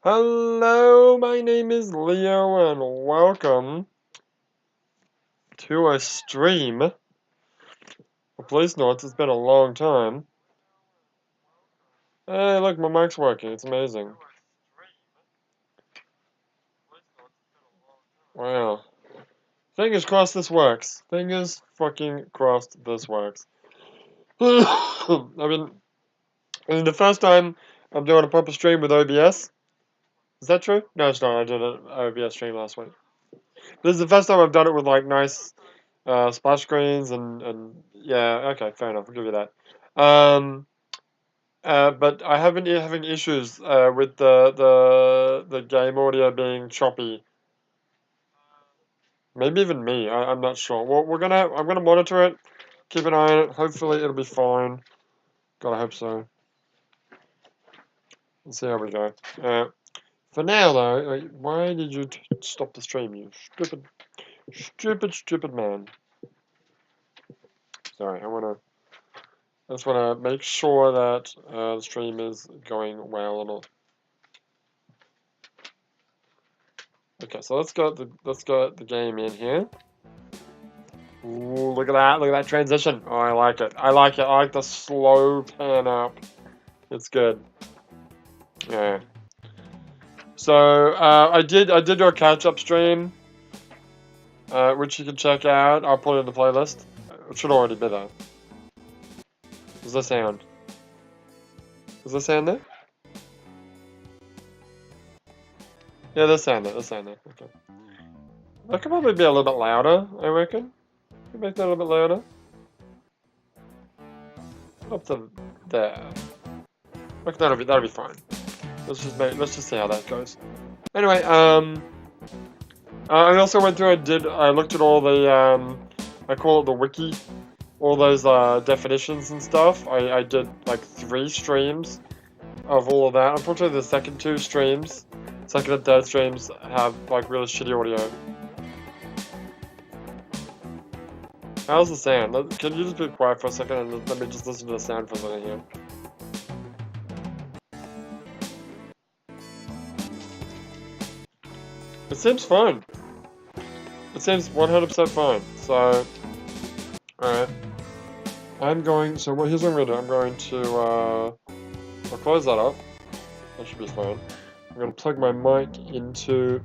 Hello, my name is Leo, and welcome to a stream of Policenauts. It's been a long time. Hey, look, my mic's working. It's amazing. Wow. Fingers crossed this works. Fingers fucking crossed this works. I mean, the first time I'm doing a proper stream with OBS. Is that true? No, it's not. I did an OBS stream last week. This is the first time I've done it with, like, nice splash screens and yeah, okay, fair enough. I'll give you that. Um, but I have been having issues with the game audio being choppy. Maybe even me. I'm not sure. Well, I'm gonna monitor it, keep an eye on it. Hopefully it'll be fine. God, I hope so. Let's see how we go. For now though, why did you stop the stream? You stupid man. Sorry, I just wanna make sure that the stream is going well and all. Okay, so let's get the game in here. Ooh, look at that transition. Oh, I like it. I like the slow pan up. It's good. Yeah. So, I did do a catch-up stream, which you can check out. I'll put it in the playlist. It should already be there. Does that sound? Is there sound there? Yeah, there's sound there. Okay. That could probably be a little bit louder, I reckon. Can make that a little bit louder. Up to there. Okay, that'll be fine. Let's just see how that goes. Anyway, I also went through I looked at all the I call it the wiki, all those definitions and stuff. I did like 3 streams of all of that. Unfortunately, the second 2 streams, second and third streams, have like really shitty audio. How's the sound? Can you just be quiet for a second and let me just listen to the sound for a second here? It seems fine. It seems 100% fine. So, alright. Here's what I'm gonna do. I'm going to, I'll close that up. That should be fine. I'm gonna plug my mic into,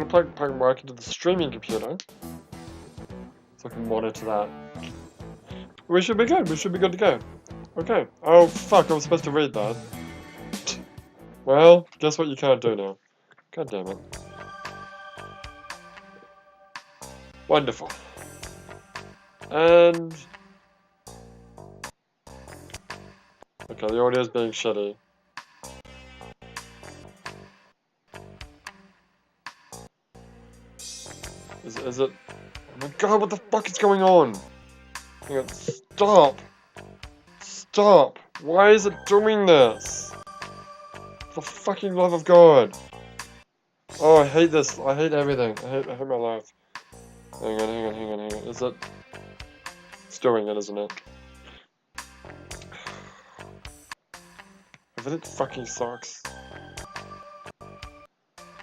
plug my mic into the streaming computer. So I can monitor that. We should be good. We should be good to go. Okay. Oh, fuck. I was supposed to read that. Well, guess what you can't do now. God damn it. Wonderful. And... okay, the audio's being shitty. Is it... oh my god, what the fuck is going on? Hang on, stop! Stop! Why is it doing this? For the fucking love of God! Oh, I hate this. I hate everything. I hate my life. Hang on. Is it... it's doing it, isn't it? Everything fucking sucks.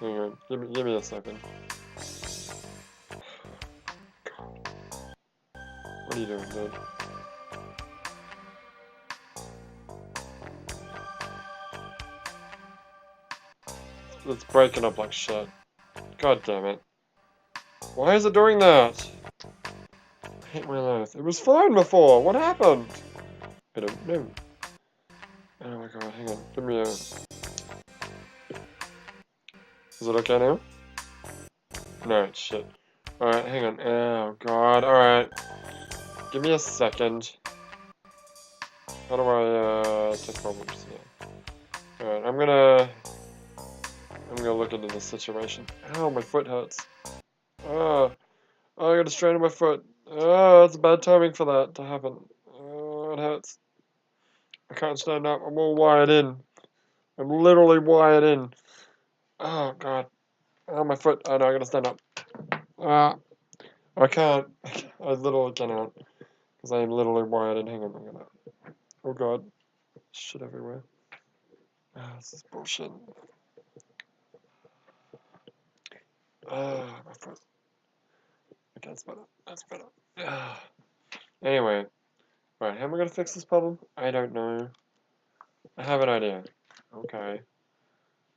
Hang on, give me a second. God. What are you doing, dude? It's breaking up like shit. God damn it. Why is it doing that? I hate my life. It was fine before. What happened? I don't know. Oh my god, hang on. Give me a... is it okay now? No, it's shit. Alright, hang on. Oh god, alright. Give me a second. How do I, check problems? Yeah. Alright, I'm gonna look into this situation. Ow, my foot hurts. Oh, I got a strain in my foot. Oh, it's bad timing for that to happen. Oh, it hurts. I can't stand up. I'm all wired in. I'm literally wired in. Oh, God. Oh, my foot. Oh, no, I gotta stand up. Ah, I can't. I literally cannot. Because I am literally wired in. Hang on, I'm gonna... oh, God. Shit everywhere. Ah, this is bullshit. My foot. Okay, that's better. That's better. Anyway. Right, how am I gonna fix this problem? I don't know. I have an idea. Okay.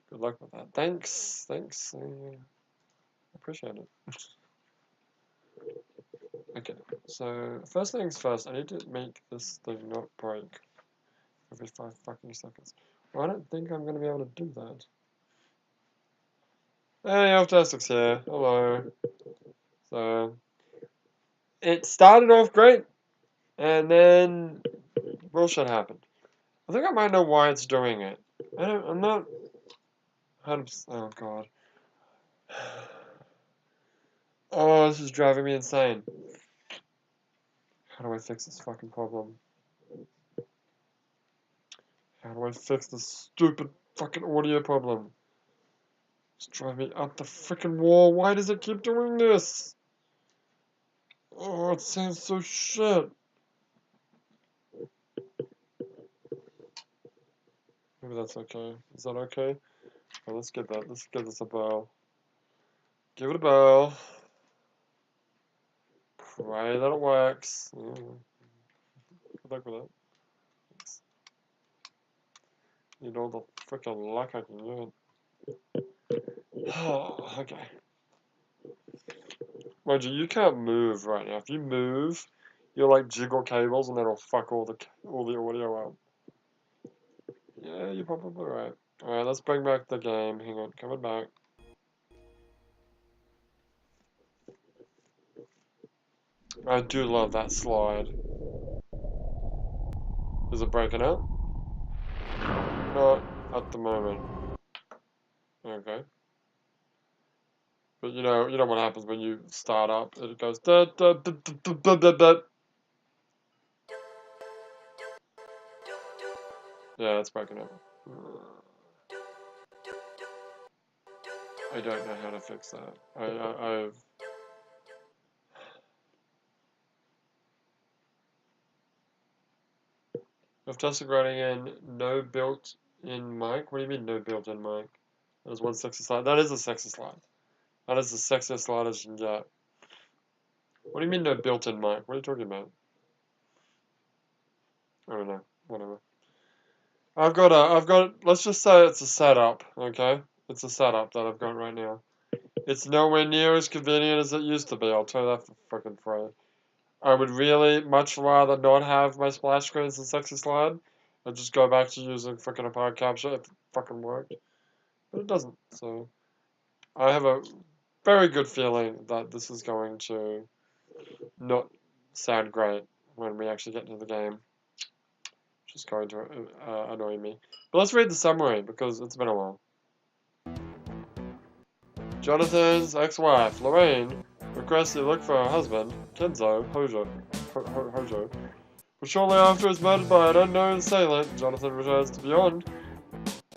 Good luck with that. Thanks. Thanks. Appreciate it. Okay, so first things first, I need to make this thing not break every 5 fucking seconds. Well, I don't think I'm going to be able to do that. Hey, Elftastic's here. Hello. So, it started off great, and then bullshit happened. I think I might know why it's doing it. I'm not 100%. Oh, God. Oh, this is driving me insane. How do I fix this fucking problem? How do I fix this stupid fucking audio problem? It's driving me up the freaking wall. Why does it keep doing this? Oh, it sounds so shit. Maybe that's okay. Is that okay? Oh, let's get that. Let's give this a bell. Give it a bell. Pray that it works. Good luck with it. Need all the freaking luck I can get. Oh, okay. Mind you, you can't move right now. If you move, you'll like jiggle cables and that'll fuck all the audio out. Yeah, you're probably right. Alright, let's bring back the game. Hang on, coming back. I do love that slide. Is it breaking out? Not at the moment. Okay. But you know what happens when you start up? It goes da da da da da da da da. Yeah, it's breaking out. I don't know how to fix that. I've tested running in no built-in mic. What do you mean no built-in mic? That is one sexy slide. That is a sexy slide. That is the sexiest slide as you can get. What do you mean no built-in mic? What are you talking about? I don't know. Whatever. Let's just say it's a setup, okay? It's a setup that I've got right now. It's nowhere near as convenient as it used to be, I'll tell you that for frickin' free. I would really much rather not have my splash screen as a sexy slide and just go back to using frickin' a power capture if it fucking worked. But it doesn't, so I have a very good feeling that this is going to not sound great when we actually get into the game. Which is going to annoy me. But let's read the summary because it's been a while. Jonathan's ex-wife, Lorraine, requests he look for her husband, Kenzo Hojo. But shortly after is murdered by an unknown assailant, Jonathan returns to Beyond,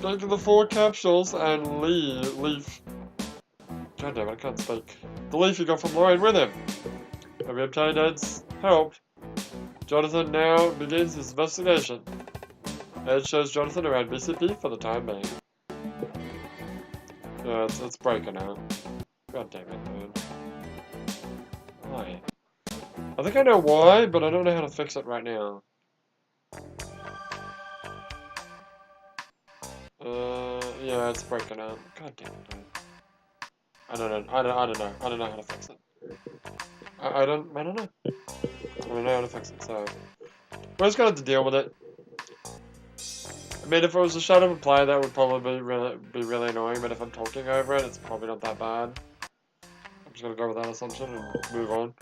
taking the 4 capsules and leaf. God damn it, I can't speak. The leaf he got from Lorraine with him. Having obtained Ed's help, Jonathan now begins his investigation. Ed shows Jonathan around BCP for the time being. Yeah, it's breaking out. God damn it, man. Why? I think I know why, but I don't know how to fix it right now. Yeah, it's breaking out. God damn it, dude. I don't know. I don't know how to fix it. I don't know. I don't know how to fix it, so we're just gonna have to deal with it. I mean, if it was a shot of a player, that would probably be really annoying, but if I'm talking over it, it's probably not that bad. I'm just gonna go with that assumption and move on.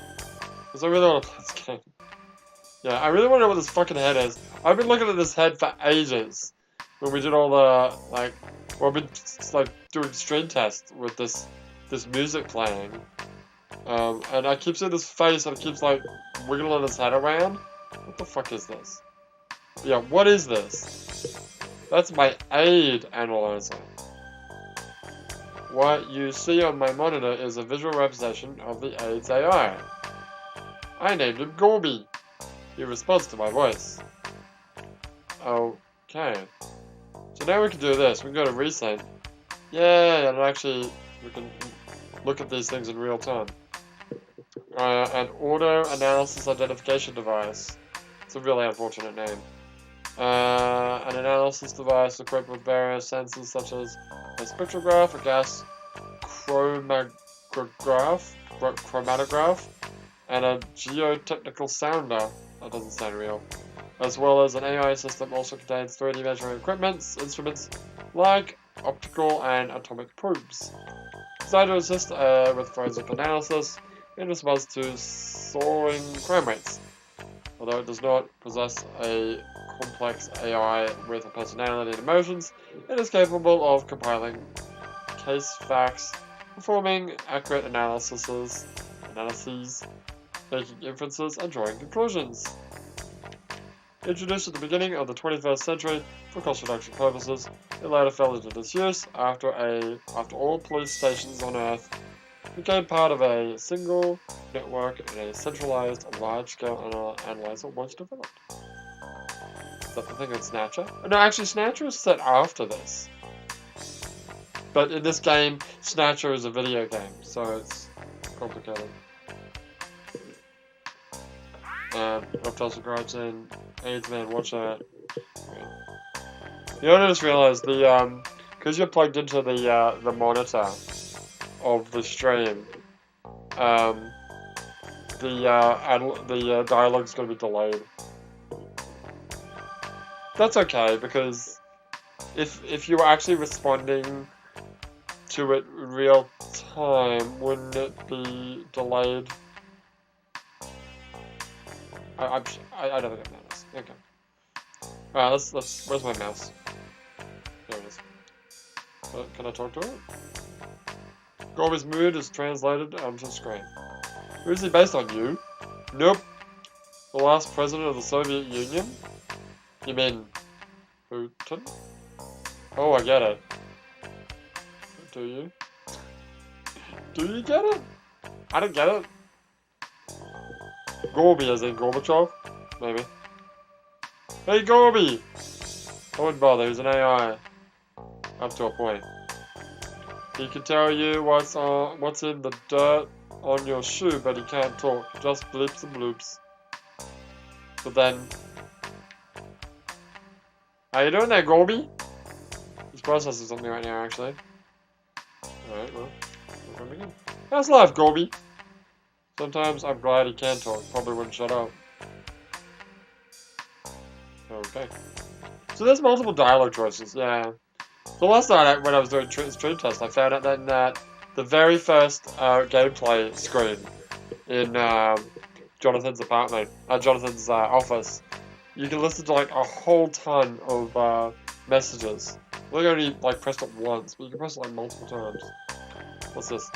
Because I really want to play this game. Yeah, I really want to know what this fucking head is. I've been looking at this head for ages. When we did all the, like, well, we've been, like, doing stream tests with this music playing. And I keep seeing this face and it keeps, like, wiggling his head around. What the fuck is this? Yeah, what is this? That's my aid analyzer. What you see on my monitor is a visual representation of the aid's AI. I named him Gorby. He responds to my voice. Okay. So now we can do this. We can go to recent. Yeah, and actually, we can look at these things in real time. An auto-analysis identification device. It's a really unfortunate name. An analysis device equipped with various sensors such as a spectrograph, a gas chromatograph, and a geotechnical sounder. That doesn't sound real. As well as an AI system also contains 3D measuring instruments like optical and atomic probes. Designed to assist with forensic analysis in response to soaring crime rates. Although it does not possess a complex AI with a personality and emotions, it is capable of compiling case facts, performing accurate analyses, making inferences, and drawing conclusions. Introduced at the beginning of the 21st century for cost reduction purposes, it later fell into disuse after all police stations on Earth became part of a single network and a centralized, large-scale analyzer was developed. Is that the thing in Snatcher? No, actually, Snatcher is set after this. But in this game, Snatcher is a video game, so it's complicated. I've just subscribed in AIDS Man, watch that. You know, I just realized because you're plugged into the monitor of the stream, the dialogue's gonna be delayed. That's okay, because if you were actually responding to it in real time, wouldn't it be delayed? I don't think it matters. Okay. Alright, let's. Where's my mouse? There it is. Can I talk to it? Gorby's mood is translated onto the screen. Who is he based on? You? Nope. The last president of the Soviet Union? You mean Putin? Oh, I get it. Do you? Do you get it? I don't get it. Gorby as in Gorbachev? Maybe. Hey Gorby! I wouldn't bother, he's an AI. Up to a point. He can tell you what's in the dirt on your shoe, but he can't talk. Just blips and bloops. But then... How you doing there, Gorby? He's processing something right now, actually. Alright, well, we're going again. How's life, Gorby? Sometimes I'm glad he can talk. Probably wouldn't shut up. Okay. So there's multiple dialogue choices, yeah. The last night when I was doing stream test, I found out that the very first gameplay screen in Jonathan's apartment, Jonathan's office, you can listen to like a whole ton of messages. We only like pressed it once, but you can press it like multiple times. What's this?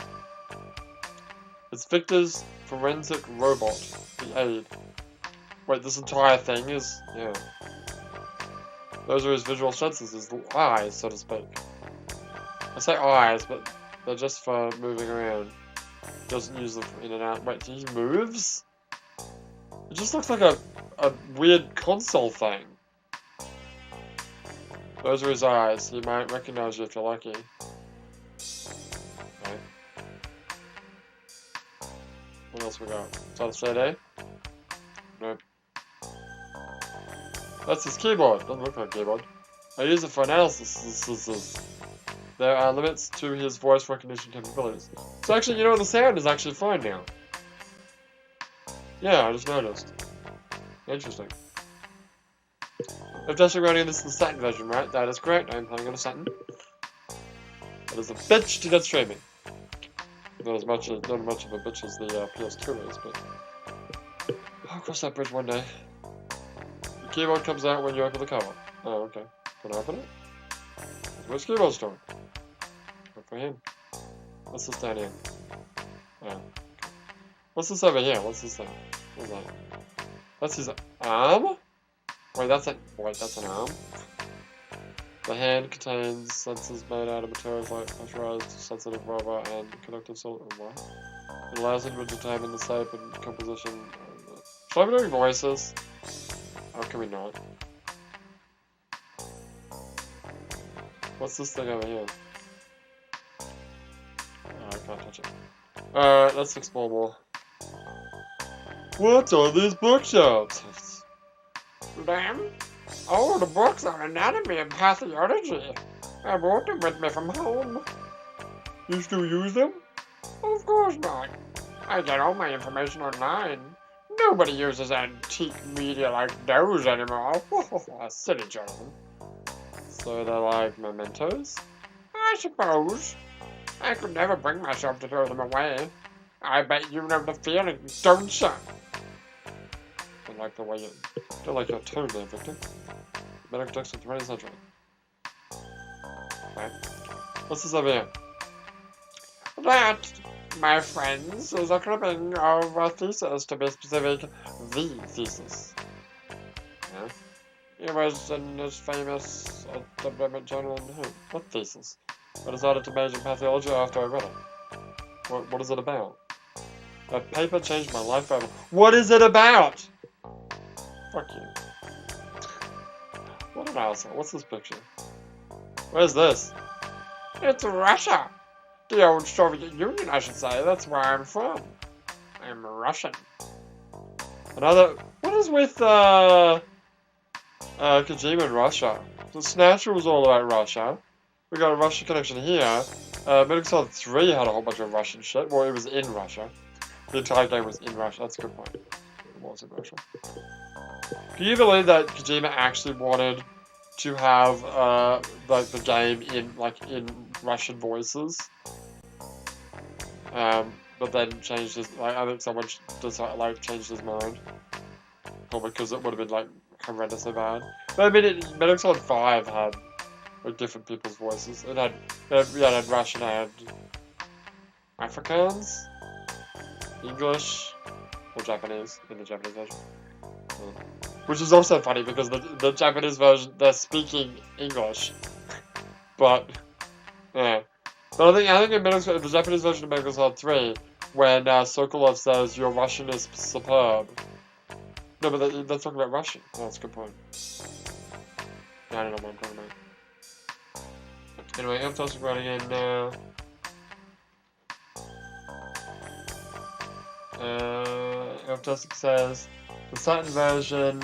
It's Victor's forensic robot, the aid. Wait, this entire thing is... yeah. Those are his visual senses, his eyes, so to speak. I say eyes, but they're just for moving around. He doesn't use them in and out. Wait, he moves? It just looks like a weird console thing. Those are his eyes. He might recognize you if you're lucky. Okay. What else we got? Is that a CD? Nope. That's his keyboard. Doesn't look like a keyboard. I use it for analysis. There are limits to his voice recognition capabilities. So actually, you know, the sound is actually fine now. Yeah, I just noticed. Interesting. I'm just running this is the Saturn version, right? That is correct. I'm playing on a Saturn. It is a bitch to get streaming. Not as much of a bitch as the PS2 is, but I'll cross that bridge one day. The keyboard comes out when you open the cover. Oh, okay. Can I open it? Where's the keyboard stored? Good for him. What's this down here? Oh. Okay. What's this over here? What's this thing? What's that? That's his arm? Wait, that's an arm? The hand contains sensors made out of materials like pressurized, sensitive rubber, and conductive salt. What? It allows him to determine the shape and composition. Should I be doing voices? How can we not? What's this thing over here? Oh, I can't touch it. Alright, let's explore more. What's on these bookshelves? Them? Oh, the books on anatomy and pathology. I brought them with me from home. You still use them? Of course not. I get all my information online. Nobody uses antique media like those anymore. Silly gentlemen. So they're like mementos? I suppose. I could never bring myself to throw them away. I bet you know the feeling, don't you? I like the way you... I like your tone there, Victor. Medical text in 20th century. Right. What's this over here? That, my friends, is a clipping of a thesis, to be specific, the thesis. Yeah? It was in this famous academic journal. What thesis? I decided to major in pathology after I read it. What is it about? That paper changed my life forever. What is it about? Fuck you. What an asshole. What's this picture? Where's this? It's Russia. The old Soviet Union, I should say. That's where I'm from. I'm Russian. Another... What is with, Kojima in Russia? The Snatcher was all about Russia. We got a Russian connection here. Metal Solid 3 had a whole bunch of Russian shit. Well, it was in Russia. The entire game was in Russia. That's a good point. It was in Russia. Can you believe that Kojima actually wanted to have, like, the game in Russian voices? But then changed his, like, I think someone decided, like, changed his mind. Probably because it would have been, like, horrendously bad. But I mean, Metal Solid 5 had, like, different people's voices. It had Russian and Afrikaans, English, or Japanese, in the Japanese version. Which is also funny because the Japanese version, they're speaking English. But, yeah. But I think in the Japanese version of Metal Solid 3, when Sokolov says, your Russian is superb. No, but they're talking about Russian. Oh, that's a good point. Yeah, I don't know what I'm talking about. Anyway, I'm tossing running in now. Elftastic says, the Saturn version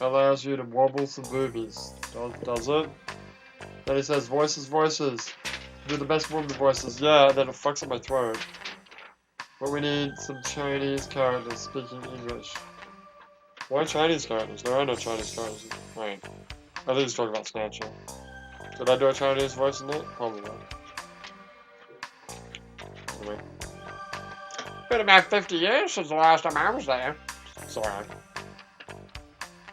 allows you to wobble some boobies. Does it? Then he says, voices, voices. Do the best woman voices. Yeah, then it fucks up my throat. But we need some Chinese characters speaking English. Why Chinese characters? There are no Chinese characters. Wait. I think he's talking about Snatcher. Did I do a Chinese voice in that? Probably. Anyway. Been about 50 years since the last time I was there. Sorry.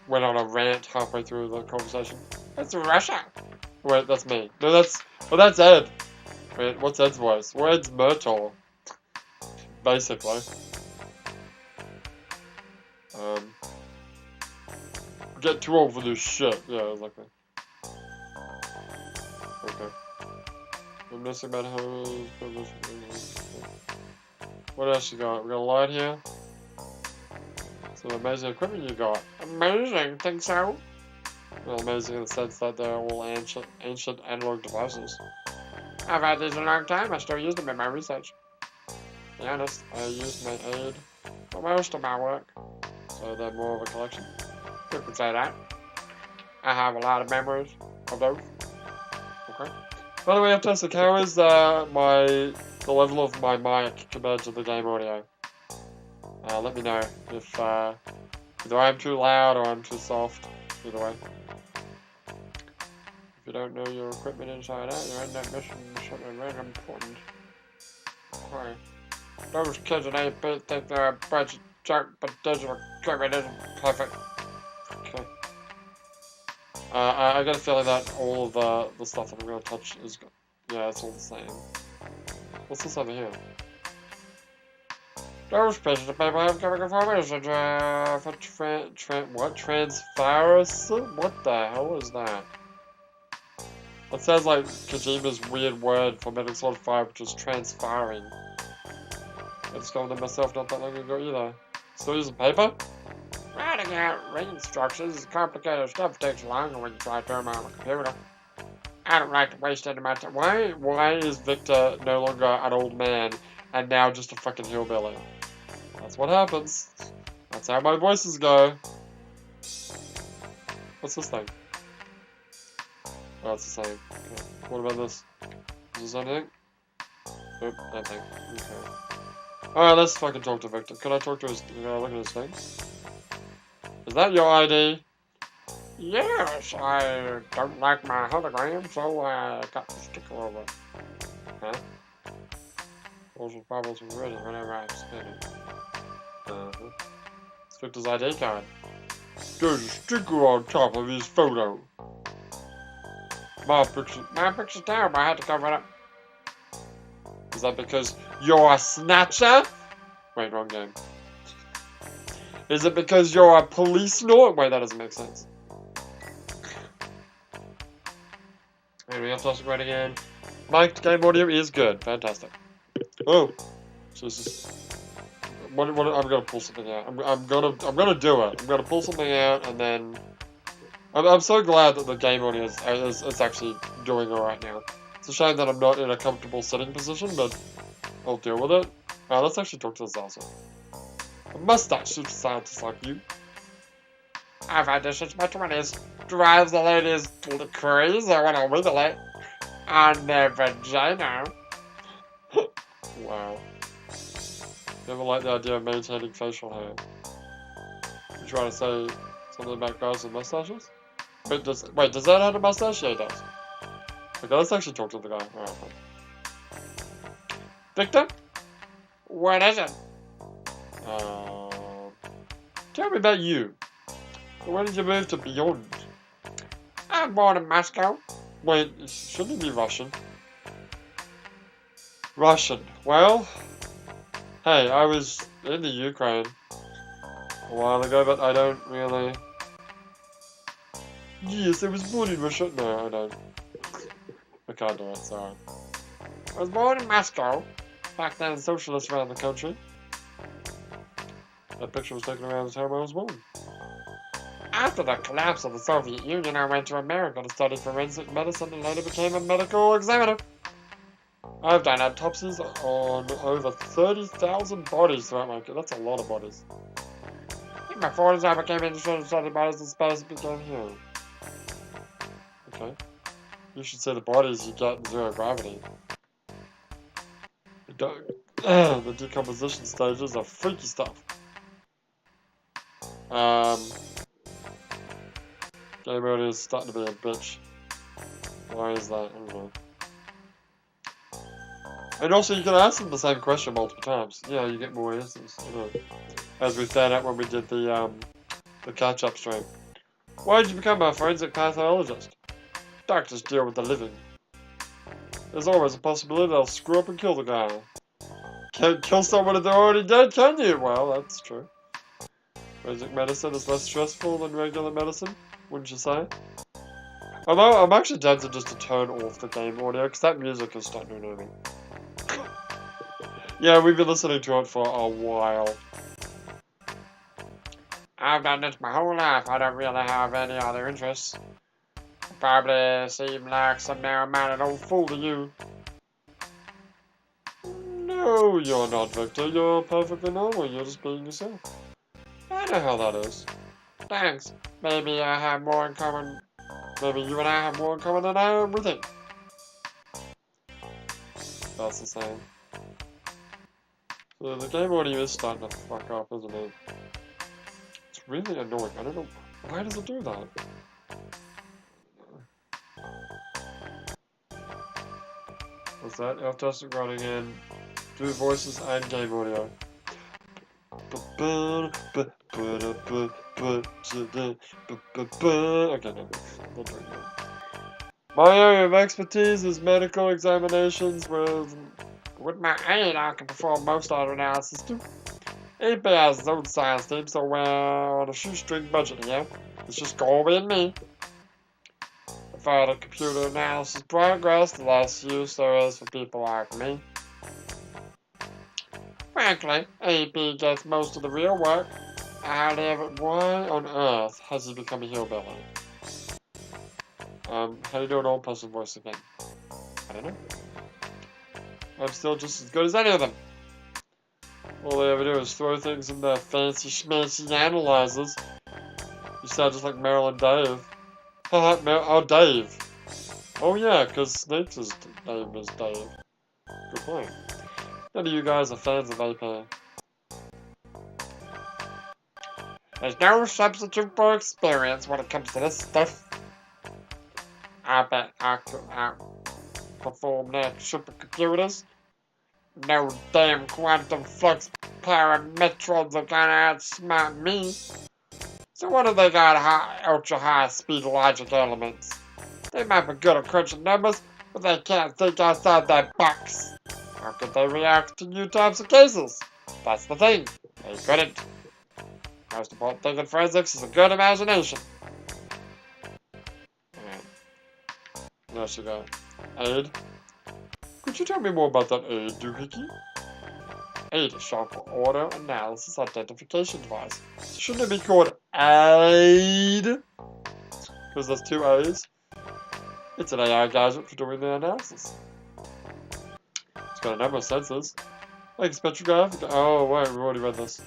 Went on a rant halfway through the conversation. It's Russia. Wait, that's me. No, that's Ed. Wait, what's Ed's voice? Well, Ed's Myrtle. Basically. Get too old for this shit. Yeah, exactly. Okay. I'm missing about hose. What else you got? We got a light here. Some amazing equipment you got. Amazing, think so? Well, amazing in the sense that they're all ancient analog devices. I've had these a long time. I still use them in my research. To be honest, I used my aid for most of my work, so they're more of a collection. You could say that. I have a lot of memories of those. Okay. By the way, Fantastic, how is the level of my mic compared to the game audio? Let me know if either I'm too loud or I'm too soft. Either way. If you don't know your equipment inside out, your end-up mission is something very important. Okay. Those kids at 8-bit think they're a bunch of junk, but digital equipment isn't perfect. Okay. I got a feeling that all of the stuff that I'm going to touch is good. Yeah, it's all the same. What's this over here? Those pieces of paper have chemical formation for what? Transferus? What the hell is that? That sounds like Kojima's weird word for Metal Solid 5, which is transferring. I discovered it myself not that long ago either. Still using paper? Writing out ring instructions is complicated stuff. Takes longer when you try to turn them on a computer. I don't like to waste any of my time. Why is Victor no longer an old man and now just a fucking hillbilly? That's what happens. That's how my voices go. What's this thing? Oh, it's the same. Okay. What about this? Is this anything? Nope, nothing. Okay. Alright, let's fucking talk to Victor. Can I talk to his... Can I look at his thing? Is that your ID? Yes, I don't like my hologram, so I got the sticker over. Huh? Those bubbles were ready whenever I spin it. It's Victor's ID card. There's a sticker on top of his photo. My picture's terrible. I had to cover it up. Is that because you're a snatcher? Wait, wrong game. Is it because you're a policenaut? Wait, that doesn't make sense. Anyway, I'll toss it right again. Mic'd game audio is good. Fantastic. Oh. So this is... What, I'm gonna pull something out. I'm gonna do it. I'm gonna pull something out and then... I'm so glad that the game audio is actually doing alright now. It's a shame that I'm not in a comfortable sitting position, but I'll deal with it. Let's actually talk to this asshole. A mustache should sound just like you. I've had this since my 20s. Drives the ladies crazy when I wiggle it on their vagina. Wow. Never liked the idea of maintaining facial hair. You trying to say something about guys with mustaches? Wait, does that have a mustache? Yeah, it does. Okay, let's actually talk to the guy. Alright, fine. Victor? What is it? Tell me about you. When did you move to Beyond? I'm born in Moscow. Wait, shouldn't it be Russian? Russian. Well, hey, I was in the Ukraine a while ago, but I don't really... Yes, I was born in Russia. No, I don't. I can't do it, sorry. I was born in Moscow. Back then, socialists around the country. That picture was taken around the time I was born. After the collapse of the Soviet Union, I went to America to study forensic medicine and later became a medical examiner. I've done autopsies on over 30,000 bodies throughout my career. That's a lot of bodies. In my 40s, I became interested in studying bodies in space and became here. Okay. You should see the bodies you get in zero gravity. The decomposition stages are freaky stuff. Game mode is starting to be a bitch. Why is that? I don't know. And also, you can ask them the same question multiple times. Yeah, you get more answers. You know. As we found out when we did the catch-up stream. Why did you become a forensic pathologist? Doctors deal with the living. There's always a possibility they'll screw up and kill the guy. Can't kill someone if they're already dead, can you? Well, that's true. Forensic medicine is less stressful than regular medicine, wouldn't you say? Although, I'm actually tempted just to turn off the game audio, because that music is starting to annoy me. Yeah, we've been listening to it for a while. I've done this my whole life. I don't really have any other interests. I probably seem like some narrow-minded old fool to you. No, you're not, Victor. You're perfectly normal. You're just being yourself. I know how that is. Thanks. Maybe I have more in common. Maybe you and I have more in common than I ever think. That's the same. So the game audio is starting to fuck up, isn't it? It's really annoying. I don't know. Why does it do that? What's that? F-testing running in. Do voices and game audio. Okay, no. Not doing that. My area of expertise is medical examinations with my aid, I can perform most auto analysis too. AP has its own science team, so we're on a shoestring budget here. It's just Colby and me. The further computer analysis progress, the less use there is for people like me. Frankly, AP gets most of the real work. Why on earth has he become a hillbilly? How do you do an old person voice again? I don't know. I'm still just as good as any of them. All they ever do is throw things in their fancy schmancy analyzers. You sound just like Marilyn Dave. Haha, oh, Dave. Oh yeah, because Snake's name is Dave. Good point. None of you guys are fans of AP. There's no substitute for experience when it comes to this stuff. I bet I could outperform their supercomputers. No damn quantum flux parametrons are gonna outsmart me. So what do they got ultra high speed logic elements? They might be good at crunching numbers, but they can't think outside that box. How could they react to new types of cases? That's the thing. They couldn't. Most important thing in forensics is a good imagination. There you go. Aid. Could you tell me more about that aid, doohickey? AID is short for Auto Analysis Identification Device. Shouldn't it be called AID? Because there's two A's. It's an AI gadget for doing the analysis. It's got a number of sensors. Like spectrograph. Oh, wait, we've already read this.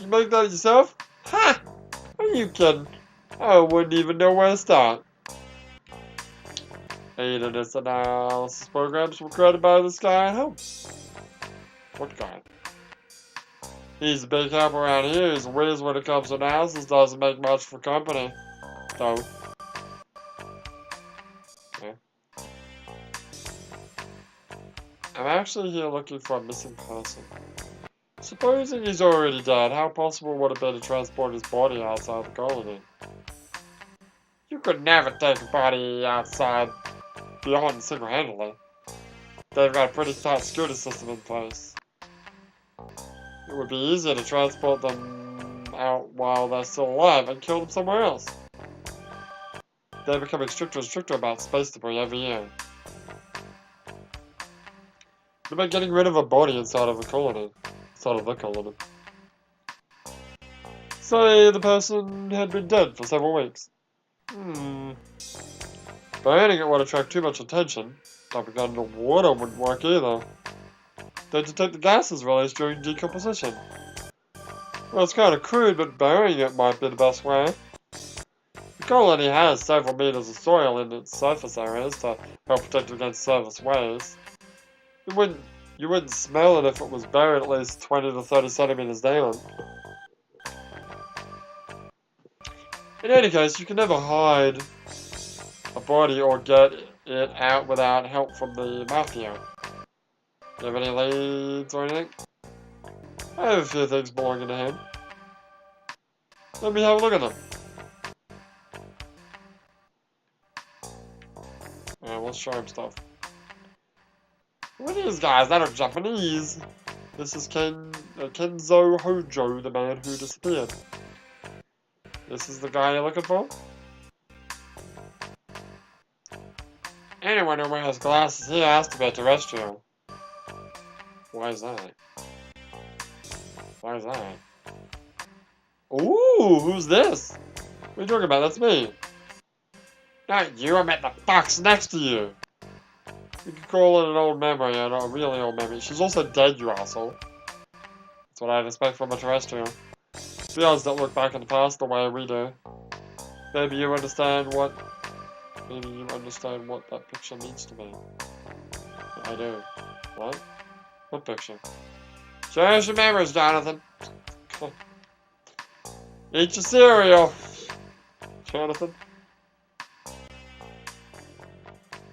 You make that yourself? Ha! Are you kidding? I wouldn't even know where to start. AID and its analysis programs were created by this guy at home. What guy? He's a big help around here. He's a whiz when it comes to analysis. Doesn't make much for company, though. Okay. I'm actually here looking for a missing person. Supposing he's already dead, how possible would it be to transport his body outside the colony? You could never take a body outside beyond single-handedly. They've got a pretty tight security system in place. It would be easier to transport them out while they're still alive and kill them somewhere else. They're becoming stricter and stricter about space debris every year. What about getting rid of a body inside of a colony? Inside of the colony. Say the person had been dead for several weeks. Burning it would attract too much attention. Dumping it under water wouldn't work either. They detect the gases released during decomposition. Well, it's kind of crude, but burying it might be the best way. The colony has several meters of soil in its surface areas to help protect against surface waves. You wouldn't smell it if it was buried at least 20 to 30 centimeters down. In any case, you can never hide a body or get it out without help from the mafia. Do you have any leads or anything? I have a few things belonging to him. Let me have a look at them. Alright, let's show him stuff. What are these guys? That are Japanese. This is Kenzo Hojo, the man who disappeared. This is the guy you're looking for? Anyone who wears glasses here has to be terrestrial. Why is that? Why is that? Ooh, who's this? What are you talking about? That's me. Not you, I meant the box next to you. You can call it an old memory, and a really old memory. She's also dead, you asshole. That's what I'd expect from a terrestrial. The odds don't look back in the past the way we do. Maybe you understand what that picture means to me. I do. What? What picture? Cherish your memories, Jonathan. Eat your cereal, Jonathan.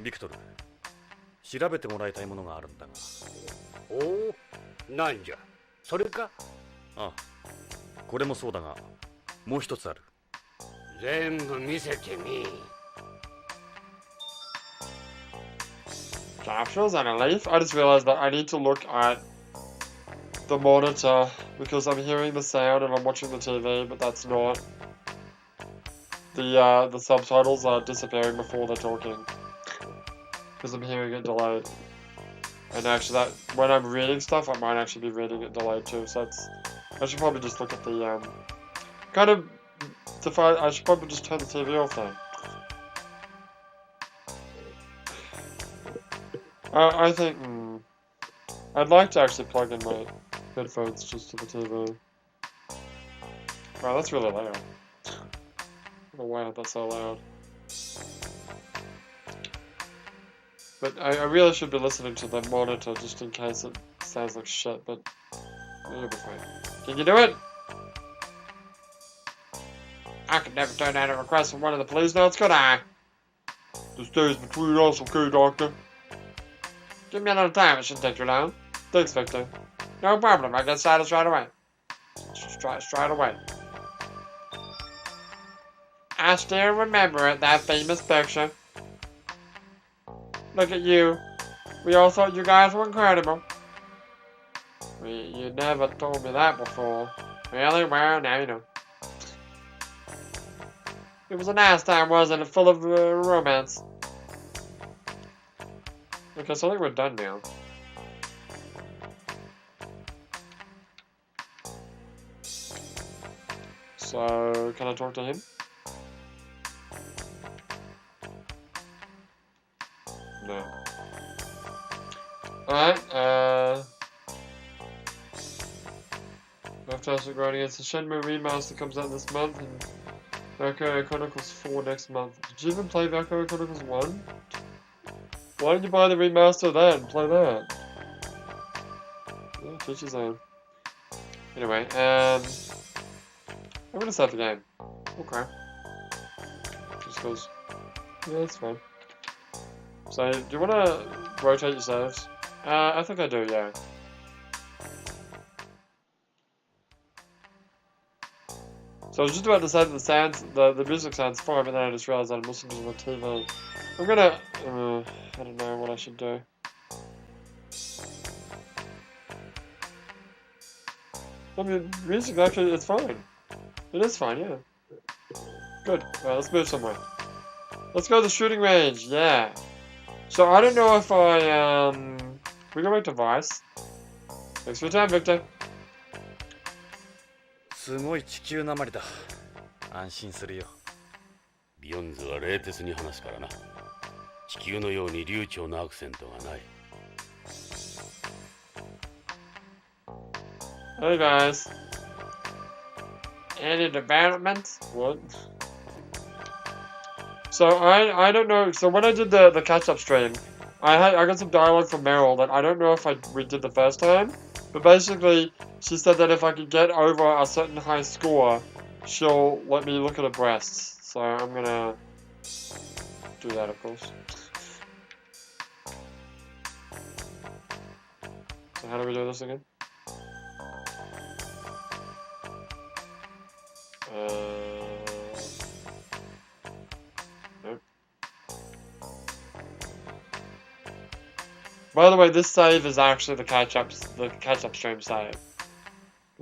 ビクトル、調べてもらいたいものがあるんだが。おお、なんじゃ。それか？ああ、これもそうだが、もう一つある。全部見せてみ。Captures and a leaf? I just realized that I need to look at the monitor because I'm hearing the sound and I'm watching the TV, but that's not. The subtitles are disappearing before they're talking because I'm hearing it delayed. And actually, that when I'm reading stuff, I might actually be reading it delayed too. So it's, I should probably just look at the I should probably just turn the TV off then. I think I'd like to actually plug in my headphones just to the TV. Wow, that's really loud. I don't know why that's so loud. But I really should be listening to the monitor just in case it sounds like shit, but you'll be fine. Can you do it? I could never turn down a request from one of the Policenauts, could I? This stays between us, okay, Doctor? Give me another time, it shouldn't take too long. Thanks, Victor. No problem, I get started right away. Straight away. I still remember it, that famous picture. Look at you. We all thought you guys were incredible. You never told me that before. Really? Well, now you know. It was a nice time, wasn't it? Full of romance. Okay, so I think we're done now. So, can I talk to him? No. Alright, Fantastic Riding Against the Shenmue Remaster comes out this month, and Valkyria Chronicles 4 next month. Did you even play Valkyria Chronicles 1? Why didn't you buy the remaster of that and play that? Yeah, teach his own. Anyway, I'm gonna start the game. Okay. Just goes. Yeah, that's fine. So, do you wanna rotate your saves? I think I do, yeah. So I was just about to say that the music sounds fine, but then I just realized that I'm listening to the TV. I'm gonna, I don't know what I should do. I mean, music actually, it's fine. It is fine, yeah. Good. Alright, let's move somewhere. Let's go to the shooting range, yeah. So I don't know if we go back to Vice. Thanks for your time, Victor. すごい地球なまりだ。安心するよ。ビヨンズは冷徹に話すからな。地球のように流暢なアクセントがない。Hey guys. Any developments? What? So I don't know. So when I did the catch up stream, I got some dialogue from Meryl that I don't know if we did the first time, but basically she said that if I could get over a certain high score, she'll let me look at her breasts. So I'm gonna do that, of course. So how do we do this again? Nope. By the way, this save is actually the catch-up stream save.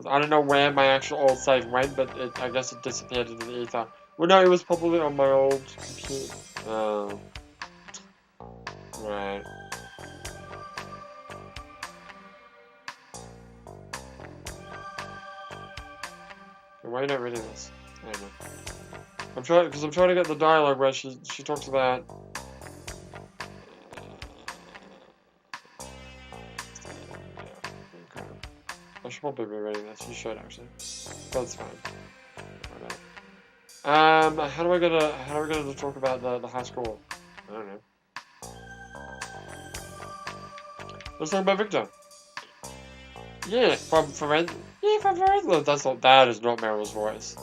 I don't know where my actual old save went, but I guess it disappeared into the ether. Well, no, it was probably on my old computer. Oh. Right. Why are you not reading this? I don't know. I'm trying to get the dialogue where she talks about. I should probably be reading this. You should actually. That's fine. How do I get to talk about the high score? I don't know. Let's talk about Victor. Yeah, from that is not Meryl's voice.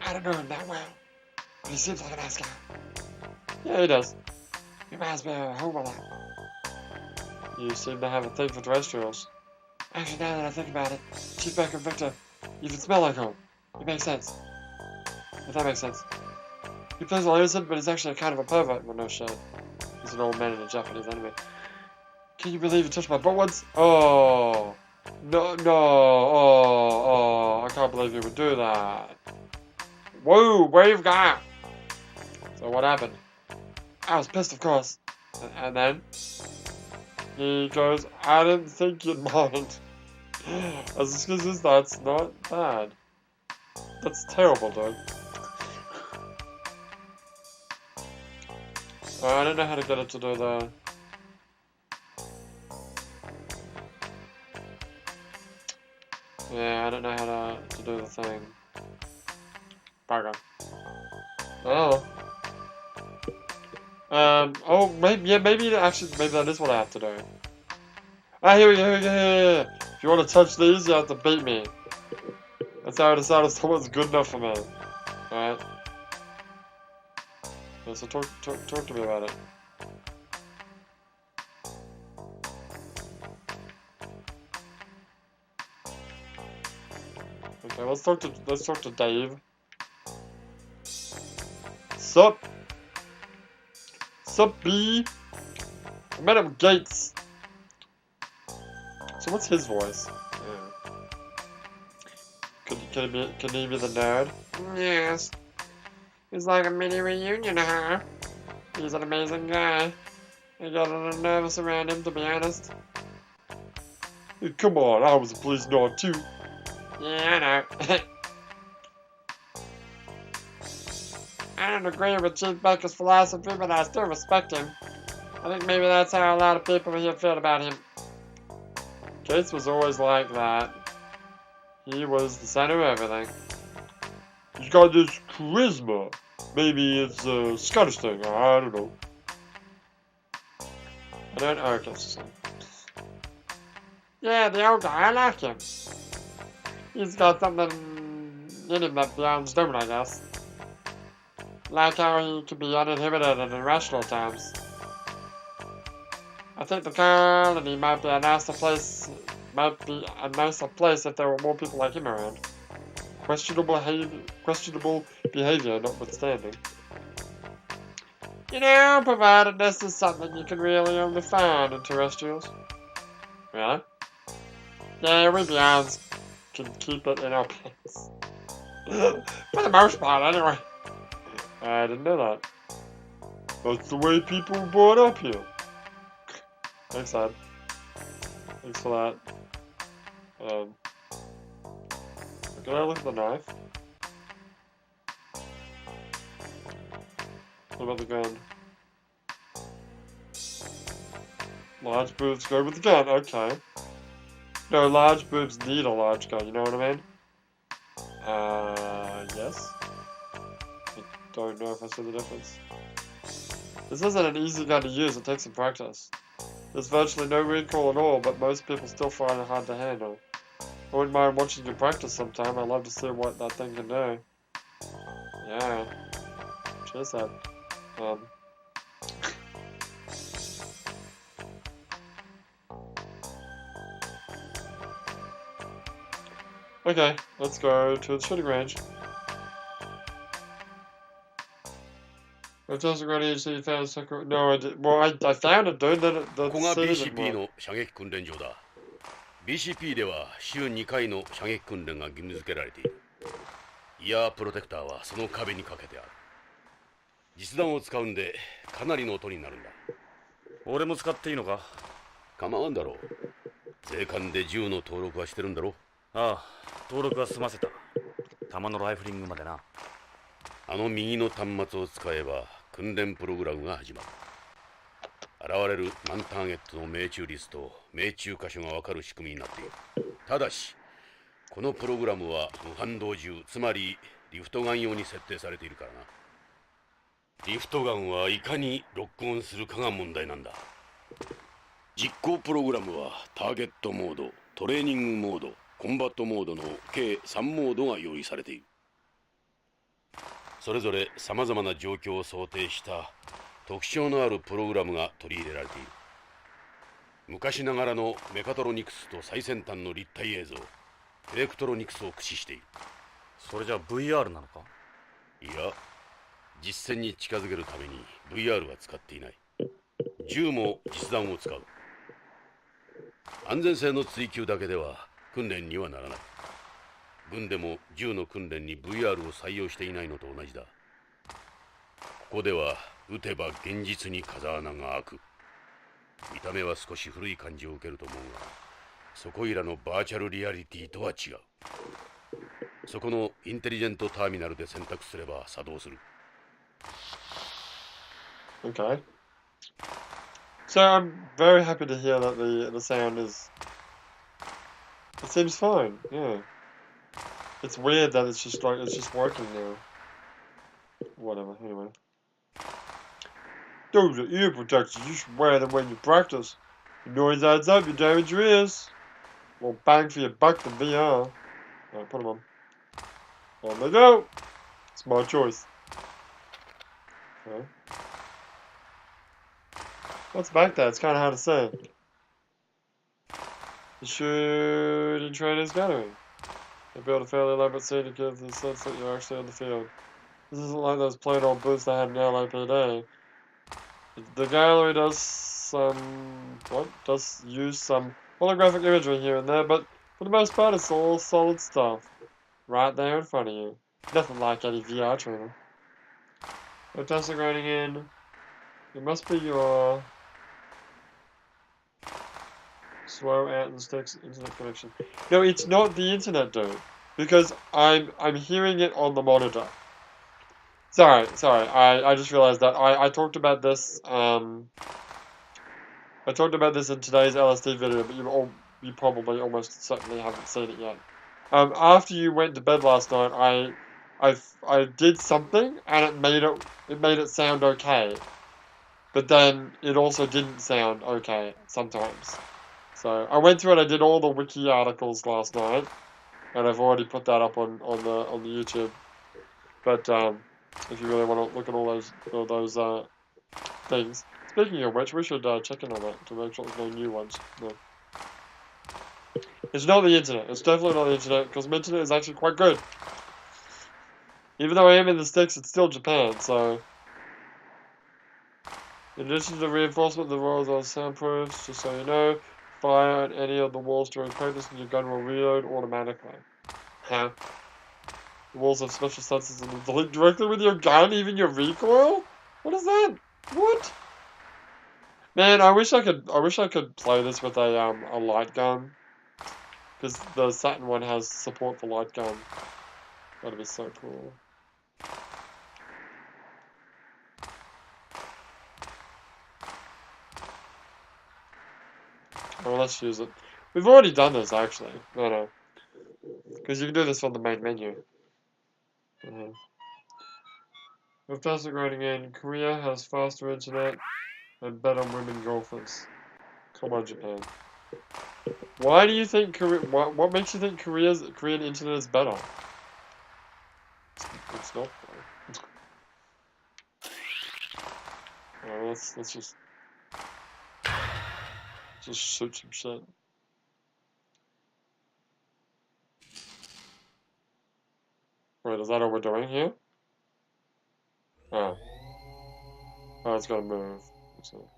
I don't know him that well, but he seems like a nice guy. Yeah, he does. He reminds me of home a lot. You seem to have a thing for terrestrials. Actually, now that I think about it, Chief Becker and Victor even smell like home. It makes sense. If that makes sense. He plays all innocent, but he's actually kind of a pervert. Well, no shit. He's an old man in a Japanese anime. Can you believe you touched my butt once? Oh. No. Oh, I can't believe you would do that. Whoa, brave guy. So what happened? I was pissed, of course. And then? He goes, I didn't think you'd mind. As excuses, that's not bad. That's terrible, dude. I don't know how to get it to do the Yeah, I don't know how to do the thing. Bugger. Oh. Oh, maybe, yeah, maybe that is what I have to do. Ah, here we go, here. If you want to touch these, you have to beat me. That's how I decided someone's good enough for me. Alright. Yeah, so talk to me about it. Okay, let's talk to Dave. Sup? Sup, B? I met him Gates. So what's his voice? Yeah. Can he be the nerd? Yes. It's like a mini reunion, huh? He's an amazing guy. I got a little nervous around him, to be honest. Hey, come on, I was a police nerd too. Yeah, I know. I don't agree with Chief Baker's philosophy, but I still respect him. I think maybe that's how a lot of people here feel about him. Gates was always like that. He was the center of everything. He's got this charisma. Maybe it's a Scottish thing, I don't know. I don't know, okay, so. Yeah, the old guy, I like him. He's got something in him that the others don't, I guess. Like how he can be uninhibited and irrational at times. I think the colony might be a nicer place if there were more people like him around. Questionable behavior notwithstanding. You know, provided this is something you can really only find in terrestrials. Really? Yeah, we beyonds can keep it in our place. For the most part, anyway. I didn't know that. That's the way people were brought up here. Thanks, Ed. Thanks for that. Can I look at the knife? What about the gun? Large boobs go with the gun, okay. No, large boobs need a large gun, you know what I mean? Yes. I don't know if I see the difference. This isn't an easy gun to use, it takes some practice. There's virtually no recoil at all, but most people still find it hard to handle. I wouldn't mind watching you practice sometime, I'd love to see what that thing can do. Yeah. Cheers, Ed. Okay, let's go to the shooting range. It doesn't go to HC found second. No, I did. Well, I found it, dude. The ここが city didn't BCP work. の射撃訓練場だ。BCP では週2回の射撃訓練が義務付けられている。イヤープロテクターはその壁にかけてある。実弾を使うんでかなりの音になるんだ。俺も使っていいのか？構わんだろう。税関で銃の登録はしてるんだろ？ああ、登録は済ませた。弾のライフリングまでな。あの右の端末を使えば訓練プログラムが始まる。現れるマンターゲットの命中率と命中箇所が分かる仕組みになっている。ただしこのプログラムは無反動銃、つまりリフトガン用に設定されているからな。リフトガンはいかにロックオンするかが問題なんだ。実行プログラムはターゲットモード、トレーニングモード、コンバットモードの計3モードが用意されている。それぞれさまざまな状況を想定した特徴のあるプログラムが取り入れられている。昔ながらのメカトロニクスと最先端の立体映像、エレクトロニクスを駆使している。それじゃ VR なのか？いや、実戦に近づけるために VR は使っていない。銃も実弾を使う。安全性の追求だけでは訓練にはならない。軍でも銃の訓練に VR を採用していないのと同じだ。ここでは撃てば現実に風穴が開く。見た目は少し古い感じを受けると思うが、そこいらのバーチャルリアリティとは違う。そこのインテリジェントターミナルで選択すれば作動する。Okay. So I'm very happy to hear that the sound is It seems fine, yeah. It's weird that it's just like, it's just working now. Whatever, anyway. Those are ear protectors. You should wear them when you practice. Your noise adds up, you damage your ears. More bang for your buck than VR. Alright, put them on. On they go! Smart choice. Okay. What's back there? It's kind of hard to say. The shooting train is gathering. They built a fairly elaborate scene to give the sense that you're actually on the field. This isn't like those plain old booths they had in LAPD. The gallery does use some holographic imagery here and there, but for the most part it's all solid stuff. Right there in front of you. Nothing like any VR trailer. Fantastic writing in. It must be your slow out and sticks internet connection. No, it's not the internet, dude. Because I'm hearing it on the monitor. Sorry. I just realized that I talked about this I talked about this in today's LSD video, but you probably almost certainly haven't seen it yet. After you went to bed last night, I did something and it made it sound okay. But then it also didn't sound okay sometimes. So I went through and I did all the wiki articles last night, and I've already put that up on the YouTube. But if you really want to look at all those things. Speaking of which, we should check in on that to make sure there's no new ones. No. It's not the internet. It's definitely not the internet, because my internet is actually quite good. Even though I am in the sticks, it's still Japan, so... In addition to the reinforcement, the walls are soundproofs, just so you know. Fire at any of the walls during practice and your gun will reload automatically. Huh? The walls have special sensors and will link directly with your gun, even your recoil? What is that? What? Man, I wish I could play this with a light gun. Because the Saturn one has support for light gun. That'd be so cool. Oh, let's use it. We've already done this, actually. No. Because you can do this from the main menu. Fantastic writing in. Korea has faster internet and better women golfers. Come on, Japan. Why do you think Korea... What makes you think Korean internet is better? It's not. Alright, let's just shoot some shit. Wait, is that all we're doing here? Oh. Oh, it's gotta move. So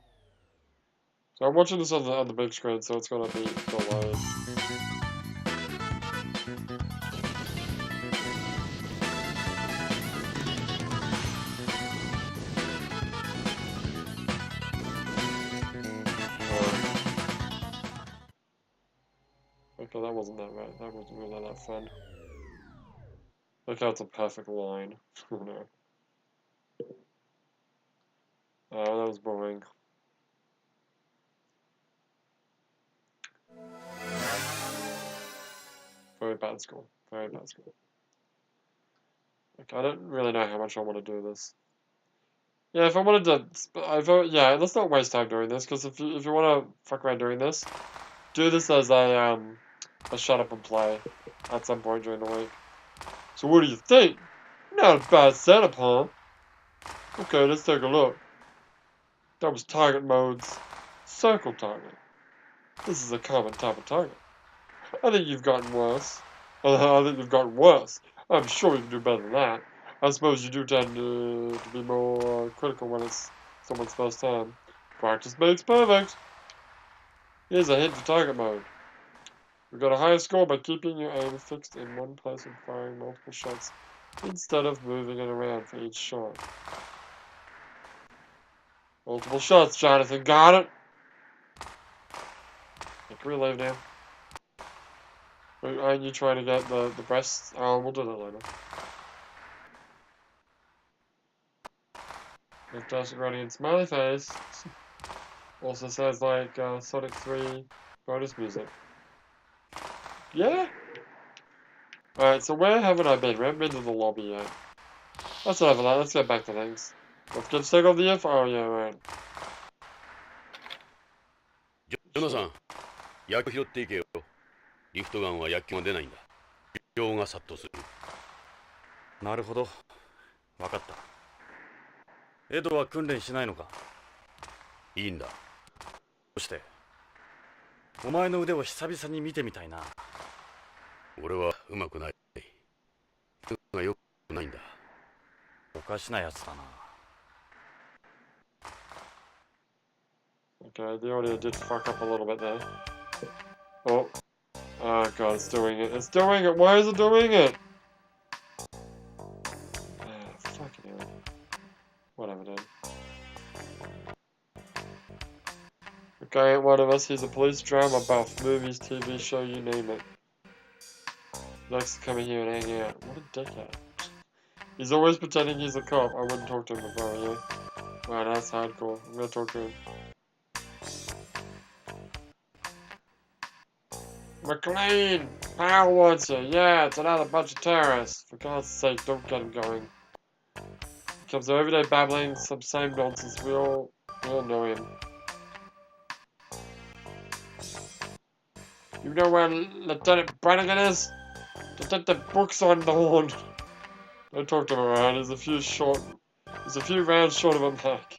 I'm watching this on the big screen, so it's gonna be delayed. Okay, that wasn't that right. That wasn't really that fun. Look how it's a perfect line. Oh no. Oh, that was boring. Very bad score. Very bad score. Okay, I don't really know how much I want to do this. Yeah, if I wanted to, yeah, let's not waste time doing this, because if you want to fuck around doing this, do this as a shut up and play at some point during the week. So what do you think? Not a bad setup, huh? Okay, let's take a look. That was target mode's circle target. This is a common type of target. I think you've gotten worse. I think you've gotten worse. I'm sure you can do better than that. I suppose you do tend to be more critical when it's someone's first time. Practice makes perfect. Here's a hint for target mode. You got a higher score by keeping your aim fixed in one place and firing multiple shots instead of moving it around for each shot. Multiple shots, Jonathan. Got it? Can we leave now? Aren't you trying to get the breasts? Oh, we'll do that later. Fantastic writing in smiley face. Also says like Sonic 3 bonus music. Yeah? Alright, so where haven't I been? We haven't been to the lobby yet. Let's have that. Let's get back to things. Let's take off the info. Oh, yeah, right. ジョナサン、薬拾っていけよ。リフトガンは薬莢が出ないんだ。情が殺到する。なるほど。わかった。エドは訓練しないのか？いいんだ。そして、お前の腕を久々に見てみたいな。俺はうまくない。がよくないんだ。おかしなやつだな。Okay, the audio did fuck up a little bit there. Oh. Oh god, it's doing it. It's doing it! Why is it doing it? Ah, fucking hell. Whatever, dude. Okay, one of us, he's a police drama buff, movies, TV show, you name it. He likes to come in here and hang out. What a dickhead. He's always pretending he's a cop. I wouldn't talk to him if I were you. Wow, that's hardcore. I'm gonna talk to him. McLean! Powell wants you. Yeah, it's another bunch of terrorists. For God's sake, don't get him going. He comes every day babbling some same nonsense. We all know him. You know where Lieutenant Brannigan is? Detective Brooks on the horn. Don't talk to him around. He's a few rounds short of a mark.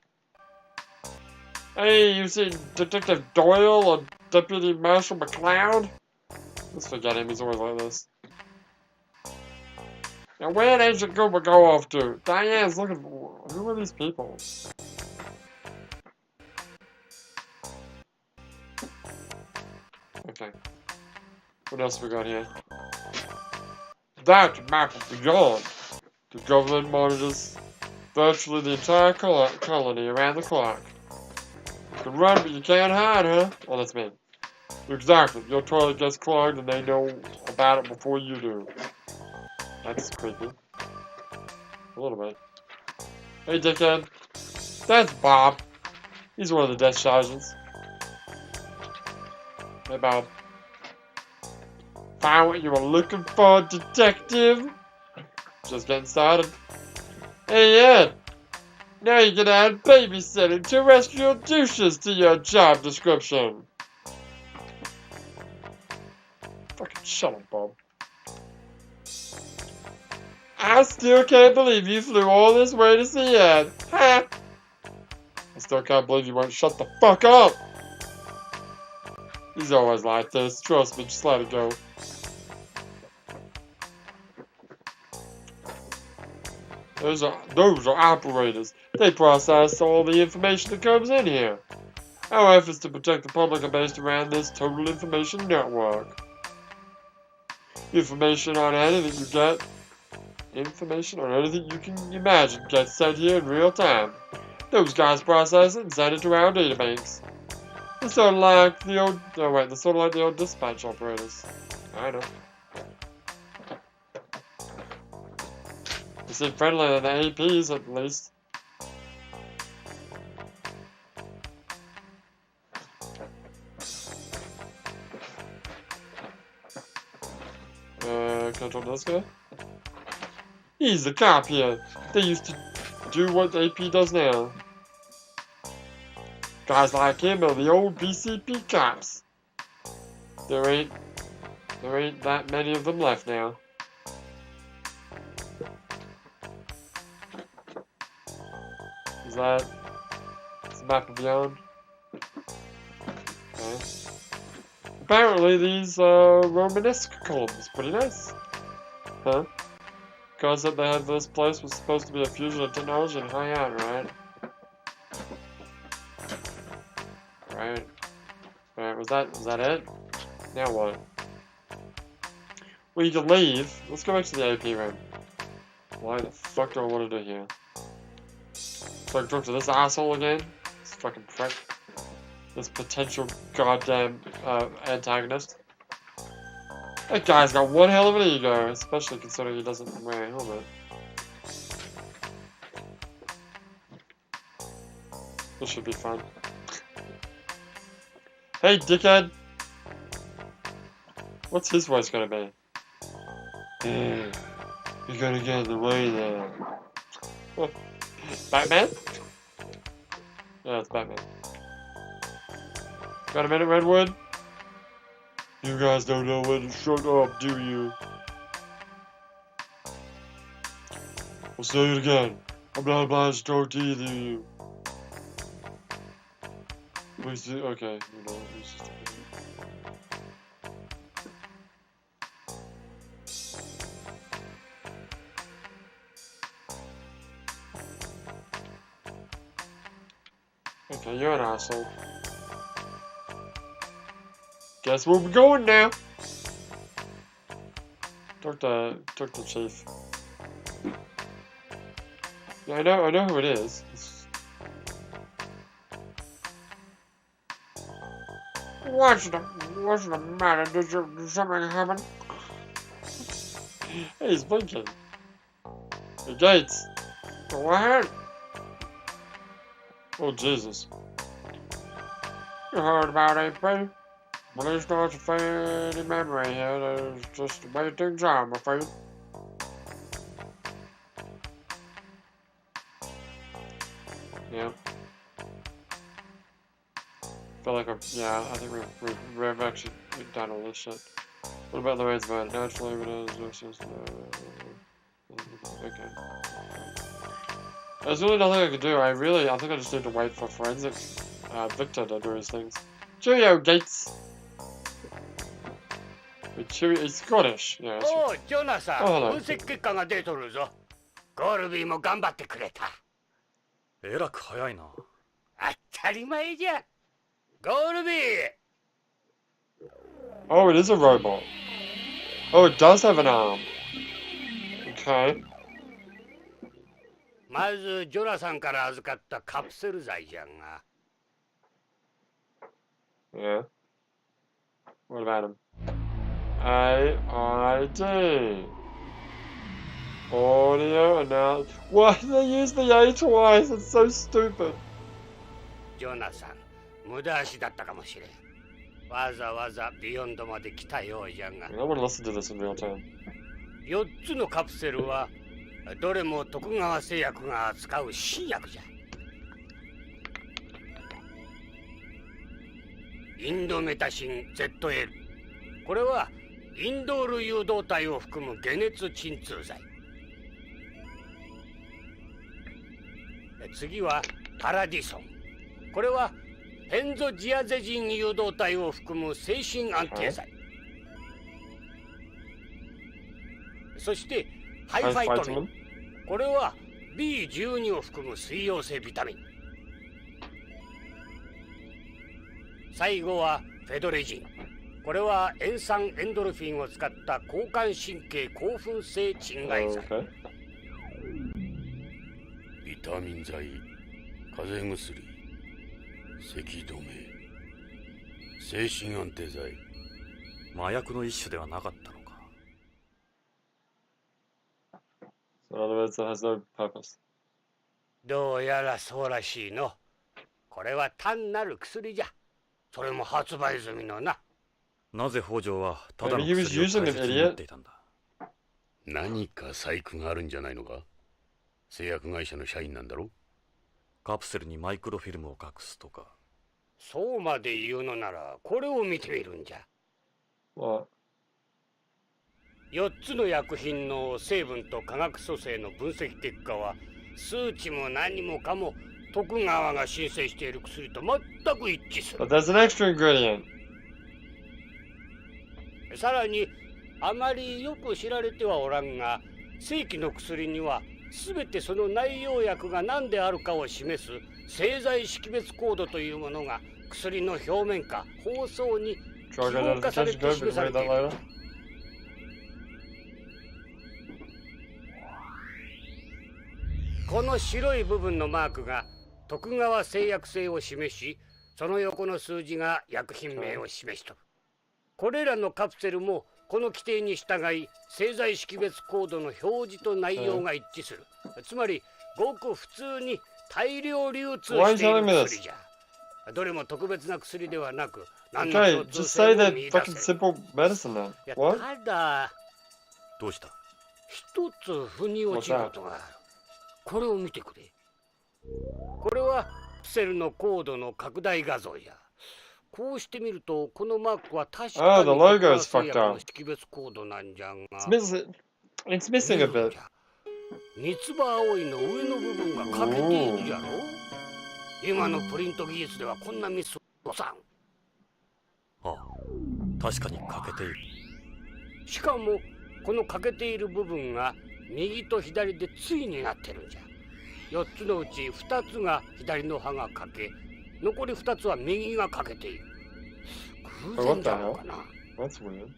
Hey, you see Detective Doyle or Deputy Marshal McLeod? Let's forget him, he's always like this. Now where'd Agent Cooper go off to? Diane's looking for... Who are these people? Okay. What else we got here? That map of beyond. The government monitors virtually the entire colony around the clock. You can run, but you can't hide, huh? Oh, that's me. Exactly. Your toilet gets clogged and they know about it before you do. That's creepy. A little bit. Hey, dickhead. That's Bob. He's one of the desk sergeants. Hey, Bob. Found what you were looking for, detective? Just getting started. Hey, Ed. Now you can add babysitting terrestrial douches to your job description. Fucking shut up, Bob. I still can't believe you flew all this way to see Ed. Ha! I still can't believe you won't shut the fuck up. He's always like this. Trust me, just let it go. Those are operators. They process all the information that comes in here. Our efforts to protect the public are based around this total information network. Information on anything you can imagine gets sent here in real time. Those guys process it and send it to our databanks. They're sort of like the old dispatch operators. I know. They seem friendlier than the APs at least. Can I talk to this guy? He's the cop here. They used to do what AP does now. Guys like him are the old BCP cops. There ain't that many of them left now. Is that the map of beyond? Okay. Apparently these Romanesque columns, pretty nice. Huh? The concept they had for this place was supposed to be a fusion of technology and high art, right? Right, was that it? Now what? Well, you can leave. Let's go back to the AP room. Why the fuck do I want to do here? So I can talk to this asshole again? This fucking prick. This potential goddamn antagonist. That guy's got one hell of an ego, especially considering he doesn't wear a helmet. This should be fun. Hey, dickhead! What's his voice gonna be? Yeah, you gotta get in the way there. Batman? Yeah, it's Batman. Got a minute, Redwood? You guys don't know when to shut up, do you? I'll say it again. I'm not obliged to talk to either of you. Okay, you know, it's just... Okay, you're an asshole. Guess where we're going now. Talk to Chief. Yeah, I know who it is. What's the matter? Did something happen? Hey, he's blinking. Hey, Gates. Go ahead. Oh, Jesus. You heard about AP? Police not a fading memory here. There's just waiting time, I'm afraid. Yeah. Feel like I think we've actually done all this shit. What about the ways about it? Natural evidence versus okay. There's really nothing I can do. I think I just need to wait for forensic Victor to do his things. Cheerio, Gates. He's Scottish. Yeah. おう、ジョナサン、 Oh, hello. 分析結果が出とるぞ。ゴルビーも頑張ってくれた。えらく早いな。当たり前じゃ。ゴルビー。 Oh, it is a robot. Oh, it does have an arm. Okay. まずジョナサンから預かったカプセル剤じゃが。 Yeah. What about him? AID. Audio announce. Why do they use the A twice? It's so stupid. ジョナサン、無駄足だったかもしれん。わざわざビヨンドまで来たようじゃが。I want to listen to this in real time. 4つのカプセルはどれも徳川製薬が扱う新薬じゃ。インドメタシン ZL。これはインドール誘導体を含む解熱鎮痛剤。次はパラディソン。これはペンゾジアゼジン誘導体を含む精神安定剤。そしてハイファイトミン。これは B12 を含む水溶性ビタミン。最後はフェドレジン。これは塩酸エンドルフィンを使った交感神経興奮性鎮害剤。Okay. ビタミン剤、風邪薬、咳止め、精神安定剤。麻薬の一種ではなかったのか。So in other words, it has no purpose. どうやらそうらしいの。これは単なる薬じゃ。それも発売済みのな。なぜ北条はただの薬を大切に持っていたんだ。何か細工があるんじゃないのか。製薬会社の社員なんだろ。カプセルにマイクロフィルムを隠すとか。そうまで言うのならこれを見てみるんじゃ。What? 4つの薬品の成分と化学組成の分析結果は数値も何もかも徳川が申請している薬と全く一致する。But there's an extra ingredient. さらにあまりよく知られてはおらんが、正規の薬には全てその内容薬が何であるかを示す製剤識別コードというものが薬の表面か包装に記 Drug 号化され identification て code. 示 We さ can れ read て that いる。 later. この白い部分のマークが徳川製薬製を示し、その横の数字が薬品名を示しとる。これらのカプセルもこの規定に従い製剤識別コードの表示と内容が一致する。つまりごく普通に大量流通している薬じゃ。どれも特別な薬ではなく、何の Okay, 共通 just 性 say も that 見出 fucking せる。 simple medicine then. いや What? ただ、どうした？一つ腑に落ちることがある。これを見てくれ。これはカプセルのコードの拡大画像や。こうしてみると、このマークは確か Oh, に the 徳川 logo is 製 fucked 薬の up. 識別コードなんじゃが。 It's missing a bit. 三つ葉葵の上の部分が欠けているじゃろ。今のプリント技術ではこんなミスをさん。ああ、確かに欠けている。しかもこの欠けている部分が右と左で対になってるんじゃ。4つのうち2つが左の歯が欠け、残り2つは右が欠けている。偶然じゃろうかな。 That's weird.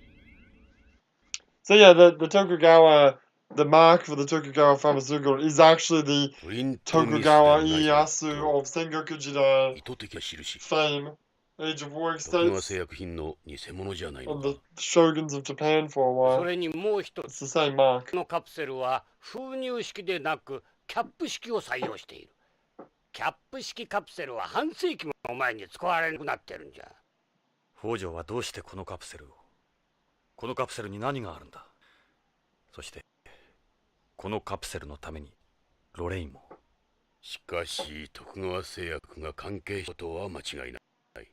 So yeah, the Tokugawa, the mark for the Tokugawa pharmaceutical is actually the プリントミスで Tokugawa ないと Ieyasu of Sengoku Jidai 意図的な印。 fame, Age of Warring 徳川 States, 製薬品の偽物じゃないの on か。 the shoguns of Japan for a そ while. れにもう一 It's つ、 the same mark. このカプセルは封入式でなくキャップ式を採用している。キャップ式カプセルは半世紀も前に使われなくなってるんじゃ。北条はどうしてこのカプセルを？このカプセルに何があるんだ？そしてこのカプセルのためにロレインも。しかし徳川製薬が関係したことは間違いない。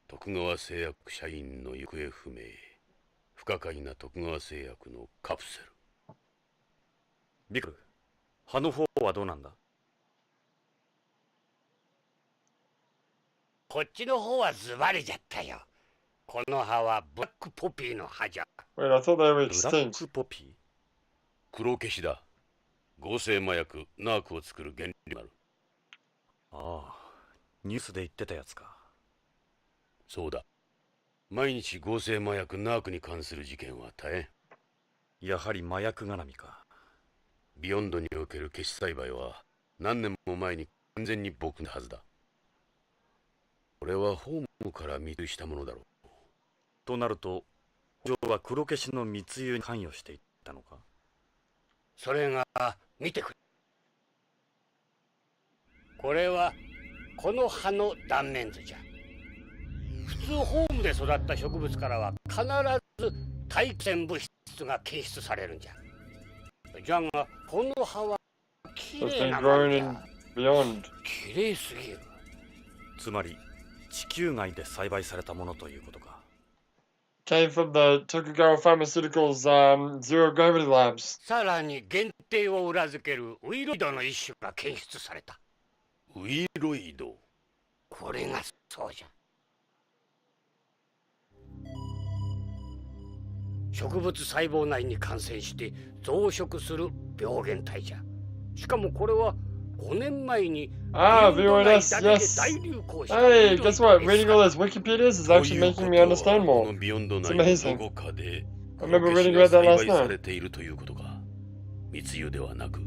徳川製薬社員の行方不明、不可解な徳川製薬のカプセル。ビクル、歯の方はどうなんだ？こっちの方はズバリじゃったよ。この葉はブラックポピーの葉じゃ。 Wait, I thought they were ブラッ extinct. クポピー？黒消しだ。合成麻薬ナークを作る原理がある。ああ、ニュースで言ってたやつか。そうだ。毎日合成麻薬ナークに関する事件は大変。やはり麻薬絡みか。ビヨンドにおける消し栽培は何年も前に完全に僕のはずだ。これはホームから密輸したものだろう。となると、北条は黒消しの密輸に関与していったのか？それが見てくれ。これはこの葉の断面図じゃ。普通ホームで育った植物からは必ず大気物質が検出されるんじゃ。じゃがこの葉はき So it's れい been なも grown んじ in ゃ。 beyond. きれいすぎる。つまり地球外で栽培されたものということか。Came from the Tokugawa Pharmaceuticals zero gravity labs. さらに限定を裏付けるウイロイドの一種が検出された。ウイロイド。これがそうじゃ。植物細胞内に感染して増殖する病原体じゃ。しかもこれは5年前に Ah, ビヨンド VOS, 内だけで yes. 大流行した Hey, guess what? Reading all those Wikipedias is actually making me understand こ more. のビヨンド It's 内の amazing. どこかで I remember 黒消し reading が about that 栽 last 培さ night. れているということか。密輸ではなく。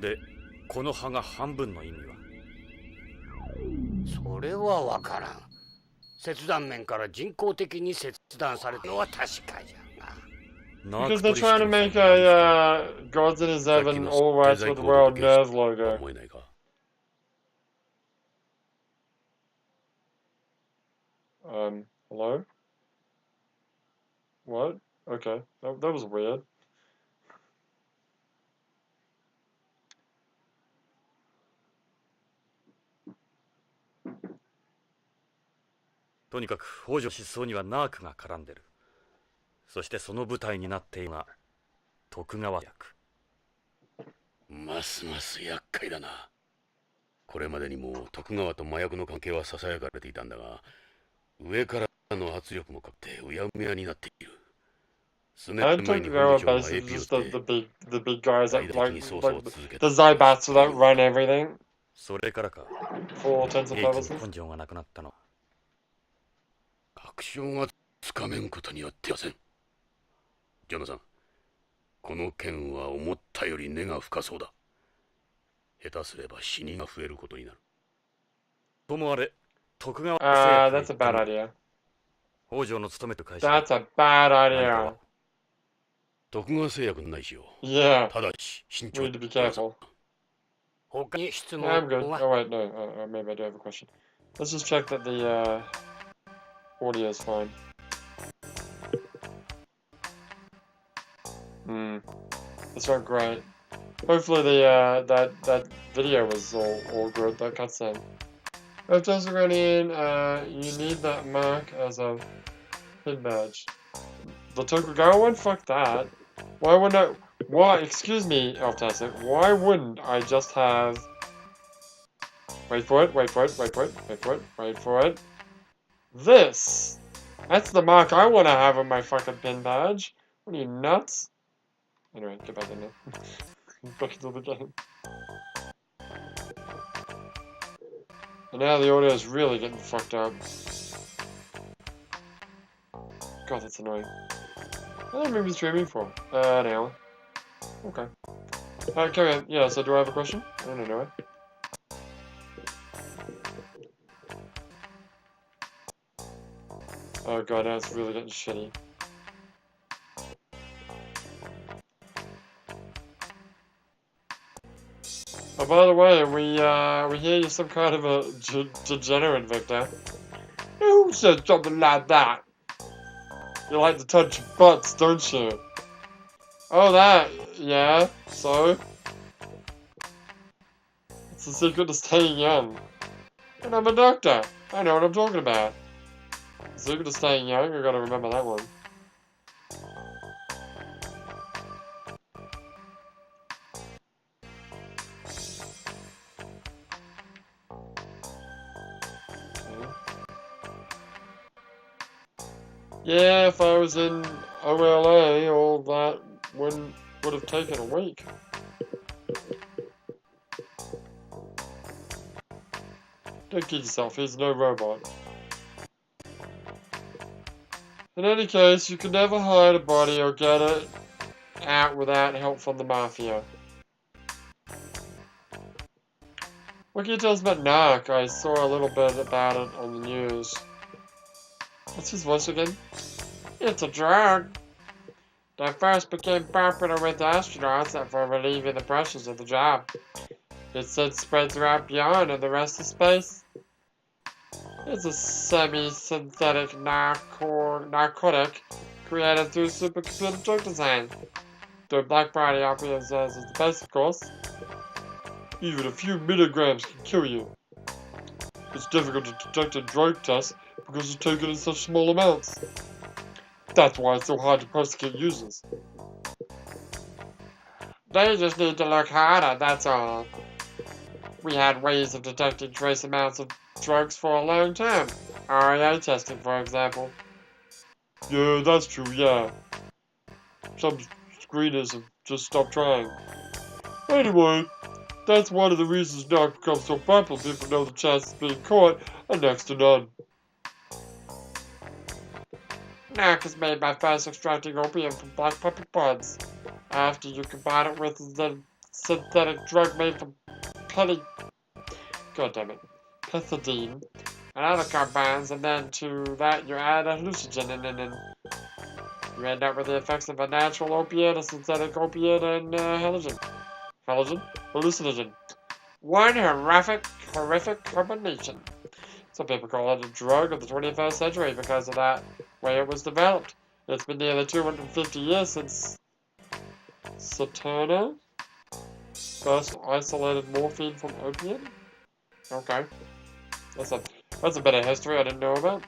で、この葉が半分の意味は？それはわからん。切断面から人工的に切断されたのは確かじゃが。Because they're trying to make a Gods in His Heaven, all rights with the world nerve logo. 思えないか。 Hello? What? Okay, that was weird. とにかく北条失踪にはナークが絡んでる。そしてその舞台になっているのが徳川役。ますます厄介だな。これまでにも徳川と麻薬の関係はささやかれていたんだが、上からの圧力もかかってうやむやになっている。数 I 年前 took に Tokugawa 本部長が basically AP を just して the big guys that 大 like 々に捜査を続け the た。 Zaibats that run everything それからか、 for all intents and 平家 purposes. の根性がなくなったの。確証がつかめんことには出ません。ジョナサン、この件は思ったより根が深そうだ。下手すれば死人が増えることになる。ともあれ、徳川 That's a bad idea. 北条の勤めてる会社。 That's a bad 何 idea. か徳川製薬の内視を Yeah, ただし慎 we 重 need to be careful. 他に質 Yeah, I'm good. 問は Oh wait, no. Maybe I do have a question. Let's just check that the audio is fine. That's not great. Hopefully the that video was all good. That cutscene. If there's a run in, you need that mark as a pin badge. The Tokugawa one? Fuck that. Why wouldn't I? Why? Excuse me, Eltastic. Why wouldn't I just have? Wait for it. Wait for it. Wait for it. Wait for it. Wait for it. This. That's the mark I want to have on my fucking pin badge. What are you nuts? Anyway, get back in there. Back into the game. And now the audio is really getting fucked up. God, that's annoying. How long have I been streaming for? An hour. Okay. Alright, carry on. Yeah, so do I have a question? I don't know. Oh god, now it's really getting shitty. Oh, by the way, we hear you're some kind of a degenerate, Victor. Who said something like that? You like to touch butts, don't you? Oh, that, yeah, so? It's the secret to staying young. And I'm a doctor. I know what I'm talking about. The secret to staying young, I gotta remember that one. Yeah, if I was in OLA, all that would have taken a week. Don't kid yourself, he's no robot. In any case, you can never hide a body or get it out without help from the Mafia. What can you tell us about Narc? I saw a little bit about it on the news. What's his voice again? It's a drug. That first became popular with astronauts for relieving the pressures of the job. It's since spread throughout beyond and the rest of space. It's a semi-synthetic narcotic created through supercomputer drug design. The black body operates as the best, of course. Even a few milligrams can kill you. It's difficult to detect in drug tests because it's taken in such small amounts. That's why it's so hard to prosecute users. They just need to look harder, that's all. We had ways of detecting trace amounts of drugs for a long time. RIA testing, for example. Yeah, that's true, yeah. Some screeners have just stopped trying. Anyway, that's one of the reasons Narc becomes so popular. People know the chances of being caught are next to none. Narc is made by first extracting opium from black puppy pods. After you combine it with the synthetic drug made from pethidine and other compounds, and then to that you add a hallucinogen and you end up with the effects of a natural opiate, a synthetic opiate, and hallucinogen. One horrific combination. Some people call it a drug of the 21st century because of that way it was developed. It's been nearly 250 years since Saturna first isolated morphine from opium. Okay. That's a bit of history I didn't know about.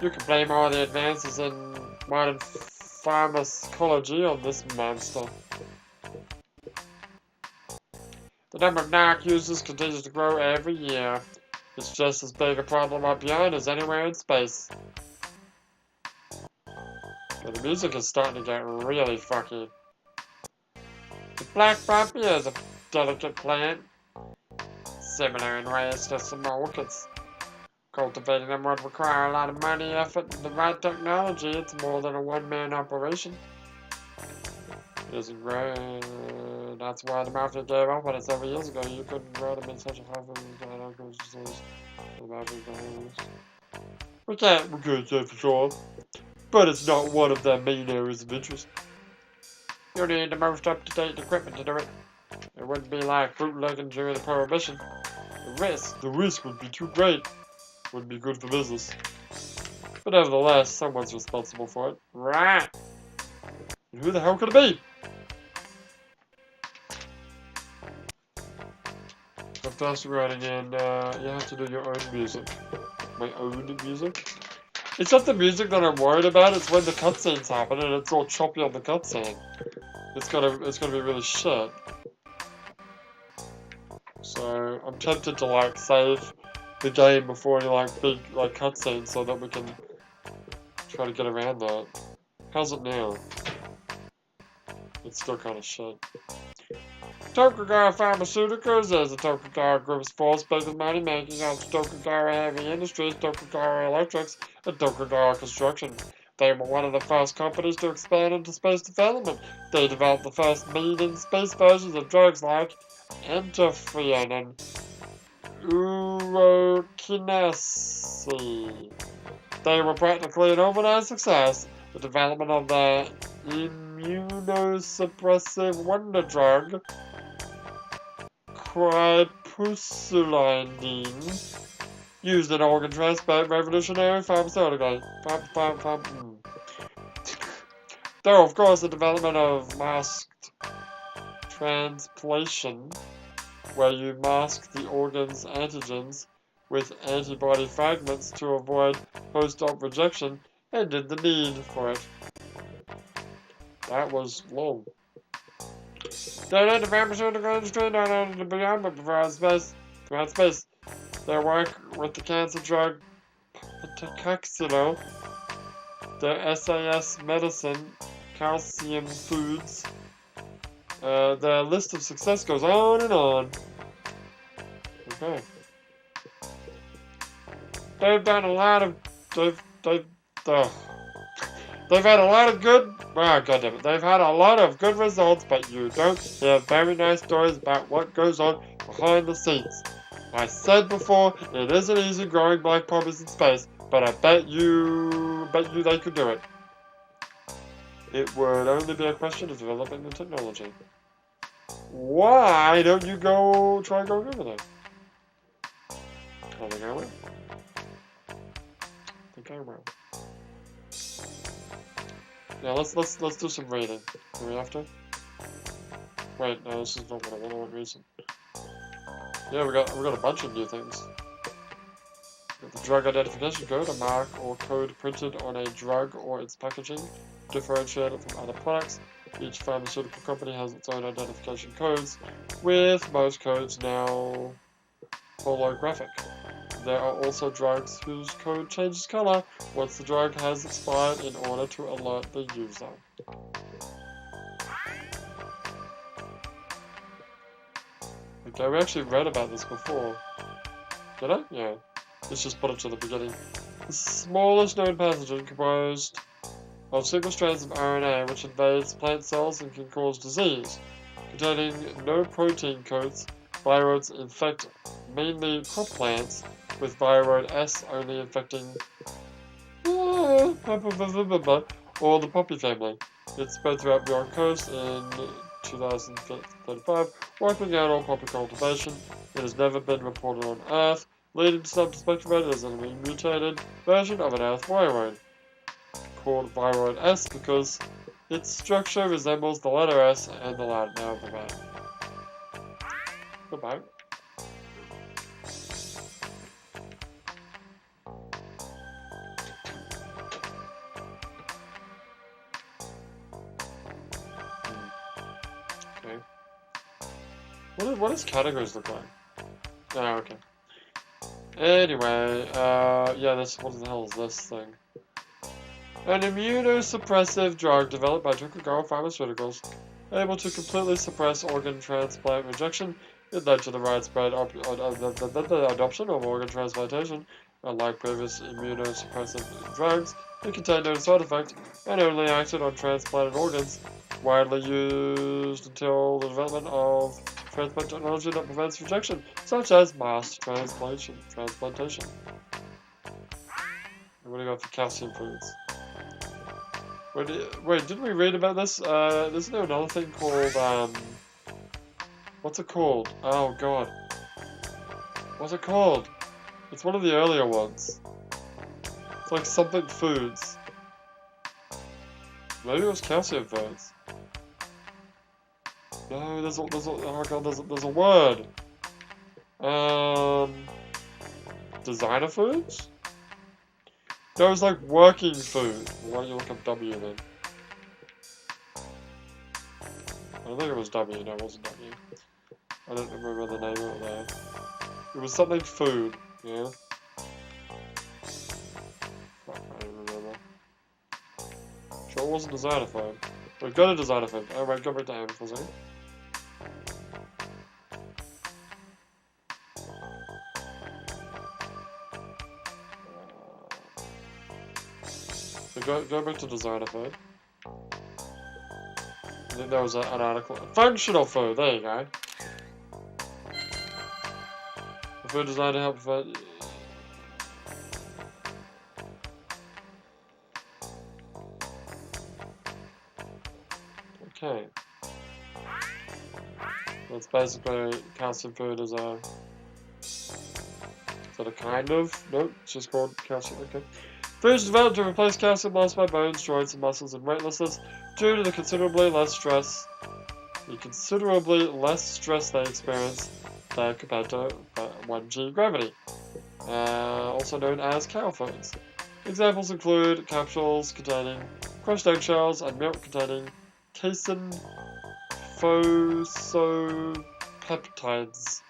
You can blame all the advances in modern pharmacology on this monster. The number of narc users continues to grow every year. It's just as big a problem up beyond as anywhere in space. But the music is starting to get really fucky. The black poppy is a delicate plant, similar in ways to some orchids. Cultivating them would require a lot of money, effort, and the right technology. It's more than a one-man operation. It isn't great. That's why the Mafia gave up on it several years ago. You couldn't grow them in such a high We can't say for sure. But it's not one of their main areas of interest. You need the most up-to-date equipment to do it. And wouldn't be like bootlegging during the prohibition. The risk would be too great. Wouldn't be good for business. But nevertheless, someone's responsible for it. Right. And who the hell could it be? Fantastic writing, and you have to do your own music. My own music? It's not the music that I'm worried about, it's when the cutscenes happen and it's all choppy on the cutscene. It's gonna be really shit. So I'm tempted to like save the game before any like big like cutscenes so that we can try to get around that. How's it now? It's still kind of shit. Tokugawa Pharmaceuticals is a Tokugawa Group's fourth biggest money making after Tokugawa Heavy Industries, Tokugawa Electrics, and Tokugawa Construction. They were one of the first companies to expand into space development. They developed the first medium-space versions of drugs like interferon and urokinase. They were practically an overnight success. The development of the immunosuppressive wonder drug Cripusulinine, used in organ transplant revolutionary pharmaceuticals. Though, of course, the development of masked transplantation, where you mask the organ's antigens with antibody fragments to avoid post-op rejection, ended the need for it. That was long. They led the pharmaceutical industry not only to beyond but throughout space. Their work with the cancer drug Pataxilo, the SAS medicine, calcium foods. The list of success goes on and on. Okay. They've done a lot of They've had a lot of good. Oh, goddammit. They've had a lot of good results, but you don't hear very nice stories about what goes on behind the scenes. I said before, it isn't easy growing black poppies in space, but I bet you they could do it. It would only be a question of developing the technology. Why don't you try going over there? I think I will. Yeah, let's do some raiding. Do we have to? Wait, no, this is not what I want reason. Yeah, we got a bunch of new things. The drug identification code, a mark or code printed on a drug or its packaging, differentiated from other products. Each pharmaceutical company has its own identification codes, with most codes now holographic. There are also drugs whose code changes color once the drug has expired in order to alert the user. Okay, we actually read about this before. Did I? Yeah. Let's just put it to the beginning. The smallest known pathogen composed of single strands of RNA which invades plant cells and can cause disease. Containing no protein coats, viroids infect mainly crop plants, with viroid S only infecting or the poppy family. It spread throughout Beyond Coast in 2035, wiping out all poppy cultivation. It has never been reported on Earth, leading to some to speculate it as a mutated version of an Earth viroid, called viroid S because its structure resembles the letter S and the Latin alphabet. Goodbye. What does categories look like? Oh, okay. Anyway, yeah, what the hell is this thing? An immunosuppressive drug developed by Tokugawa Pharmaceuticals, able to completely suppress organ transplant rejection. It led to the widespread adoption of organ transplantation. Unlike previous immunosuppressive drugs, it contained no side effect and only acted on transplanted organs, widely used until the development of transplant technology that prevents rejection, such as mass transplantation. What do you got for calcium foods? Wait, didn't we read about this? Isn't there another thing called, What's it called? Oh god. What's it called? It's one of the earlier ones. It's like something foods. Maybe it was calcium foods. No, there's a word. Designer foods? No, it was like working food. Why don't you look up W then? I don't think it was W, no it wasn't W. I don't remember the name of it there. It was something food, yeah? Fuck, I don't remember. Sure it wasn't designer food. We've got a designer food. Oh wait, go back to aim for a second. So go back to designer food. I think there was an article. Functional food, there you go. The food designed to help find. Okay. That's basically calcium food as a. Is that a kind of? Nope, it's just called calcium. Okay. Food is developed to replace calcium lost by bones, joints, and muscles in weightlessness due to the considerably less stress they experience there compared to 1G gravity, also known as cow foods. Examples include capsules containing crushed eggshells and milk containing casein phosphopeptides.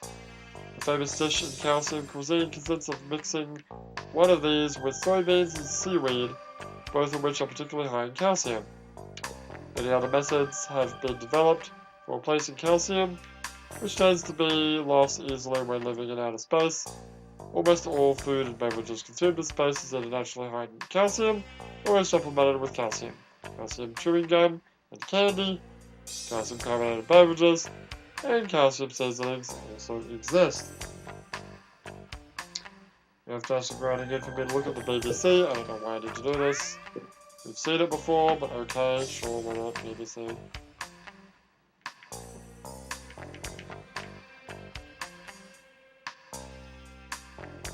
The famous dish in calcium cuisine consists of mixing one of these with soybeans and seaweed, both of which are particularly high in calcium. Many other methods have been developed for replacing calcium, which tends to be lost easily when living in outer space. Almost all food and beverages consumed in space are naturally high in calcium, or are supplemented with calcium. Calcium chewing gum and candy, calcium carbonated beverages, and calcium seasonings also exist. You have to ask around again for me to look at the BBC. I don't know why I need to do this. We've seen it before, but okay, sure, why not, BBC.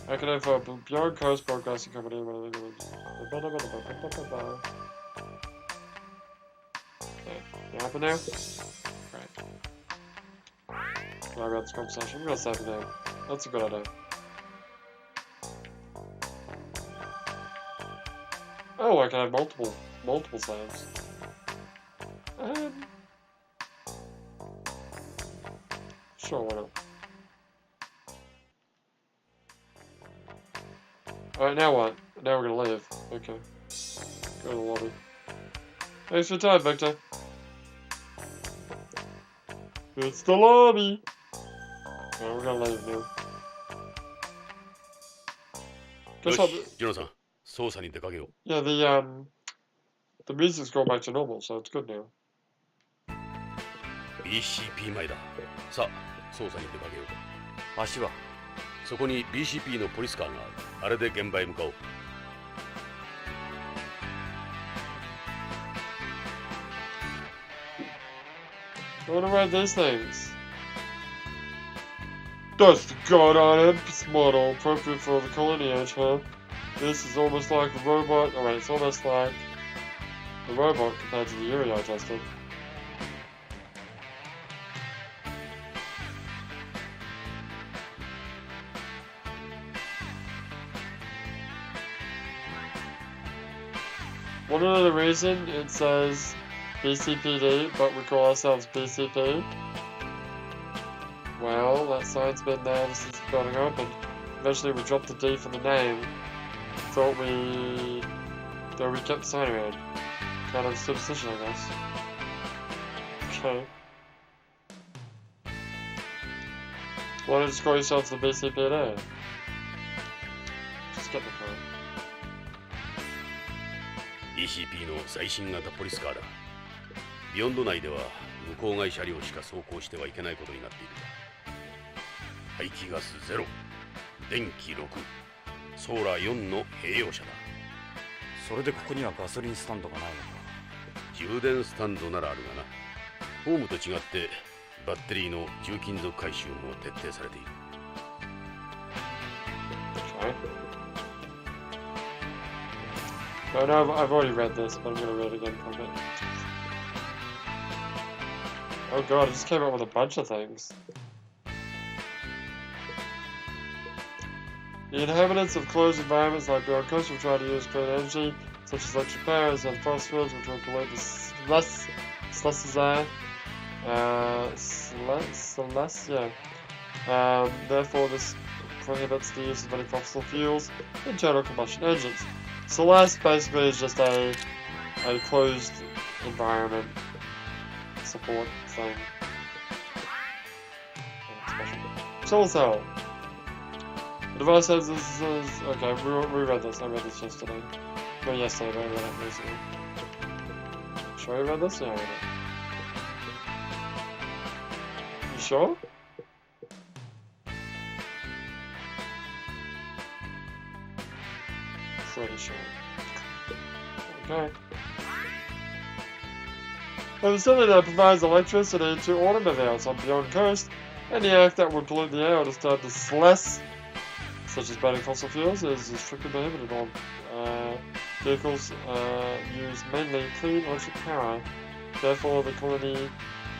Acronym for Beyond Coast Broadcasting Company. Okay, you happy now? Right. Sorry about this conversation. I'm gonna save it now. That's a good idea. Oh, I can have multiple saves. Sure, why not? Alright, now what? Now we're gonna leave. Okay. Go to the lobby. Thanks for your time, Victor. It's the lobby! Alright, we're gonna leave now. Guess what? Yeah, the music's going back to normal, so it's good now. BCP 前だ。さあ、捜査に出かけよう。足はそこに BCP のポリスカーがある。あれで現場へ向かおう。I wonder why these things. That's the God-on-Imps model, appropriate for the colony age, huh? This is almost like a robot. Oh wait, it's almost like a robot compared to the Yuri I tested. Wonder the reason it says BCPD, but we call ourselves BCP. Well, that sign's been there since the building opened. Eventually we dropped the D from the name. Thought we kept the sign around. Kind of superstition, I guess. Okay. Why don't you call yourself the BCPD? Just get the car. BCP の最新型ポリスカーだ。ビヨンド内では向こう外車両しか走行してはいけないことになっている。排気ガス0、電気6、ソーラー4の併用車だ。それでここにはガソリンスタンドがないのか。充電スタンドならあるがな。ホームと違ってバッテリーの重金属回収も徹底されている。 Okay. No, no, I've already read this, but I'm gonna read it again for a bit. Oh god, it just came up with a bunch of things. The inhabitants of closed environments like Beyond Coast will try to use clean energy, such as electric powers and fossil fuels, which will pollute the therefore, this prohibits the use of any fossil fuels in internal combustion engines. Celeste basically is just a closed environment support thing. Solar cell. The device has this. Okay, we read this. I read this yesterday. No, yesterday, but I read it recently. Sure, you read this? Yeah, I read it. You sure? Pretty sure. Okay. A facility that provides electricity to automobiles on Beyond Coast, any act that would pollute the air or disturb the celeste, such as burning fossil fuels, is strictly prohibited on vehicles use mainly clean electric power. Therefore, the colony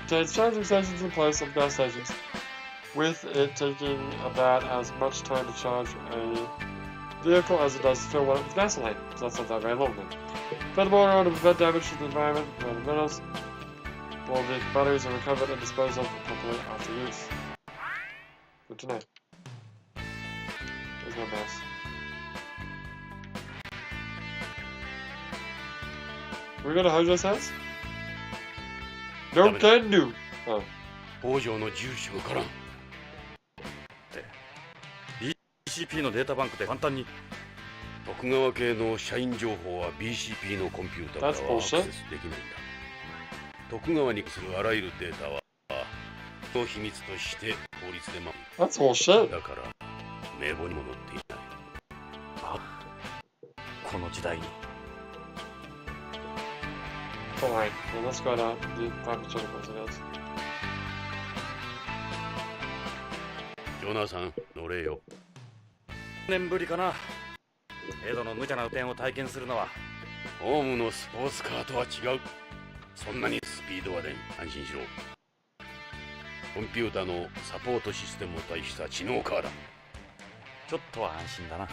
contains charging stations in place of gas stations, with it taking about as much time to charge a vehicle as it does to fill one up with gasoline. So that's not that very long then. Furthermore, in order to prevent damage to the environment, prevent metals, all vehicle batteries are recovered and disposed of properly after use. Good to know. There's my mouse. Can we go to Hojo's house? No can do! Oh. 北条の住所からん。 BCP のデータバンクで簡単に。徳川系の社員情報は BCP のコンピューターからはアクセスできないんだ。徳川にするあらゆるデータはの秘密として法律で守る。That's bullshit. だから名簿にも載っていない。あ、この時代に。 Fine. Well, let's go to the pharmaceuticals, I guess. ジョナサン、乗れよ。年ぶりかな。江戸の無茶な運転を体験するのは。ホームのスポーツカーとは違う。そんなにスピードは出ん。安心しろ。コンピューターのサポートシステムを対した知能カーだ。ちょっとは安心だな。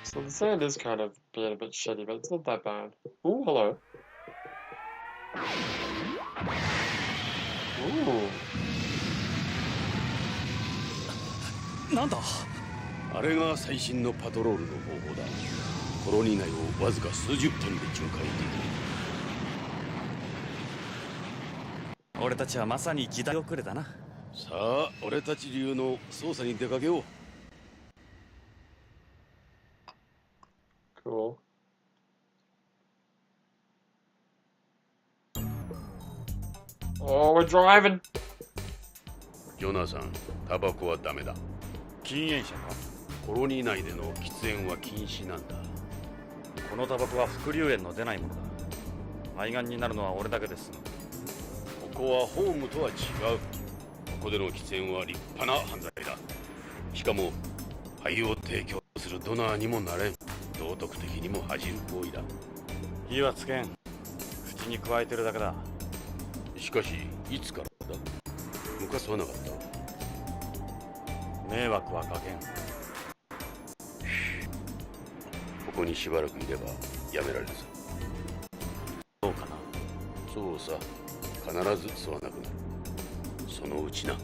So the sand is kind of being a bit shitty, but it's not that bad. Ooh, hello. Ooh. なんだ。あれが最新のパトロールの方法だ。コロニー内をわずか数十分で巡回できる。俺たちはまさに時代遅れだな。さあ、俺たち流の捜査に出かけよう。 Cool. Oh, we're driving. ジョナサン、タバコはダメだ。禁煙者か。コロニー内での喫煙は禁止なんだ。このタバコは副流煙の出ないものだ。肺がんになるのは俺だけです。ここはホームとは違う。ここでの喫煙は立派な犯罪だ。しかも肺を提供するドナーにもなれん。道徳的にも恥じる行為だ。火はつけん。口に加えてるだけだ。しかしいつからだ。昔はなかった。迷惑はかけん。ここにしばらくいればやめられるさ。そうかな。そうさ。必ず吸わなくなる。そのうちな。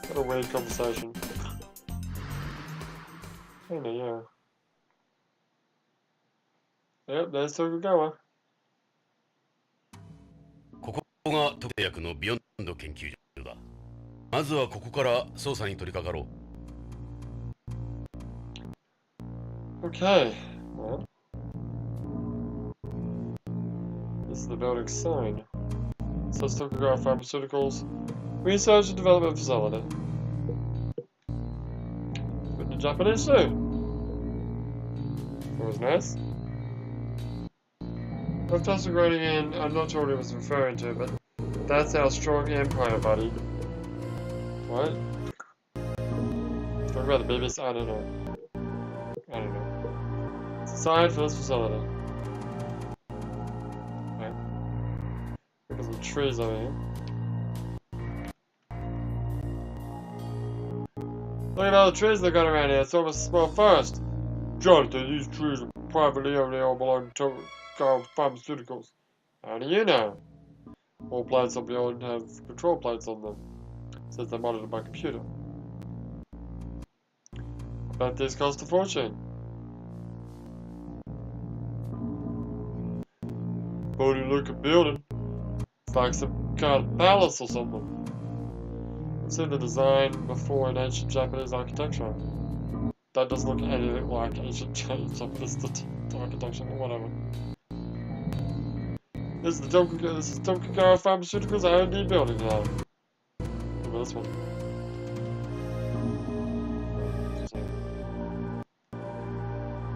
What a weird conversation. Kinda, yeah. Yep, there's Tokugawa. ここが特定薬のビヨンド研究所だ。まずはここから捜査に取り掛かろう。 Okay, well. This is the building's sign. It says Tokugawa Pharmaceuticals Research and Development Facility. Written in Japanese too. It was nice. Fantastic writing in, I'm not sure what he was referring to, but that's our strong empire, buddy. What? Talk about the babies? I don't know. I don't know. It's a sign for this facility. Okay. Look at some trees over here. Look at all the trees they got around here. It's almost a small forest. Jonathan, these trees are privately owned. They all belong to Tokugawa Pharmaceuticals. How do you know? All plants on beyond have control plates on them, since they're monitored by computer. I bet these cost a fortune. Funny looking building. It's like some kind of palace or something. I've seen the design before in ancient Japanese architecture. That doesn't look anything like ancient Japanese architecture, or whatever. This is Tokugawa Pharmaceuticals R&D building now. Look at this one.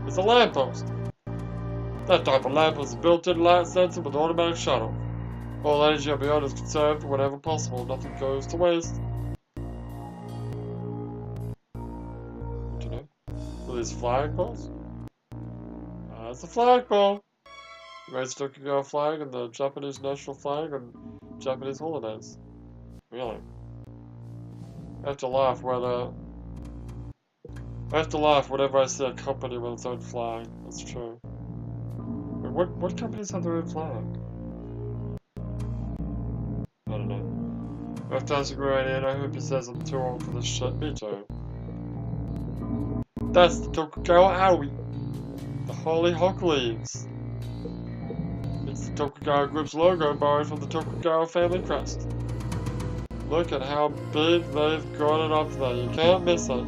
It's a lamppost. That type of lamp is a built-in light sensor with automatic shut-off. All energy on beyond is conserved whenever possible. Nothing goes to waste. What do you know? Are these flagpoles? It's a flagpole. Raise the Tokugawa flag and the Japanese national flag and Japanese holidays. Really? I have to laugh whenever I see a company with its own flag. That's true. Wait, what companies have their own flag? I don't know. Fantastic right in. I hope he says I'm too old for this shit. Me too. That's the Tokugawa Aoi. The hollyhock leaves. It's the Tokugawa Group's logo borrowed from the Tokugawa family crest. Look at how big they've got it up there. You can't miss it.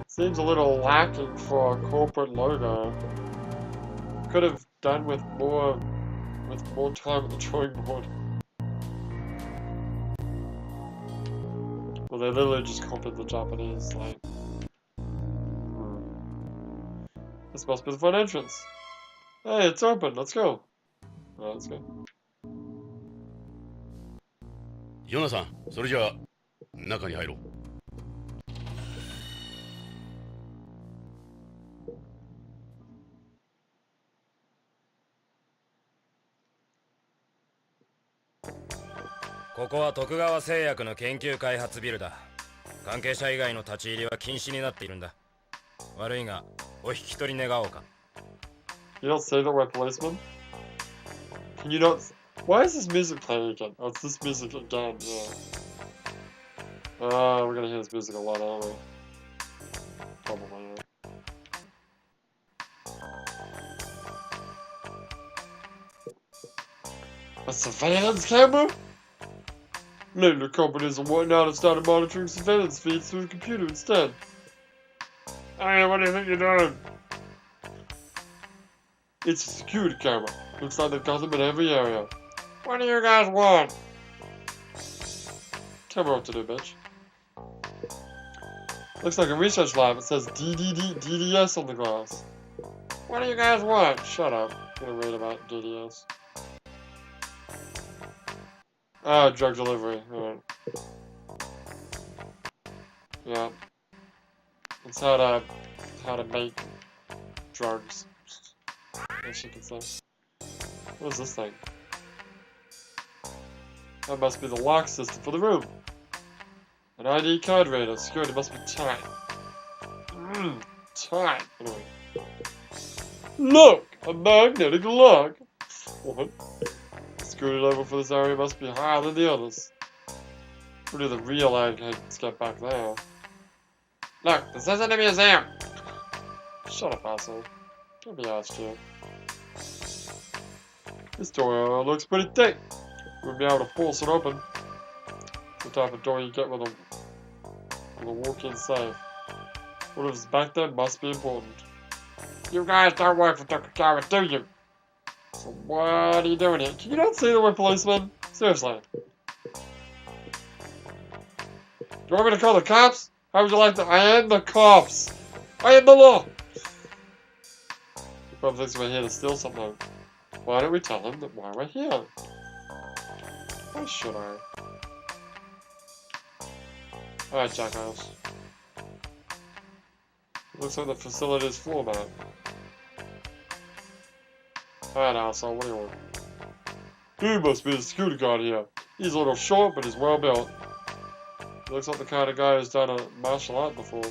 Seems a little lacking for a corporate logo. Could have done with more time at the drawing board. Well, they literally just copied the Japanese, like. This must be the front entrance. Hey, it's open. Let's go. Alright, let's go. ヨナさん、それじゃあ中に入ろう。ここは徳川製薬の研究開発ビルだ。関係者以外の立ち入りは禁止になっているんだ。悪いがお引き取り願おうか。You don't say that we're policemen? Can you not? Why is this music playing again? Oh, it's this music again, yeah. We're gonna hear this music a lot, aren't we? Probably, yeah. A surveillance camera? Later, companies and whatnot have started monitoring surveillance feeds through the computer instead. Hey, what do you think you're doing? It's a security camera. Looks like they've got them in every area. What do you guys want? Tell me what to do, bitch. Looks like a research lab. It says DDS on the glass. What do you guys want? Shut up. I'm gonna read about DDS. Ah, drug delivery. Alright. Yeah. It's how to make drugs. I guess you could say. What is this thing? That must be the lock system for the room. An ID card reader. Security must be tight. Tight. Anyway. Look! A magnetic lock! What? The security level for this area must be higher than the others. Where do the real eggheads get back there? Look, this isn't a museum. Shut up, asshole. Don't be asked you. This door looks pretty thick. We'll be able to force it open. It's the type of door you get with a walk-in safe. Whatever's back there must be important. You guys don't work for Tokugawa, do you? So what are you doing here? Can you not see that we're policemen? Seriously. Do you want me to call the cops? How would you like to? I am the cops. I am the law. Probably thinks we're here to steal something. Why don't we tell him that why we're here? Why should I? Alright, jackass. Looks like the facility's floor mat. Alright, asshole, what do you want? He must be the security guard here. He's a little short, but he's well built. Looks like the kind of guy who's done a martial art before.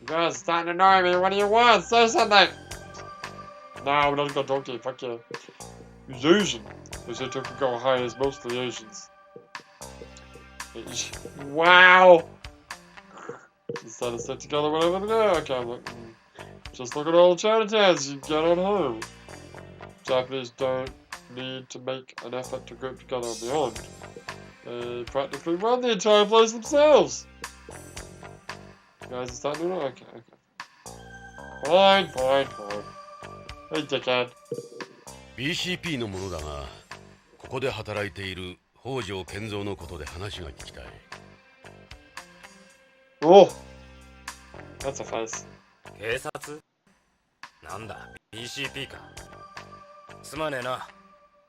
You guys are starting to annoy me. What do you want? Say something. No, we're not gonna talk to you, fuck you. He's Asian. They say Tokugawa hires mostly Asians. Wow. Decided to stick together whatever they do. Okay, I'm like, just look at all the Chinatowns you get on home. Japanese don't need to make an effort to group together and beyond. They practically run the entire place themselves. You guys are starting to know? Okay, okay. Fine, fine, fine. Hey, dickhead. BCP のものだが、ここで働いている北条健三のことで話が聞きたい。Oh! That's a face. 警察なんだ BCP か。すまねえな。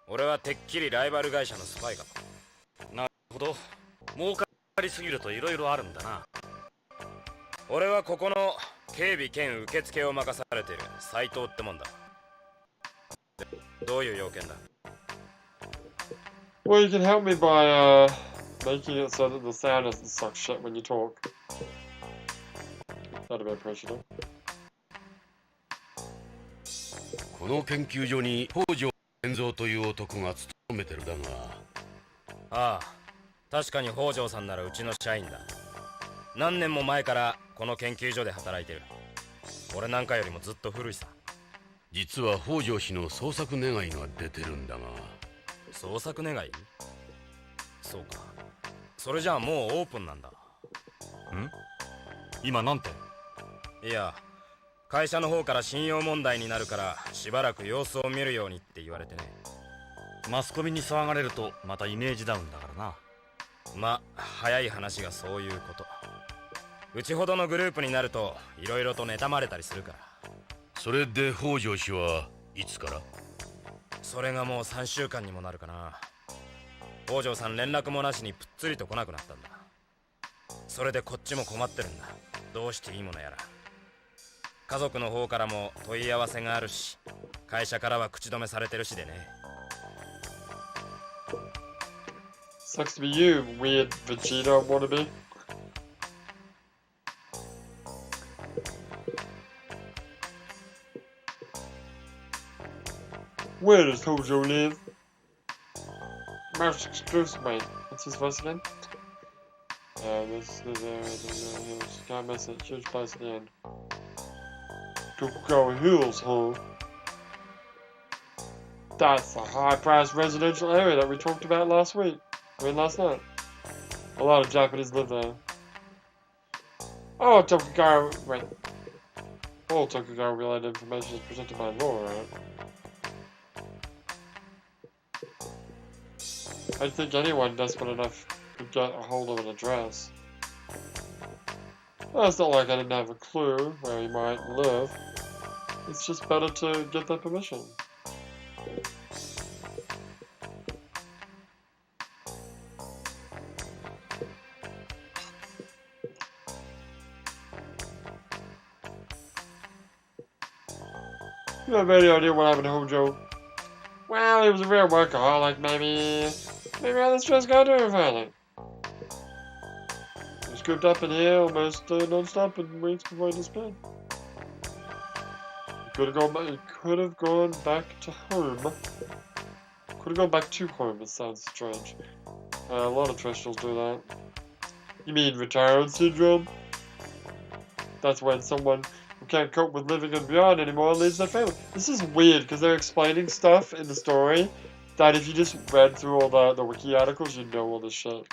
俺はてっきりライバル会社のスパイかも。なるほど。儲かりすぎると色々あるんだな。俺はここの警備兼受付を任されている斉藤ってもんだ。どういう要件だ？ Well, you can help me by making it so that the sound doesn't suck shit when you talk. That'd be appreciative. この研究所に北条健三という男が勤めてるだが。ああ、確かに北条さんならうちの社員だ。何年も前からこの研究所で働いてる。俺なんかよりもずっと古いさ。実は北条氏の捜索願いが出てるんだが。捜索願い？そうか。それじゃあもうオープンなんだ。ん？今なんて？いや、会社の方から信用問題になるからしばらく様子を見るようにって言われてね。マスコミに騒がれるとまたイメージダウンだからな。まあ早い話がそういうこと。うちほどのグループになるといろいろと妬まれたりするから。それで北条氏はいつから？それがもう3週間にもなるかな。北条さん連絡もなしにぷっつりと来なくなったんだ。それでこっちも困ってるんだ。どうしていいものやら。家族の方からも問い合わせがあるし、会社からは口止めされてるしでね。Sucks to be you, weird Vegeta wannabe. Where does Hojo live? Most exclusive, wait, what's his voice again? This can't miss it, huge place at the end. Tokugawa Hills, huh? That's the high-priced residential area that we talked about last week. Last night. A lot of Japanese live there. Oh, Tokugawa, wait. All Tokugawa-related information is protected by law, right? I think anyone desperate enough could get a hold of an address. Well, it's not like I didn't have a clue where he might live. It's just better to get that permission. You have any idea what happened to Hojo? Well, he was a real workaholic, maybe let's just go to him finally. He was cooped up in here almost non-stop in weeks before he disappeared. He could have gone back to home. Could have gone back to home, it sounds strange. A lot of terrestrials do that. You mean retirement syndrome? That's when someone who can't cope with living and beyond anymore leaves their family. This is weird because they're explaining stuff in the story that if you just read through all the wiki articles, you'd know all this shit.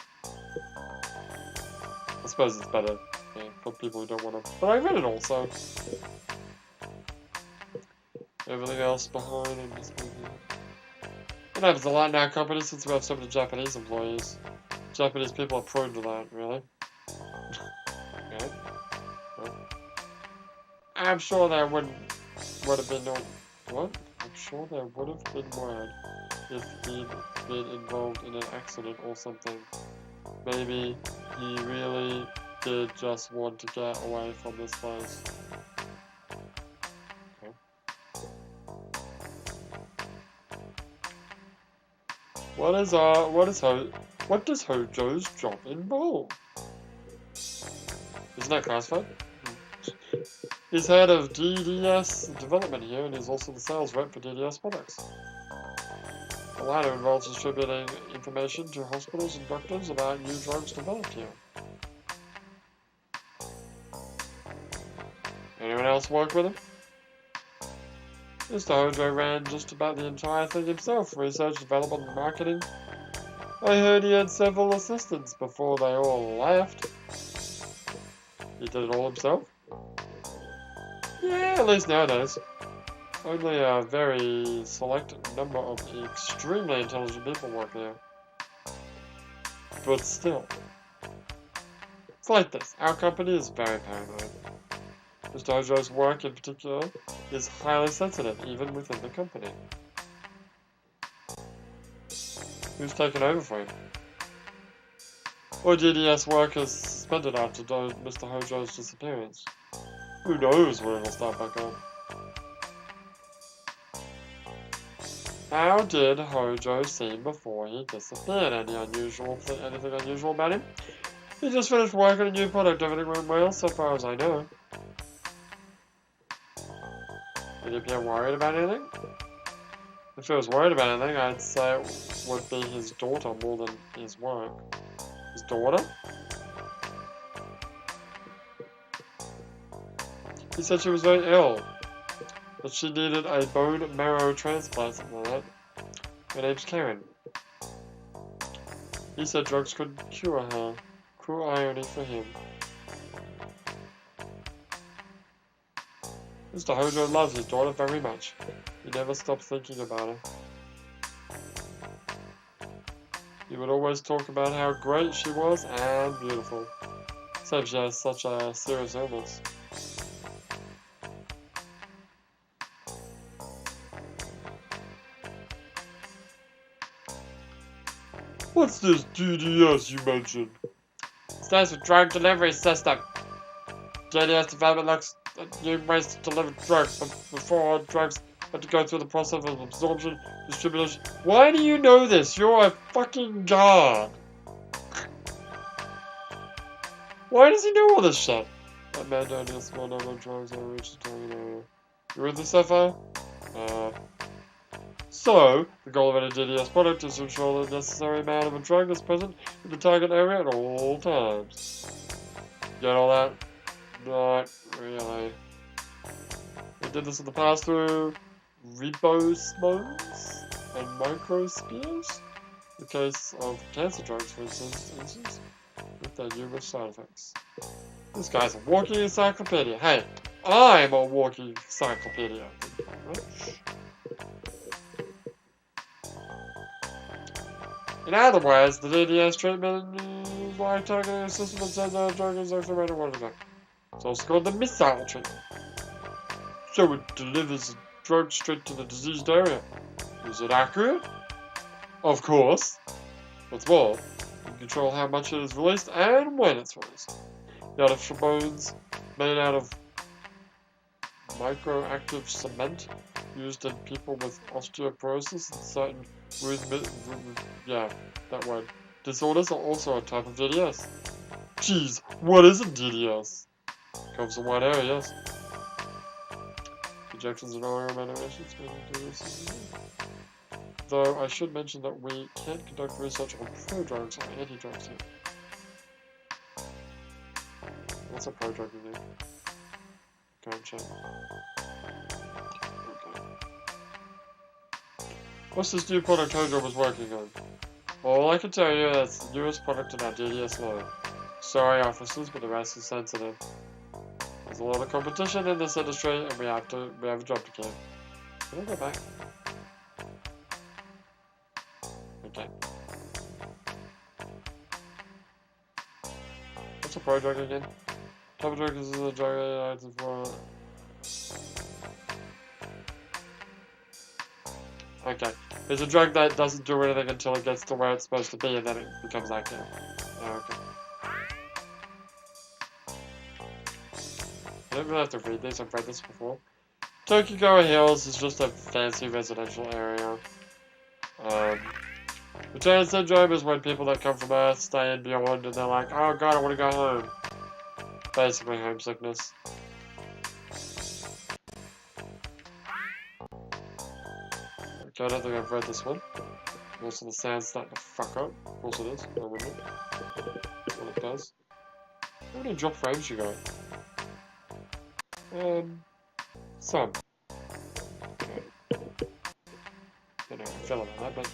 I suppose it's better for people who don't want to. But I read it all, so. Everything else behind and this movie. It happens a lot in our company since we have so many Japanese employees. Japanese people are prone to that, really. Okay. I'm sure they wouldn't would have been no. What? I'm sure there would have been word if he'd been involved in an accident or something. Maybe he really did just want to get away from this place. Okay. What does Hojo's job involve? Isn't that classified? He's head of DDS development here, and he's also the sales rep for DDS products. The latter involves distributing information to hospitals and doctors about new drugs developed here. Anyone else work with him? Mr. Hojo ran just about the entire thing himself, research, development, and marketing. I heard he had several assistants before they all left. He did it all himself? Yeah, at least nowadays. Only a very select number of extremely intelligent people work there. But still. It's like this. Our company is very paranoid. Mr. Hojo's work in particular is highly sensitive, even within the company. Who's taken over for him? Or DDS work is suspended after Mr. Hojo's disappearance. Who knows when it'll start back up? How did Hojo seem before he disappeared? Anything unusual about him? He just finished working on a new product. Everything went well, so far as I know. Did he appear worried about anything? If he was worried about anything, I'd say it would be his daughter more than his work. His daughter? He said she was very ill. That she needed a bone marrow transplant, something like that. Her name's Karen. He said drugs could cure her. Cruel irony for him. Mr. Hojo loves his daughter very much. He never stopped thinking about her. He would always talk about how great she was and beautiful. Except she has such a serious illness. What's this DDS you mentioned? Stands for Drug Delivery System. DDS development looks at new ways to deliver drugs, but before drugs have to go through the process of absorption, distribution. Why do you know this? You're a fucking god. Why does he know all this shit? That man don't need a small number of drugs over each target area. You read this so far? So, the goal of any DDS product is to ensure the necessary amount of a drug is present in the target area at all times. Get all that? Not really. We did this in the past through ribosmomes and microspheres. In the case of cancer drugs, for instance, with their numerous side effects. This guy's a walking encyclopedia. Hey, I'm a walking encyclopedia. In other words, the DDS treatment is like targeting a system that sends out a drug is actually right away to go. It's also called the missile treatment. So it delivers the drug straight to the diseased area. Is it accurate? Of course. What's more, you can control how much it is released and when it's released. The artificial bones made out of microactive cement used in people with osteoporosis and certain disorders are also a type of DDS. Jeez, what is a DDS? Covers a wide area, yes. Injections and oral medications. Though I should mention that we can't conduct research on prodrugs or anti-drugs here. What's a prodrug you need? Go and check. Okay. What's this new product Hojo was working on? All I can tell you is the newest product in our DDS line. Sorry officers, but the rest is sensitive. There's a lot of competition in this industry and we have a job to keep. Can I go back? Okay. What's a prodrug again? Type of drug is a drug item for Okay. It's a drug that doesn't do anything until it gets to where it's supposed to be, and then it becomes active. Oh, okay. I don't really have to read this. I've read this before. Tokugawa Hills is just a fancy residential area. Return syndrome is when people that come from Earth stay and beyond, and they're like, oh god, I want to go home. Basically homesickness. Okay, I don't think I've read this one. Also, the sound's starting to fuck up. Of course it is. I wouldn't. Well, it does. How many drop frames you got? Some. I don't know how I feel about that, but...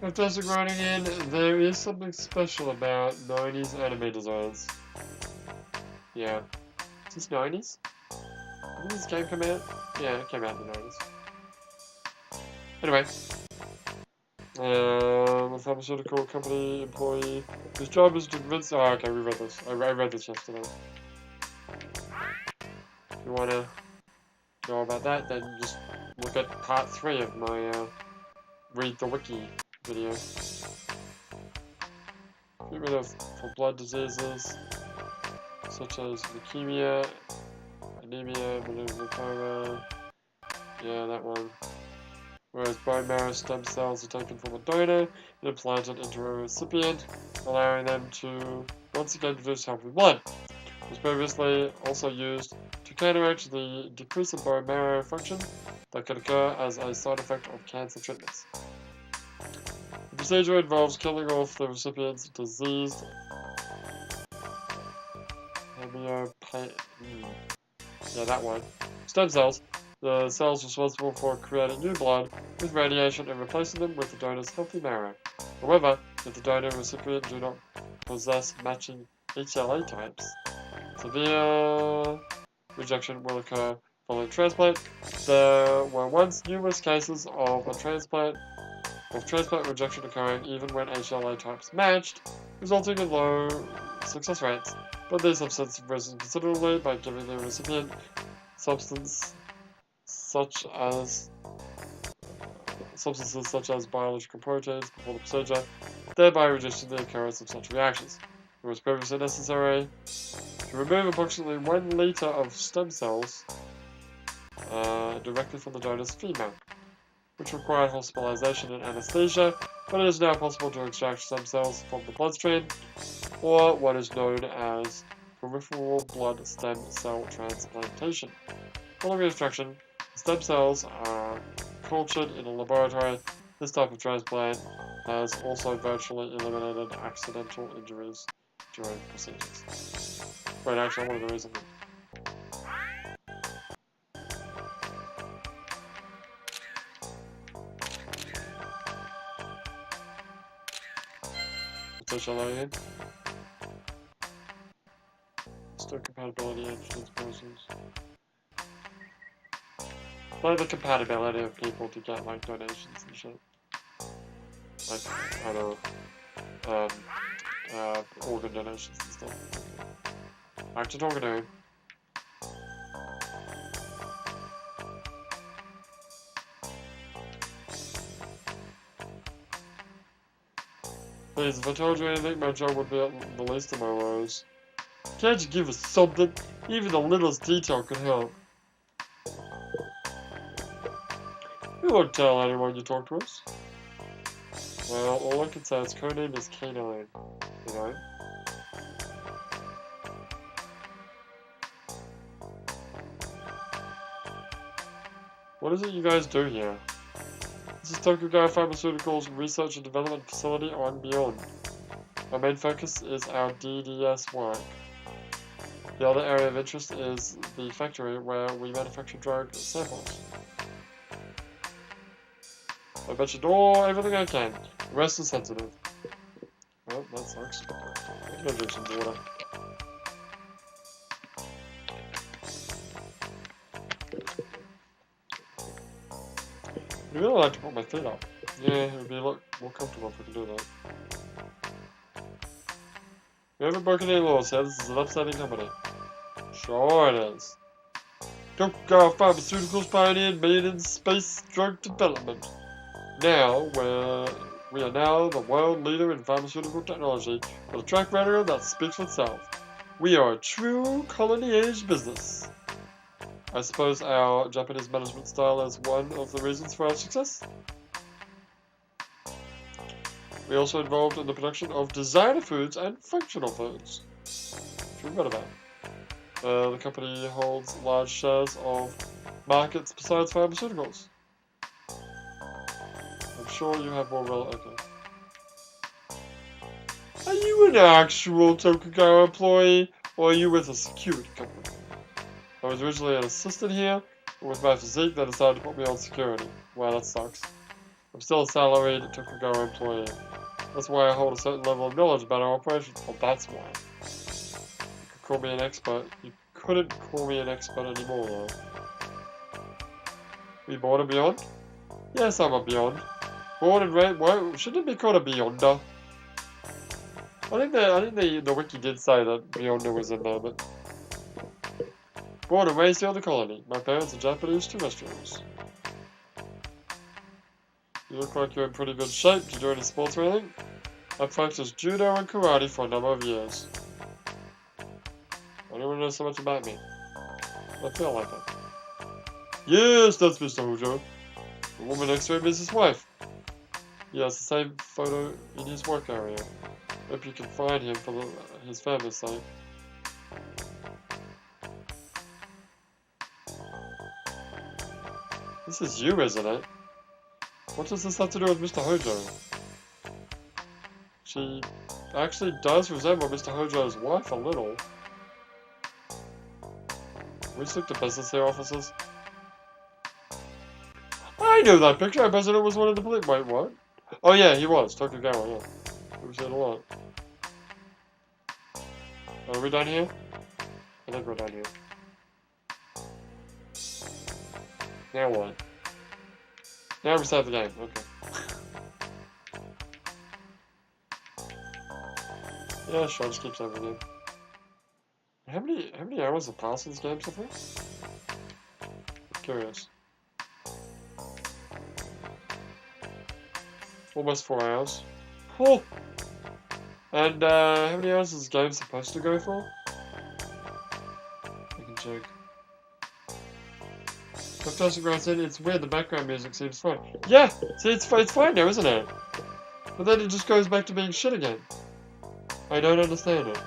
Fantastic writing in, there is something special about 90s anime designs. Yeah. Is this 90s? When did this game come out? Yeah, it came out in the 90s. Anyway. A pharmaceutical company employee whose job is to convince... Oh, okay, we read this. I read this yesterday. If you wanna know about that, then just look at part 3 of my, Read the Wiki video. Treatment for blood diseases, such as leukemia, anemia, lymphoma, yeah, that one. Whereas bone marrow stem cells are taken from a donor and implanted into a recipient, allowing them to once again produce healthy blood. It was previously also used to counteract the decrease in bone marrow function that can occur as a side effect of cancer treatments. The procedure involves killing off the recipient's diseased yeah, that one. Stem cells. The cells responsible for creating new blood with radiation and replacing them with the donor's healthy marrow. However, if the donor and recipient do not possess matching HLA types, severe rejection will occur following transplant. There were once numerous cases of transplant rejection occurring even when HLA types matched, resulting in low success rates. But these have since risen considerably by giving the recipient substances such as biological proteins before the procedure, thereby reducing the occurrence of such reactions. It was previously necessary to remove approximately 1 liter of stem cells directly from the donor's female, which required hospitalization and anesthesia, but it is now possible to extract stem cells from the bloodstream, or what is known as peripheral blood stem cell transplantation. Following extraction, the stem cells are cultured in a laboratory. This type of transplant has also virtually eliminated accidental injuries during procedures. Wait, actually, I wanted to read something. What's HLA again? Histocompatibility and persons. Like the compatibility of people to get like donations and shit. Like, I don't know, organ donations and stuff. Back to talking to him. Please, if I told you anything, my job would be at the least of my woes. Can't you give us something? Even the littlest detail could help. You won't tell anyone you talk to us. Well, all I can say is codename is Canine, you know? What is it you guys do here? This is Tokugawa Pharmaceuticals Research and Development Facility on Beyond. Our main focus is our DDS work. The other area of interest is the factory where we manufacture drug samples. I mentioned everything I can. The rest is sensitive. Well, that sucks. I'm gonna drink some water. I'd really like to put my feet up. Yeah, it would be a lot more comfortable if we could do that. We haven't broken any laws here. This is an upsetting company. Sure it is. Tokugawa Pharmaceuticals pioneered maiden space drug development. Now, we are now the world leader in pharmaceutical technology with a track record that speaks for itself. We are a true colony-age business. I suppose our Japanese management style is one of the reasons for our success. We are also involved in the production of designer foods and functional foods. Which we read about. The company holds large shares of markets besides pharmaceuticals. I'm sure you have more okay. Are you an actual Tokugawa employee, or are you with a security company? I was originally an assistant here, but with my physique, they decided to put me on security. Wow, that sucks. I'm still a salaried Tokugawa employee. That's why I hold a certain level of knowledge about our operations. Well, that's why. You could call me an expert. You couldn't call me an expert anymore, though. Are you born and beyond? Yes, I'm a beyond. Born and raised. Why shouldn't it be called a beyonder? I think the wiki did say that beyonder was in there, but born and raised here in the colony. My parents are Japanese terrestrials. You look like you're in pretty good shape. Do you do any sports or anything? I practiced judo and karate for a number of years. I don't want to know so much about me. I feel like it. Yes, that's Mr. Hojo. The woman next to him is his wife. He has the same photo in his work area. Hope you can find him for his family's sake. This is you, isn't it? What does this have to do with Mr. Hojo? She actually does resemble Mr. Hojo's wife a little. We just looked at business here, officers. I know that picture. I bet it was one of the police. Wait, what? Oh yeah, he was. Tokugawa, yeah. We was here a lot. Are we done here? I think we're done here. Now what? Now we start the game. Okay. Yeah, sure. Just keep saving it. How many hours have passed in this game so far? I'm curious. Almost 4 hours. Cool. And how many hours is this game supposed to go for? I can check. Fantastic Ground said it's weird, the background music seems fine. Yeah! See, it's fine now, isn't it? But then it just goes back to being shit again. I don't understand it.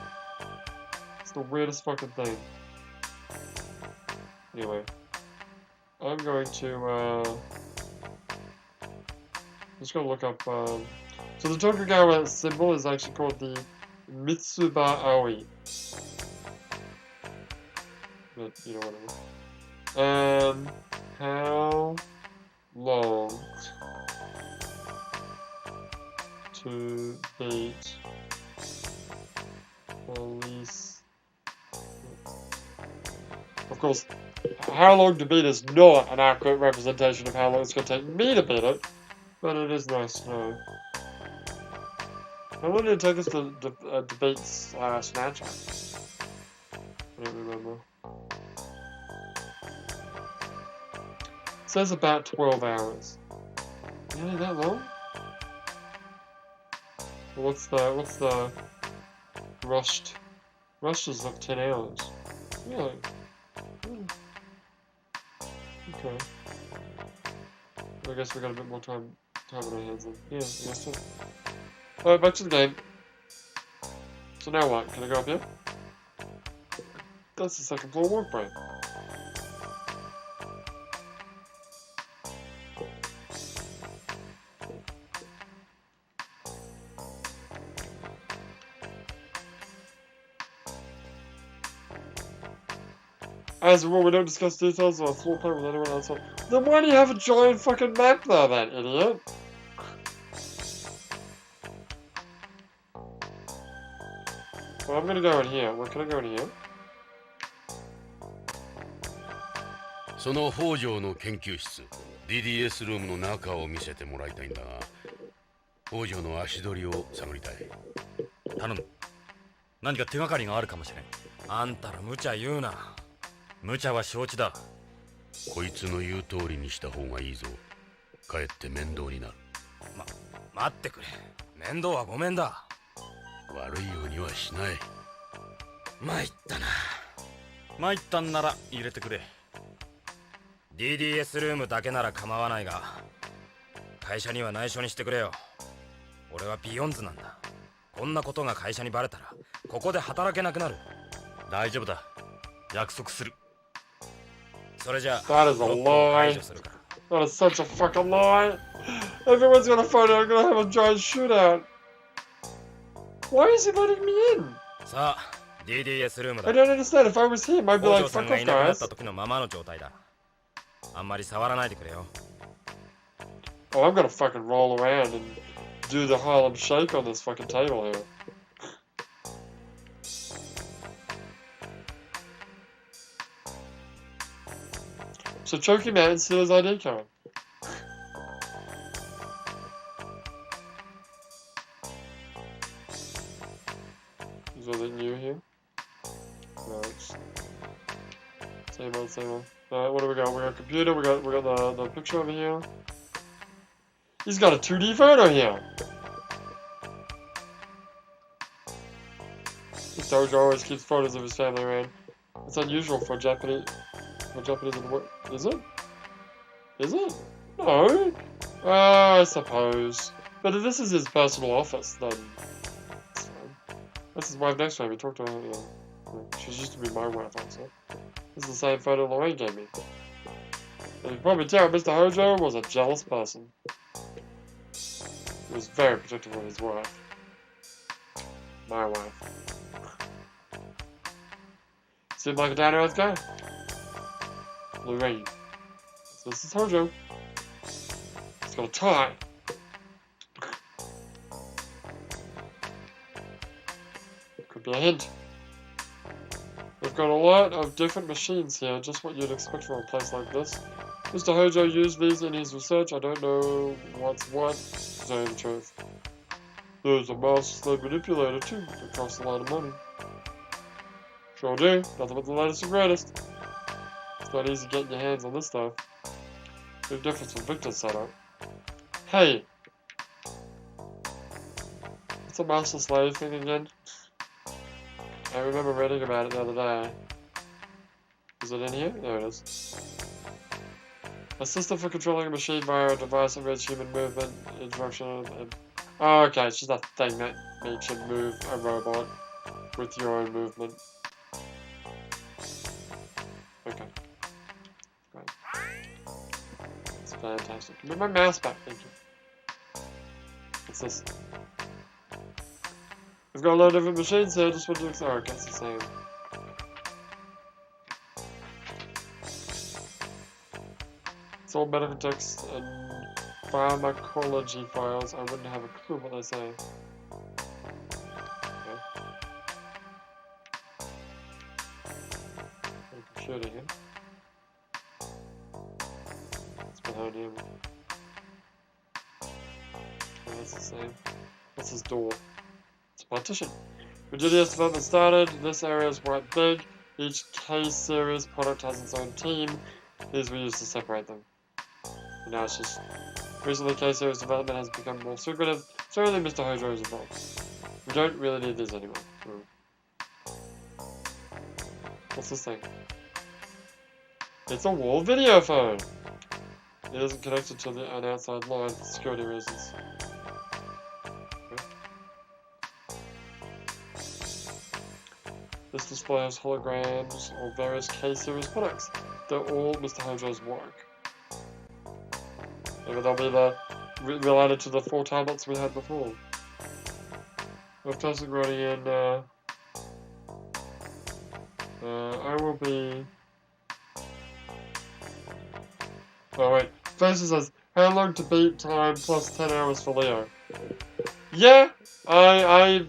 It's the weirdest fucking thing. Anyway. I'm going to, just gonna look up, so the Tokugawa symbol is actually called the Mitsuba Aoi. But, you know, whatever. How long to beat police? Of course, how long to beat is not an accurate representation of how long it's going to take me to beat it, but it is nice to know. How long did it take us to beat Snatcher? I don't remember. It says about 12 hours. Really that long? Well, what's the rushed? Rushed is like 10 hours. Really? Okay. I guess we got a bit more time on our hands then. Yeah, I guess so. Alright, back to the game. So now what? Can I go up here? That's the second floor work break. As a rule, we don't discuss details of a floor plan with anyone else. Then why do you have a giant fucking map there, then, idiot? Well, I'm gonna go in here. Where can I go in here? その北条の研究室 DDS ルームの中を見せてもらいたいんだが北条の足取りを探りたい頼む何か手がかりがあるかもしれんあんたら無茶言うな無茶は承知だこいつの言う通りにした方がいいぞ。かえって面倒になる。待ってくれ。面倒はごめんだ。悪いようにはしない。参ったな。参ったんなら入れてくれ。 DDS ルームだけなら構わないが、会社には内緒にしてくれよ。俺はビヨンズなんだ。こんなことが会社にバレたらここで働けなくなる。大丈夫だ。約束する。それじゃあ That is a ロックを解 lie. 除するから。 That is such a fucking lie. Everyone's gonna find out I'm gonna have a giant shootout. Why is he letting me in? さあ DDS ルームだ。 I don't understand. If I was him, I'd be 北 like, 条さん fuck が off, いなくなっ guys. た時のままの状態だ。あんまり触らないでくれよ。 Oh, I'm gonna fucking roll around and do the Harlem Shake on this fucking table here. So choke him out and steal his ID card. Is there anything new here? No, it's same old, same old. What do we got? We got a computer. We got the picture over here. He's got a 2D photo here. This dojo always keeps photos of his family around. It's unusual for Japanese. In the world. Is it? Is it? No. I suppose. But if this is his personal office, then it's fine. That's his wife next to him. He talked to her. Yeah. She used to be my wife also. This is the same photo Lorraine gave me. And you can probably tell Mr. Hojo was a jealous person. He was very protective of his wife. My wife. Seemed like a down-to-earth guy. Lorraine. So this is Hojo. He's got a tie. Could be a hint. We've got a lot of different machines here, just what you'd expect from a place like this. Mr. Hojo used these in his research. I don't know what's what, to tell you the truth. There's a master slave manipulator too, that costs a lot of money. Sure do, nothing but the latest and greatest. It's not easy getting your hands on this stuff. Big difference from Victor's setup. Hey! What's a master slave thing again? I remember reading about it the other day. Is it in here? There it is. A system for controlling a machine via a device that reads human movement, instruction, and... Oh, okay, it's just a thing that makes you move a robot with your own movement. Okay. Great. It's fantastic. Give me my mouse back, thank you. What's this? We've got a lot of different machines here, just want to... Oh, okay, it's the same. It's all medical text and pharmacology files. I wouldn't have a clue what they say. Okay. Got a computer here. It's behind him. Oh, that's the same. What's his door? It's a partition. When GDS development started, this area is quite big. Each K-series product has its own team. These we used to separate them. And now it's just... Recently, K-series development has become more secretive, so only Mr. Hojo is involved. We don't really need these anymore. What's this thing? It's a wall video phone! It isn't connected to an outside line for security reasons. This displays holograms of various K-series products. They're all Mr. Hojo's work. Maybe they'll be related to the 4 tablets we had before. I've tested running in, I will be... Oh wait, first it says, how long to beat time plus 10 hours for Leo. Yeah, I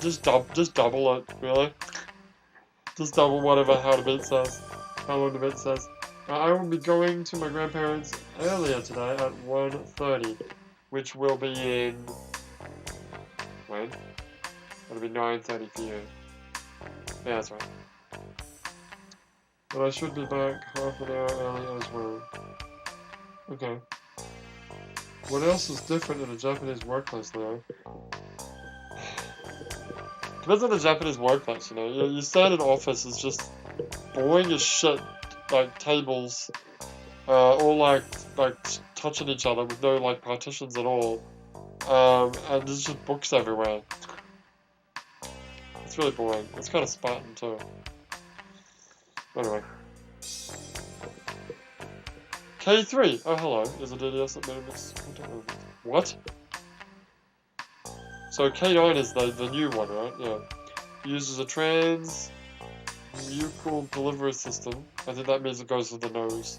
just double it, really. Just double whatever how to beat says. How long to beat says. I will be going to my grandparents earlier today at 1:30, which will be in... When? It'll be 9:30 for you. Yeah, that's right. But I should be back half an hour early as well. Okay. What else is different in a Japanese workplace, Leo? Depends on the Japanese workplace, you know. Your standard office is just boring as shit, like tables, all like touching each other with no like partitions at all, and there's just books everywhere. It's really boring. It's kind of Spartan too. Anyway. K3! Oh, hello. Is a DDS that moves. What? So K9 is the new one, right? Yeah. Uses a transmucal delivery system. I think that means it goes to the nose.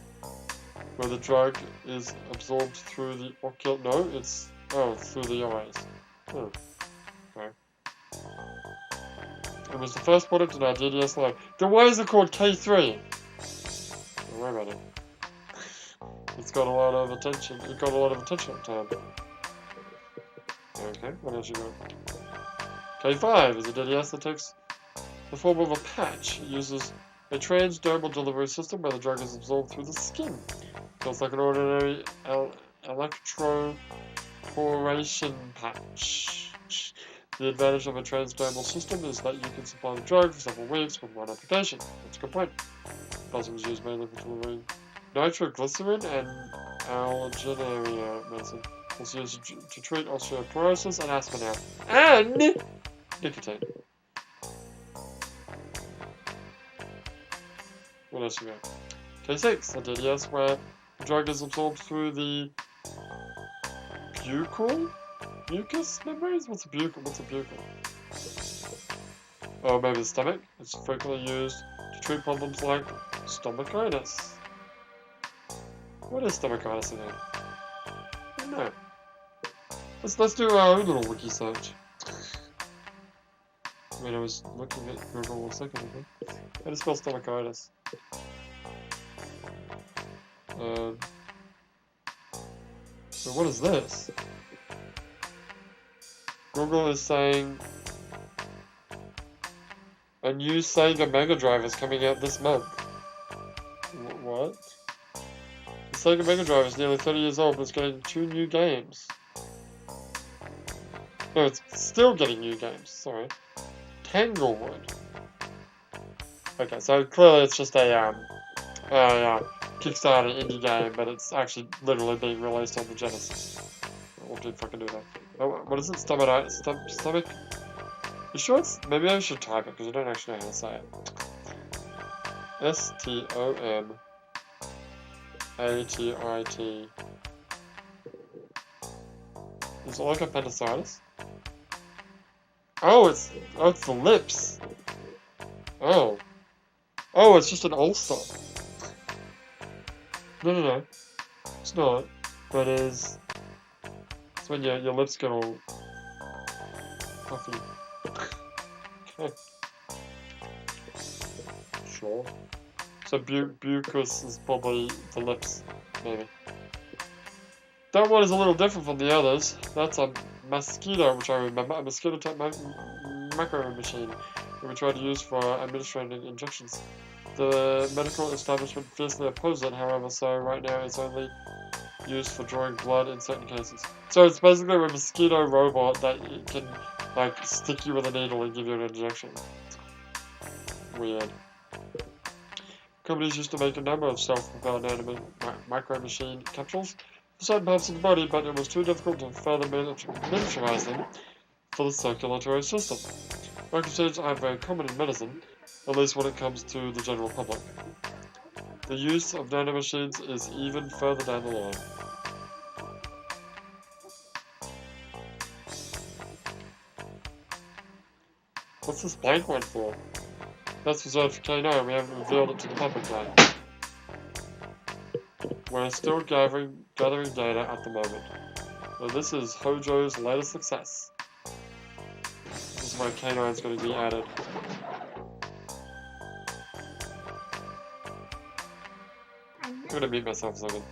Where the drug is absorbed through the ocular... No, it's... Oh, it's through the eyes. Oh. Okay. It was the first product in our DDS line. Then why is it called K3? Don't worry about it. It's got a lot of attention. It got a lot of attention at the time. Okay, what else you got? K5 is a DDS that takes the form of a patch. It uses a transdermal delivery system where the drug is absorbed through the skin. So it's like an ordinary electroporation patch. The advantage of a transdermal system is that you can supply the drug for several weeks with one application. That's a good point. Plasma is used mainly for delivering nitroglycerin and alginaria medicine. It's used to treat osteoporosis and asthma now. And nicotine. What else you got? K6, a DDS where the drug is absorbed through the buccal mucous membranes? What's a buccal? Oh, maybe the stomach. It's frequently used to treat problems like stomachitis. What is stomachitis again? I don't know. Let's do our own little wiki search. I mean, I was looking at Google a second ago. How do you spell stomachitis? So what is this? Google is saying a new Sega Mega Drive is coming out this month. What? The Sega Mega Drive is nearly 30 years old, but it's getting 2 new games. No, it's still getting new games, sorry. Tanglewood. Okay, so clearly it's just a Kickstarter indie game, but it's actually literally being released on the Genesis. What did fucking do that? Oh, what is it? Stomach? You sure it's... Maybe I should type it, because I don't actually know how to say it. S-T-O-M-A-T-I-T. Is it like appendicitis? Oh, it's the lips. Oh. Oh, it's just an ulcer. No. It's not. But it's when your lips get all puffy. Okay. Sure. So bucus is probably the lips, maybe. That one is a little different from the others. That's a mosquito, which I remember, a mosquito type micro machine that we tried to use for administering injections. The medical establishment fiercely opposed it, however, so right now it's only used for drawing blood in certain cases. So it's basically a mosquito robot that can, like, stick you with a needle and give you an injection. Weird. Companies used to make a number of self-propelled micro machine capsules for certain parts of the body, but it was too difficult to further miniaturize them for the circulatory system. Microchips are very common in medicine, at least when it comes to the general public. The use of nanomachines is even further down the line. What's this blank one for? That's reserved for K9, we haven't revealed it to the public yet. We're still gathering data at the moment. But this is Hojo's latest success. This is where K9 is going to be added. I'm going to mute myself a second.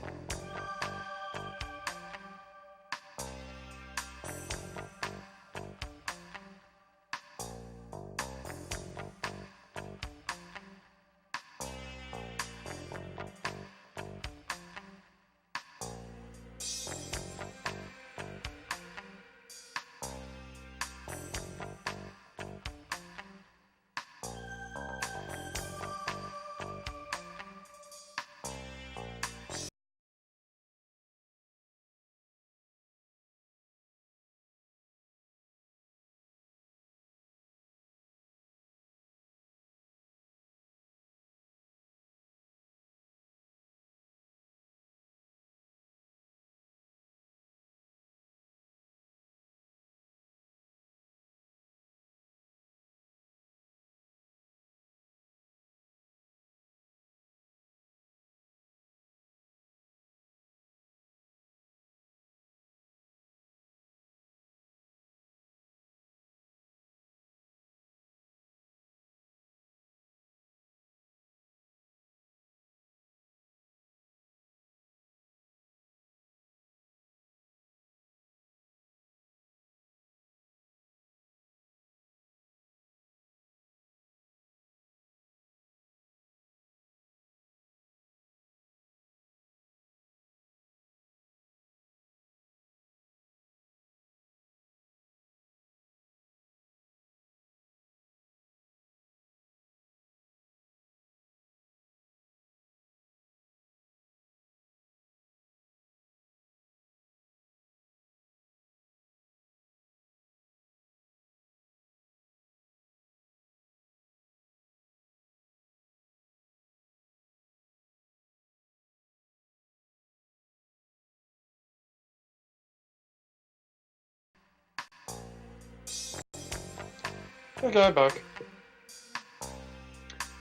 Okay, back.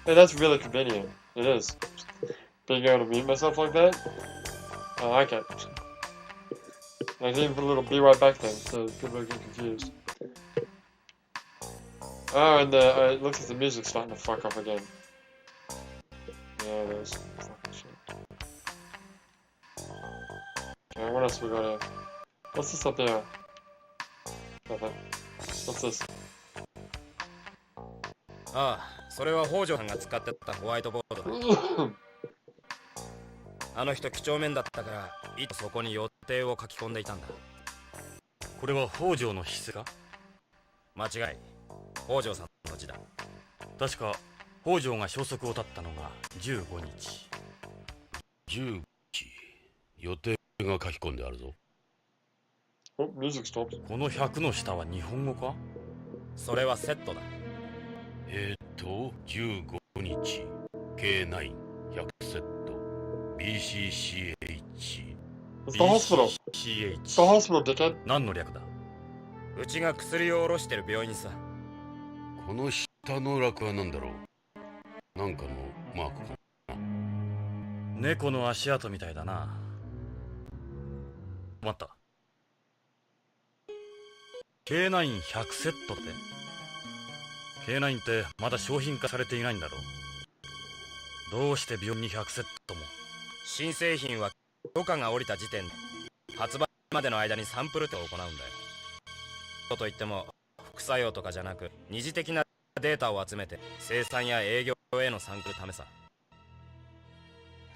Hey, that's really convenient. It is. Being able to mute myself like that, I like it. I can even put a little be right back thing, so people don't get confused. Oh, and it looks like the music's starting to fuck up again. Yeah, it is. Fucking shit. Okay, what else we got here? What's this up here? Nothing. What's this? ああ、それは北条さんが使ってたホワイトボードだ。あの人几帳面だったから、いつそこに予定を書き込んでいたんだ。これは北条の筆か？間違い。北条さんの字だ。確か北条が消息を絶ったのが15日。15日。予定が書き込んであるぞ。Oh, music stopped. この100の下は日本語か？それはセットだ。15日 K9 100セット BCCH It's the hospital. CH It's the hospital, dickhead. 何の略だ？うちが薬を卸してる病院さ。この下の楽は何だろう。なんかのマークかな。猫の足跡みたいだな。待った。K9100 セットって？K9 ってまだ商品化されていないんだろう。どうして病院に100セットも？新製品は許可が下りた時点で発売までの間にサンプルテを行うんだよ。といっても副作用とかじゃなく二次的なデータを集めて生産や営業への参考のためさ。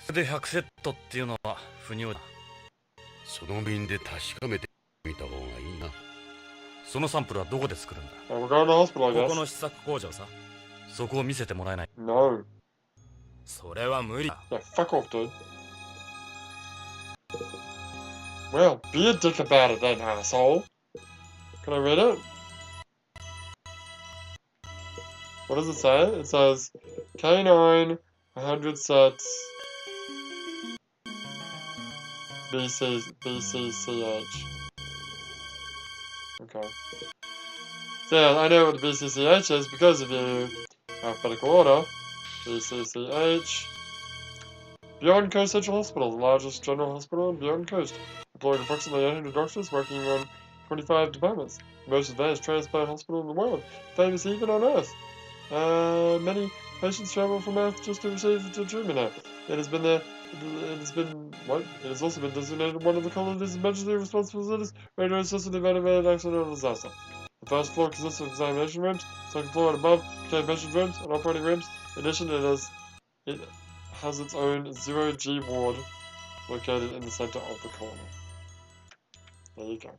それで100セットっていうのは不尿だ。その便で確かめてみた方がいいな。そのサンプルはどこで作るんだ？ We're going to the hospital, I こ guess. この試作工場さ。そこを見せてもらえない？ No. それは無理だ。 Yeah, fuck off, dude. Well, be a dick about it then, asshole. Can I read it? What does it say? It says K9, 100 sets, BCCH. Okay. So yeah, I know what the BCCH is because of you. Alphabetical order. BCCH. Beyond Coast Central Hospital, the largest general hospital in Beyond Coast, employing approximately 800 doctors working on 25 departments. The most advanced transplant hospital in the world, famous even on Earth. Many patients travel from Earth just to receive treatment now. It has also been designated one of the colony's emergency response facilities, radio assisted event of an accidental disaster. The first floor consists of examination rooms, second floor and above contain patient rooms and operating rooms. In addition, it has its own 0G ward located in the center of the colony. There you go.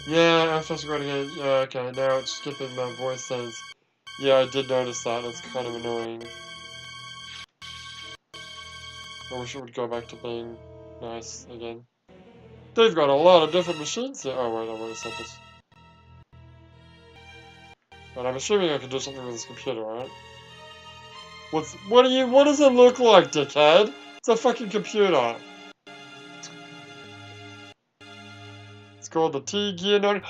Yeah, I'm supposed to go again. Yeah, okay, now it's skipping my voice says. Yeah, I did notice that. It's kind of annoying. I wish it would go back to being nice again. They've got a lot of different machines here. Oh, wait, I've already said this. But I'm assuming I can do something with this computer, right? What does it look like, dickhead? It's a fucking computer. It's called the T-Gear 90...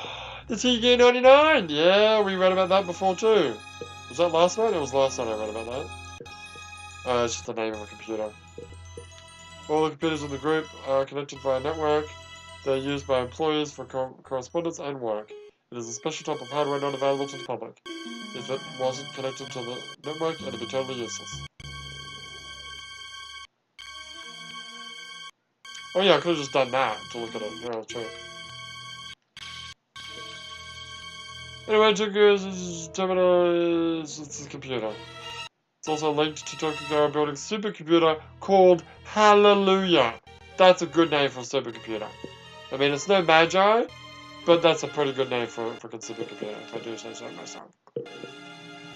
The T-Gear 99! Yeah, we read about that before too. Was that last night? It was last night I read about that. It's just the name of a computer. All the computers in the group are connected via network. They're used by employees for correspondence and work. It is a special type of hardware not available to the public. If it wasn't connected to the network, it'd be totally useless. Oh yeah, I could have just done that to look at it. Yeah, true. Anyway, Tokugawa's terminal is a computer. It's also linked to Tokugawa building a supercomputer called Hallelujah. That's a good name for a supercomputer. I mean, it's no Magi, but that's a pretty good name for a supercomputer, if I do say so myself.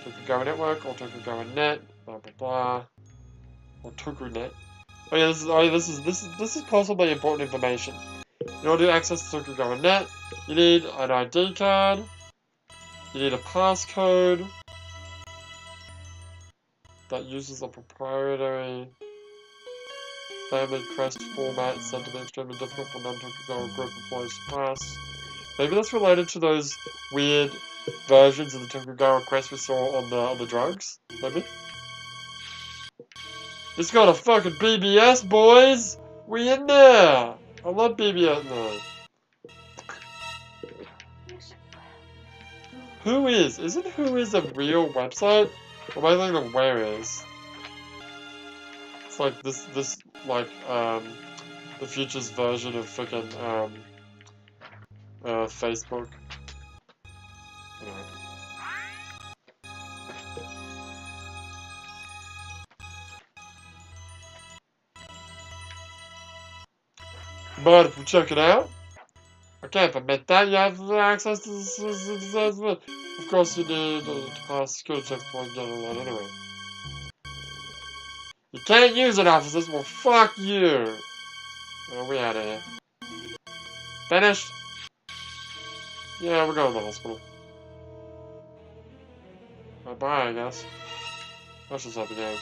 Tokugawa Network, or Tokugawa Net, blah blah blah. Or TokuNet. Oh yeah, this is possibly important information. In order to access the Tokugawa Net, you need an ID card, you need a passcode that uses a proprietary family crest format is said to be extremely difficult for non-Tokugawa group employees to pass. Maybe that's related to those weird versions of the Tokugawa crest we saw on the drugs. Maybe. It's got a fucking BBS, boys. We in there. I love BBS. No. Who is? Isn't Who is a real website? Or am I thinking of Where is? It's like this like the future's version of freaking Facebook. Anyway. But if we check it out, I can't permit that. You have access to the of course you need to pass security checks before you get online anyway. You can't use it, officers. Well, fuck you. Oh, we out of here. Finished? Yeah, we're going to the hospital. Bye, I guess. Let's just have the game.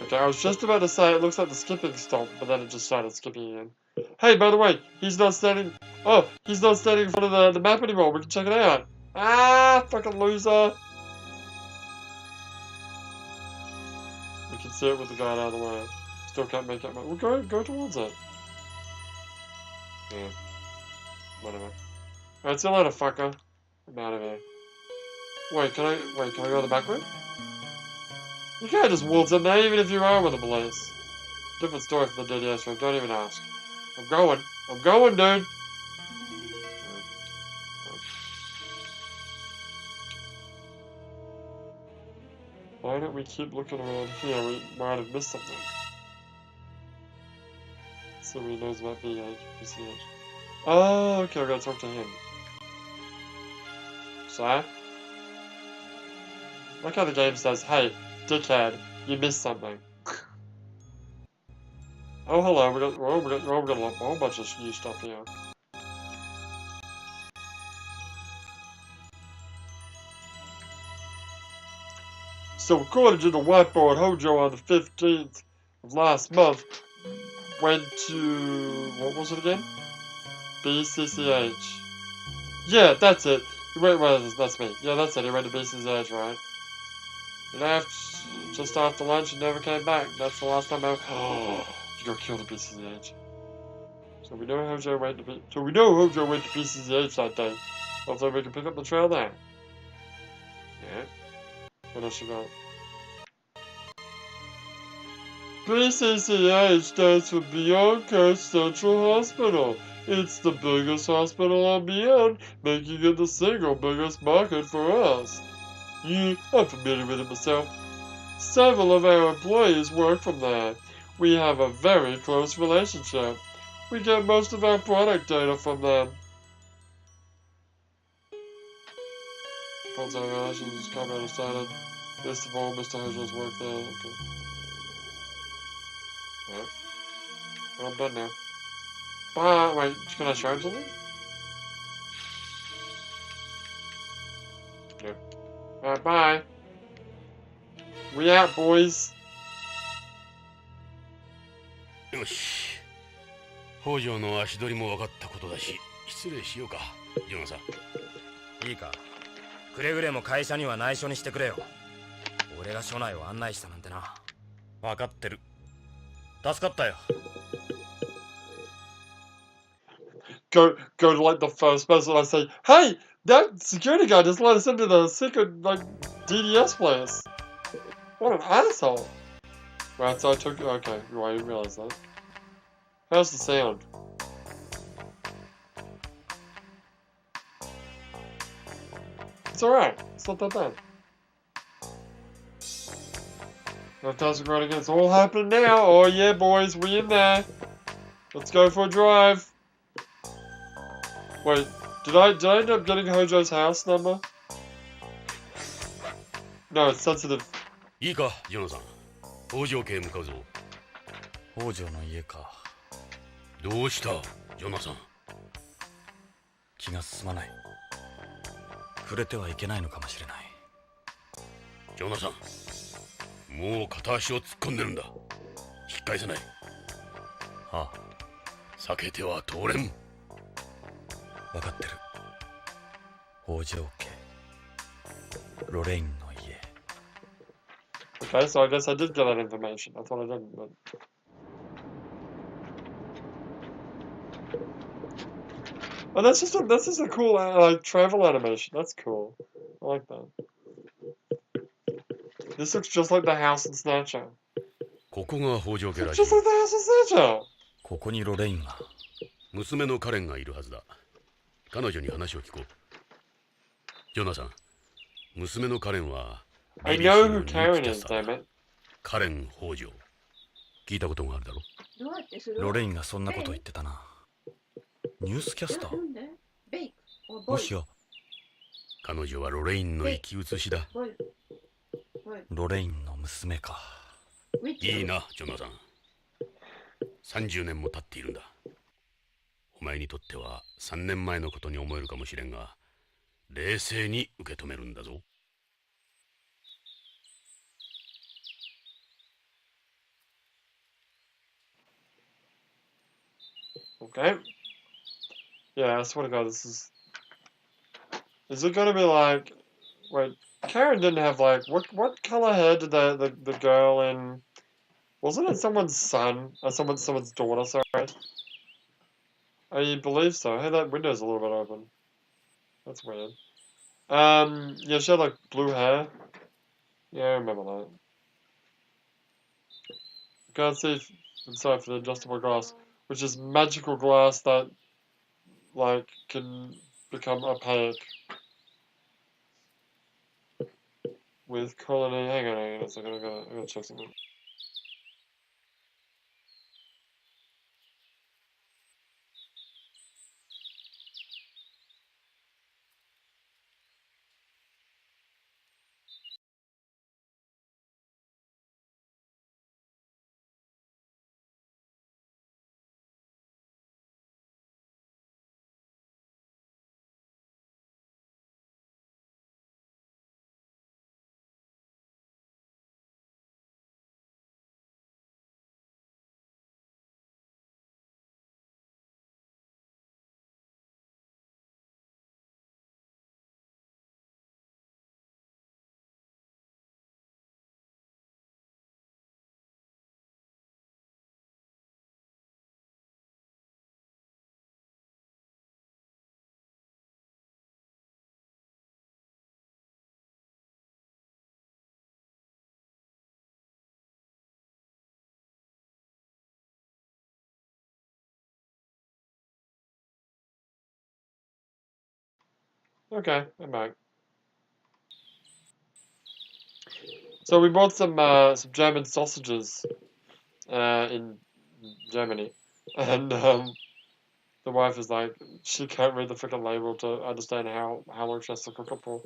Okay, I was just about to say it looks like the skipping stopped, but then it just started skipping again. Hey, by the way, he's not standing. Oh, he's not standing in front of the map anymore. We can check it out. Ah, fucking loser. We can see it with the guy out of the way. Still can't make it. We'll go towards it. Yeah. Whatever. Alright, see you later, fucker. I'm out of here. Wait, can I go the back way? You can't just waltz in there even if you are with the police. Different story from the DDS room, don't even ask. I'm going, dude! Why don't we keep looking around here? We might have missed something. So he knows about BH. Oh, okay, I gotta talk to him. So? Like how the game says, hey, dickhead, you missed something. Oh, hello, we got a whole bunch of new stuff here. So according to the whiteboard, Hojo on the 15th of last month went to, what was it again? BCCH. Yeah, that's it. Wait, that's me. Yeah, that's it. He went to BCCH, right? He left just after lunch and never came back. That's the last time I... Oh, you got killed at BCCH. So we know Hojo went to BCCH that day. Hopefully we can pick up the trail there. Yeah. What else you got? BCCH stands for Beyond Coast Central Hospital. It's the biggest hospital on Beyond, making it the single biggest market for us. Yeah, I'm familiar with it myself. Several of our employees work from there. We have a very close relationship. We get most of our product data from them. Once our relations is commonly started, best of all, Mr. Hojo's work there. Okay. Alright. Well, I'm done now. Bye. Wait, can I show him something? No. Alright, bye. We out, boys. よし。北条の足取りも分かったことだし、失礼しようか、ジョナサン。いいか。くれぐれも会社には内緒にしてくれよ。俺が署内を案内したなんてな。分かってる。助かったよ。Go to like the first person I say, hey, that security guy just let us into the secret like DDS place. What an asshole. Right, so I took okay, I didn't realize that. How's the sound? It's alright, it's not that bad. Fantastic run again, it's all happening now. Oh yeah boys, we in there. Let's go for a drive. Wait, did I end up getting Hojo's house number? No, it's sensitive. いいか、ジョナサン。北条家へ向かうぞ。北条の家か。どうした、ジョナサン。気が進まない。触れてはいけないのかもしれない。ジョナサン、もう片足を突っ込んでるんだ。引っ返せない。あ避けては通れん。あ、分かってる。北条家、ロレインの家。 Okay, so I guess I did get that information. I thought I didn't, but... Oh, that's just a cool, like, travel animation. That's cool. I like that. This looks just like the house in Snatcher. ここが北条家らしい。 Just like the house in Snatcher! ここにロレインが。娘のカレンがいるはずだ。彼女に話を聞こう。ジョナサン、娘のカレンは I BBC know の who 人気 Karen キャ is, スター damn だ。 it. カレン北条。聞いたことがあるだろ。どうやってする？ロレインがそんなこと言ってたな。ニュースキャスター。なんで？ベイク。もしや彼女はロレインの生き写しだ。ボイル。ロレインの娘か。いいな、ジョナサン。30年も経っているんだ。お前にとっては3年前のことに思えるかもしれんが、冷静に受け止めるんだぞ。Okay. Yeah, I swear to God, this is... Is it gonna be like... Wait, Karen didn't have, like... What color hair did the girl in... Wasn't it someone's son? Or someone's daughter, sorry? I believe so. Hey, that window's a little bit open. That's weird. Yeah, she had, like, blue hair. Yeah, I remember that. Can't see if... I'm sorry for the adjustable glass. Which is magical glass that, like, can become opaque. With colony... Hang on a second, I gotta check something. Okay, I'm back. So we bought some German sausages in Germany, and the wife is like, she can't read the freaking label to understand how long she has to cook it for.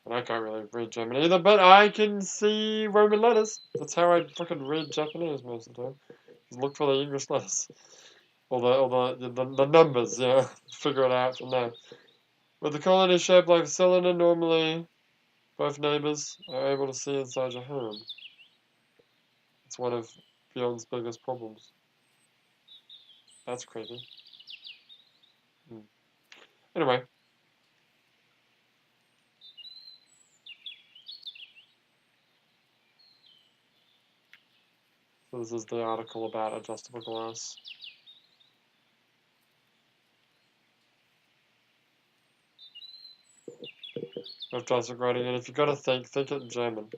And I can't really read German either, but I can see Roman letters. That's how I fucking read Japanese most of the time. Just look for the English letters. Or the numbers, yeah. Figure it out from there. With the colony shaped like a cylinder, normally both neighbors are able to see inside your home. It's one of Beyond's biggest problems. That's creepy. Anyway. So this is the article about adjustable glass. Of Joseph writing, and if you gotta think it in German.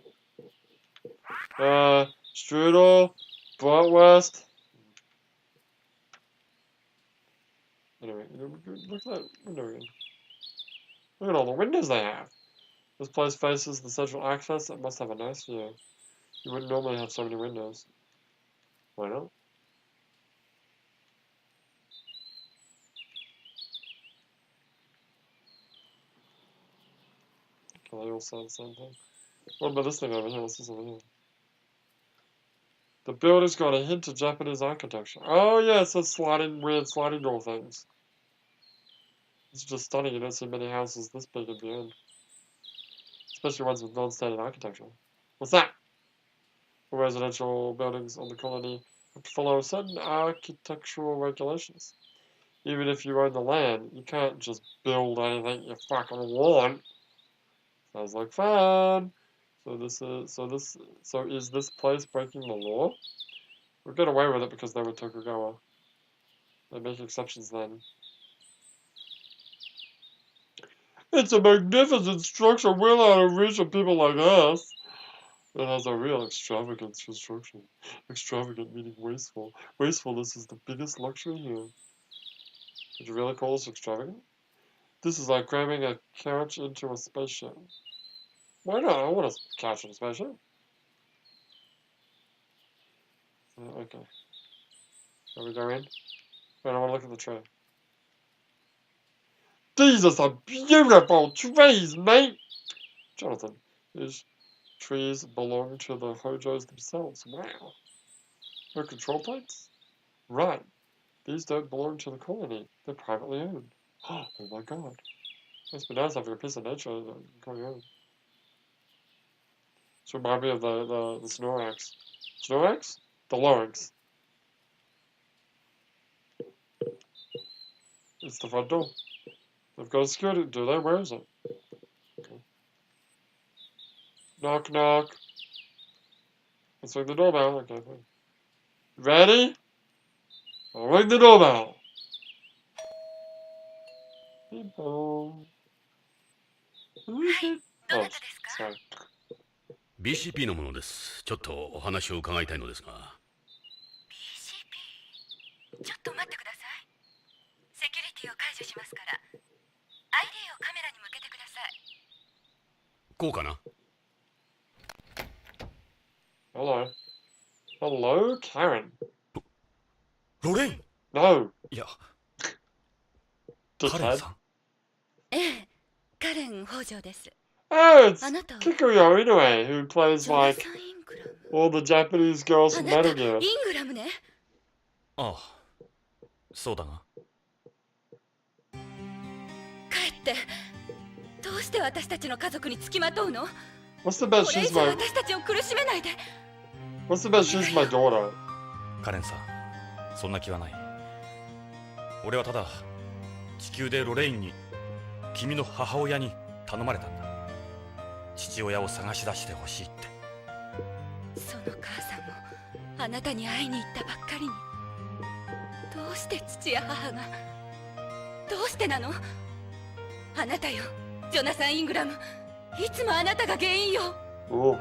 Strudel, Bratwurst. Anyway, look at that window again. Look at all the windows they have. This place faces the central access. It must have a nice view. You wouldn't normally have so many windows. Why not? Okay, they all say the same thing. What about this thing over here? What's this over here? The building's got a hint of Japanese architecture. Oh yeah, it's those weird sliding door things. It's just stunning. You don't see many houses this big at the end. especially ones with non-standard architecture. What's that? For residential buildings on the colony have to follow certain architectural regulations. Even if you own the land, you can't just build anything you fucking want. Sounds like fun. So is this place breaking the law? We'll get away with it because they were Tokugawa. They make exceptions then. It's a magnificent structure well out of reach of people like us. It has a real extravagant construction. Extravagant meaning wasteful. Wastefulness is the biggest luxury here. Could you really call this extravagant? This is like cramming a couch into a spaceship. Why not? I want a couch in a spaceship. Okay. Shall we go in? I don't want to look at the tree. These are some beautiful trees, mate! Jonathan, these trees belong to the Hojos themselves. Wow. No control plates? Right. These don't belong to the colony. They're privately owned. Oh my god. Must be nice having a piece of nature going on. This reminds me of the Snorlax. Snorlax? The Lorix. It's the front door. They've got a security, do they? Where is it? Okay. Knock, knock. Let's ring the doorbell. Okay, fine. Ready? I'll ring the doorbell. Beep bong. Who is it? Oh, sorry. BCP のものです。ちょっとお話を伺いたいのですが。BCP？ ちょっと待ってください。セキュリティを解除しますから、ID をカメラに向けてください。こうかな？ Hello. Hello, Karen. ロレイン No. いや、カレン Dickhead. さん。ええ、カレン北条です。 Oh, it's あなたは Kikuyo Inoue, who plays ジョナ like サン・イングラム。 all the Japanese girls あ from なた、 Metal イン Gear. グラムね。ああ、そうだが。帰って。どうして私たちの家族につきまとうの？ What's the bet これ以 she's 上 my 私たちを苦しめないで。 What's the bet she's my daughter? カレンさん、そんな気はない。俺はただ地球でロレインに君の母親に頼まれたんだ。父親を探し出してほしいって。その母さんもあなたに会いに行ったばっかりに。どうして父や母が。どうしてなの？あなたよ、ジョナサン・イングラム。いつもあなたが原因よ。 Oh.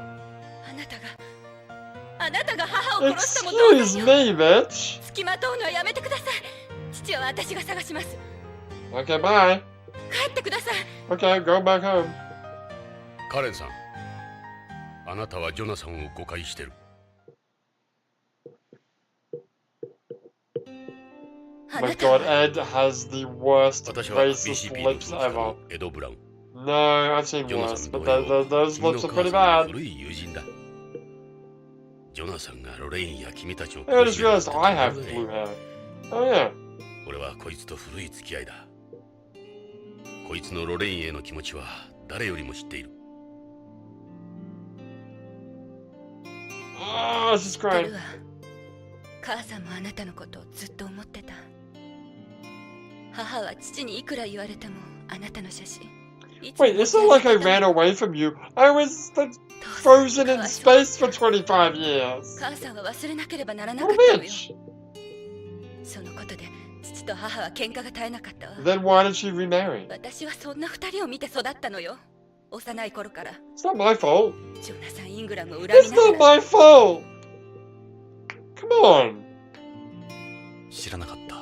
あなたが母を殺したも同 Excuse 然よ。 me, bitch. つきまとうのはやめてください。父は私が探します。 Okay, bye. 帰ってください。 Okay, go back home. カレンさん、あなたはジョナサンを誤解してる。あ My なた god, は Ed has the worst 私は racist BCP の lips 所属者 ever. のエド・ブラウン。 No, I've seen ジョナ worse, サン but 同様、 those 君の lips are 母 pretty さんの bad. 古い友人だ。ジョナサンがロレインや君たちを I just 苦しめる realized なんて I have とんで blue もない hair. Oh yeah. 俺はこいつと古い付き合いだ。こいつのロレインへの気持ちは誰よりも知っている。Oh, she's 知って crying. るわ。母さんもあなたのことをずっと思ってた。母は父にいくら言われてもあなたの写真。Wait, it's not like I ran away from you. I was like frozen in space for 25 years. 母さんは忘れなければならなか What っ a たのよ。 bitch. そのことで父と母は喧嘩が絶えなかったわ。 Then why did she remarry? 私はそんな二人を見て育ったのよ。幼い頃から。 It's not my fault. ジョナサン・イングラムを恨 It's みな not がら。 my fault. Come on. 知らなかった。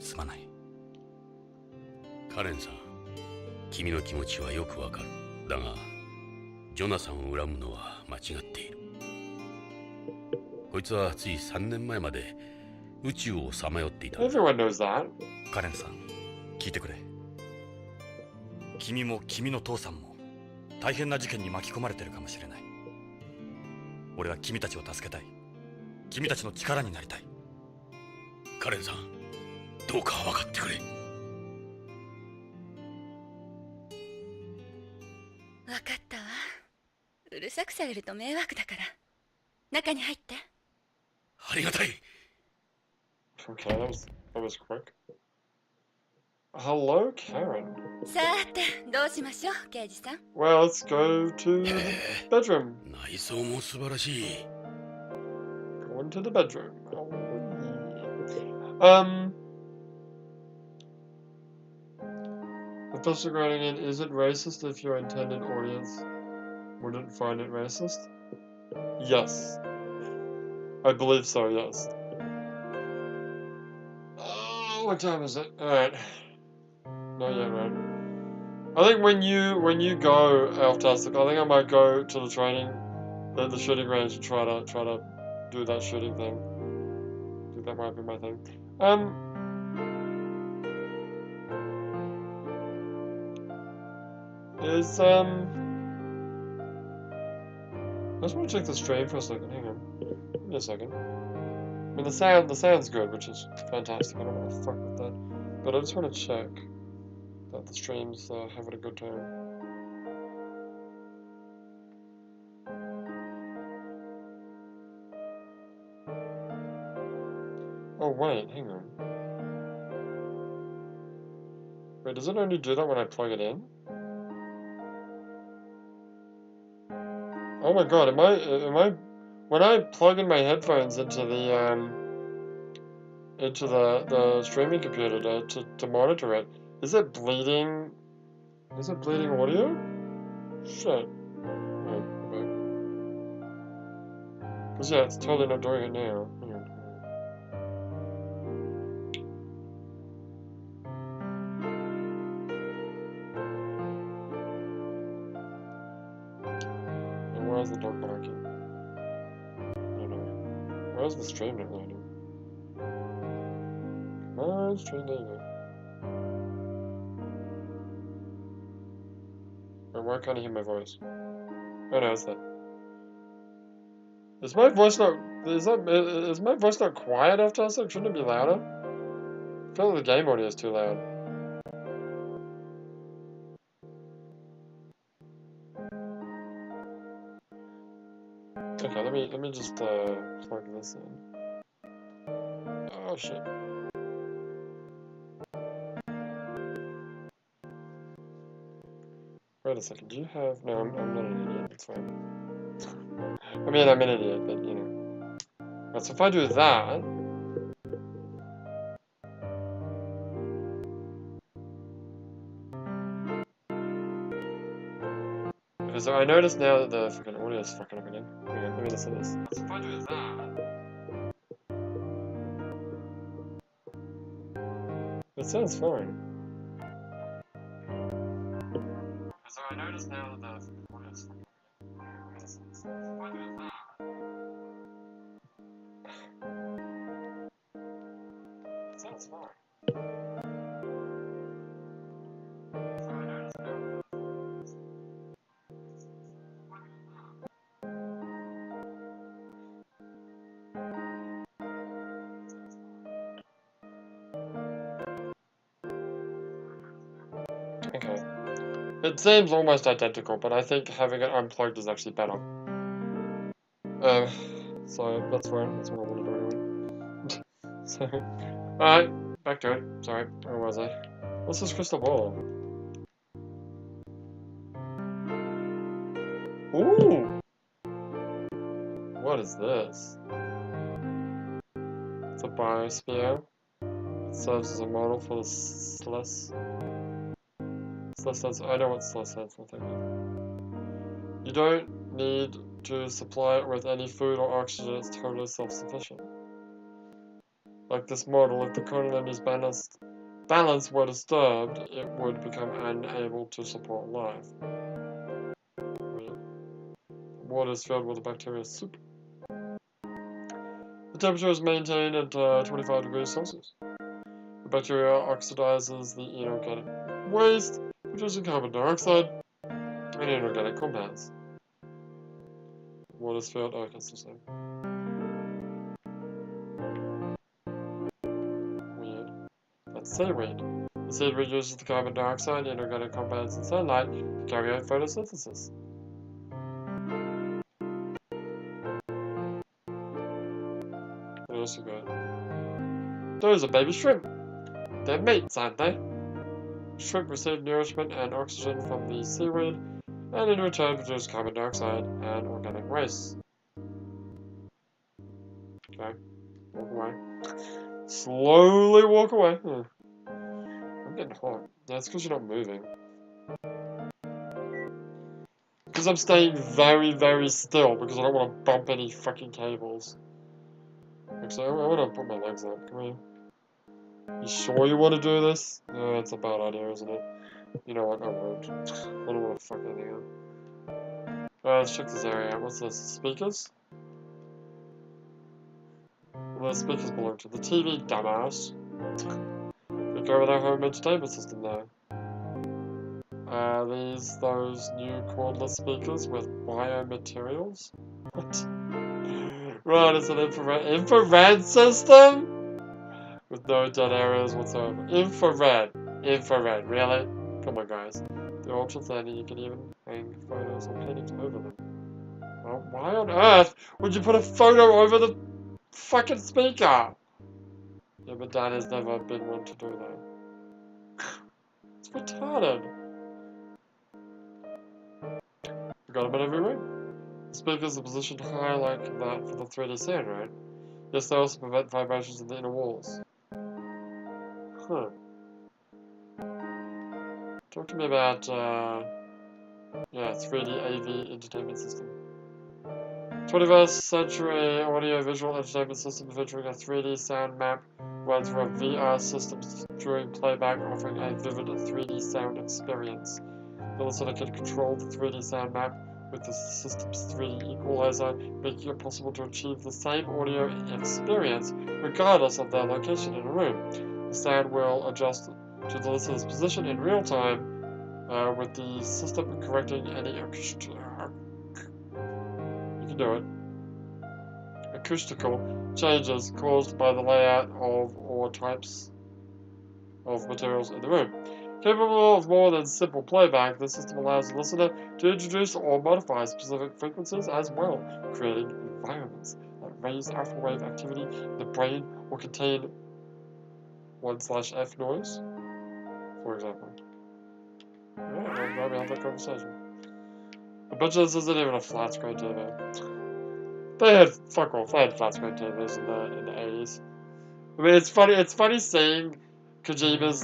すまない。カレンさん、君の気持ちはよくわかる。だが、ジョナサンを恨むのは間違っている。こいつはつい3年前まで宇宙をさまよっていた。 Everyone knows that. カレンさん、聞いてくれ。君も君の父さんも大変な事件に巻き込まれてるかもしれない。俺は君たちを助けたい。君たちの力になりたい。カレンさん、どうか分かってくれ。さくされると迷惑だから。中に入って。ありがたい。 Okay, that was quick. Hello, Karen. さて、どうしましょう、刑事さん。Well, let's go to the bedroom. 内装も素晴らしい。 Go into the bedroom. Professor Groningen, is it racist if your intended audience wouldn't find it racist? Yes. I believe so, yes. Oh, what time is it? Alright. Not yet, right? I think when you go Elftastic, I think I might go to the training, the shooting range, and try to do that shooting thing. I think that might be my thing. I just want to check the stream for a second. Hang on, give me a second. I mean, the sound's good, which is fantastic. I don't want to fuck with that, but I just want to check that the stream's having a good time. Oh wait, hang on. Wait, does it only do that when I plug it in? Oh my god, am I when I plug in my headphones into the streaming computer to monitor it, is it bleeding audio? Shit. Oh, okay. Cause yeah, it's totally not doing it now. Hang on. And why is the dog barking? I don't know. Why is the stream not loading? Come on, stream, there you go. Wait, why can't I hear my voice? Oh no, it's that. Is my voice not quiet after I said? Shouldn't it be louder? I feel like the game audio is too loud. Okay, let me just plug this in. Oh shit. Wait a second, do you have... No, I'm not an idiot, it's fine. I mean, I'm an idiot, but you know. Right, so if I do that... Okay, so I notice now that the fucking audio is fucking up again. Hang on, let me listen to this. So if I do that... It sounds fine. So I notice now that the audio is fucking up again. Let me listen to this. So if I do that... It sounds fine. So I notice now that okay. It seems almost identical, but I think having it unplugged is actually better. So that's fine. That's what I want to do anyway. So, alright, back to it. Sorry, where was I? What's this crystal ball? Ooh! What is this? It's a biosphere. It serves as a model for the SLS. I know what SLS stands for, thank you. You don't need to supply it with any food or oxygen, it's totally self-sufficient. Like this model, if the colony's balance were disturbed, it would become unable to support life. Water is filled with a bacterial soup. The temperature is maintained at 25 degrees Celsius. The bacteria oxidizes the inorganic waste, producing carbon dioxide and inorganic compounds. Water is filled. Oh, okay, it's the same. Weird. That's seaweed. The seaweed uses the carbon dioxide and inorganic compounds in sunlight to carry out photosynthesis. else we got? Those are baby shrimp. They're mates, aren't they? Shrimp receive nourishment and oxygen from the seaweed, and in return produce carbon dioxide and organic waste. Okay, walk away. Slowly walk away. I'm getting hot. That's because you're not moving. Because I'm staying very, very still because I don't want to bump any fucking cables. Actually, I want to put my legs up. Come here. You sure you want to do this? No, that's a bad idea, isn't it? You know what? I won't. I don't want to fuck anything up. Let's check this area out. What's this? Speakers? Well, the speakers belong to the TV, dumbass. We go with our home entertainment system now. Those new cordless speakers with biomaterials? What? Right, it's an infrared system? With no dead areas whatsoever. Infrared, really? Come on, guys. They're ultra thin and you can even hang photos or paintings over them. Well, why on earth would you put a photo over the fucking speaker? Yeah, but Dad has never been one to do that. It's retarded. We got them in every room. The speakers are positioned high like that for the 3D sound, right? Yes, they also prevent vibrations in the inner walls. Huh. Talk to me about, 3D AV entertainment system. 21st century audio-visual entertainment system featuring a 3D sound map runs through a VR system during playback, offering a vivid 3D sound experience. The listener can control the 3D sound map with the system's 3D equalizer, making it possible to achieve the same audio experience regardless of their location in a room. The sound will adjust to the listener's position in real time, with the system correcting any acoustical changes caused by the layout of or types of materials in the room. Capable of more than simple playback, the system allows the listener to introduce or modify specific frequencies as well, creating environments that raise alpha wave activity in the brain or contain 1/F noise, for example. Yeah, I'm glad we had that conversation. I bet you this isn't even a flat screen TV. They had flat screen TVs in the 80s. I mean, it's funny seeing Kojima's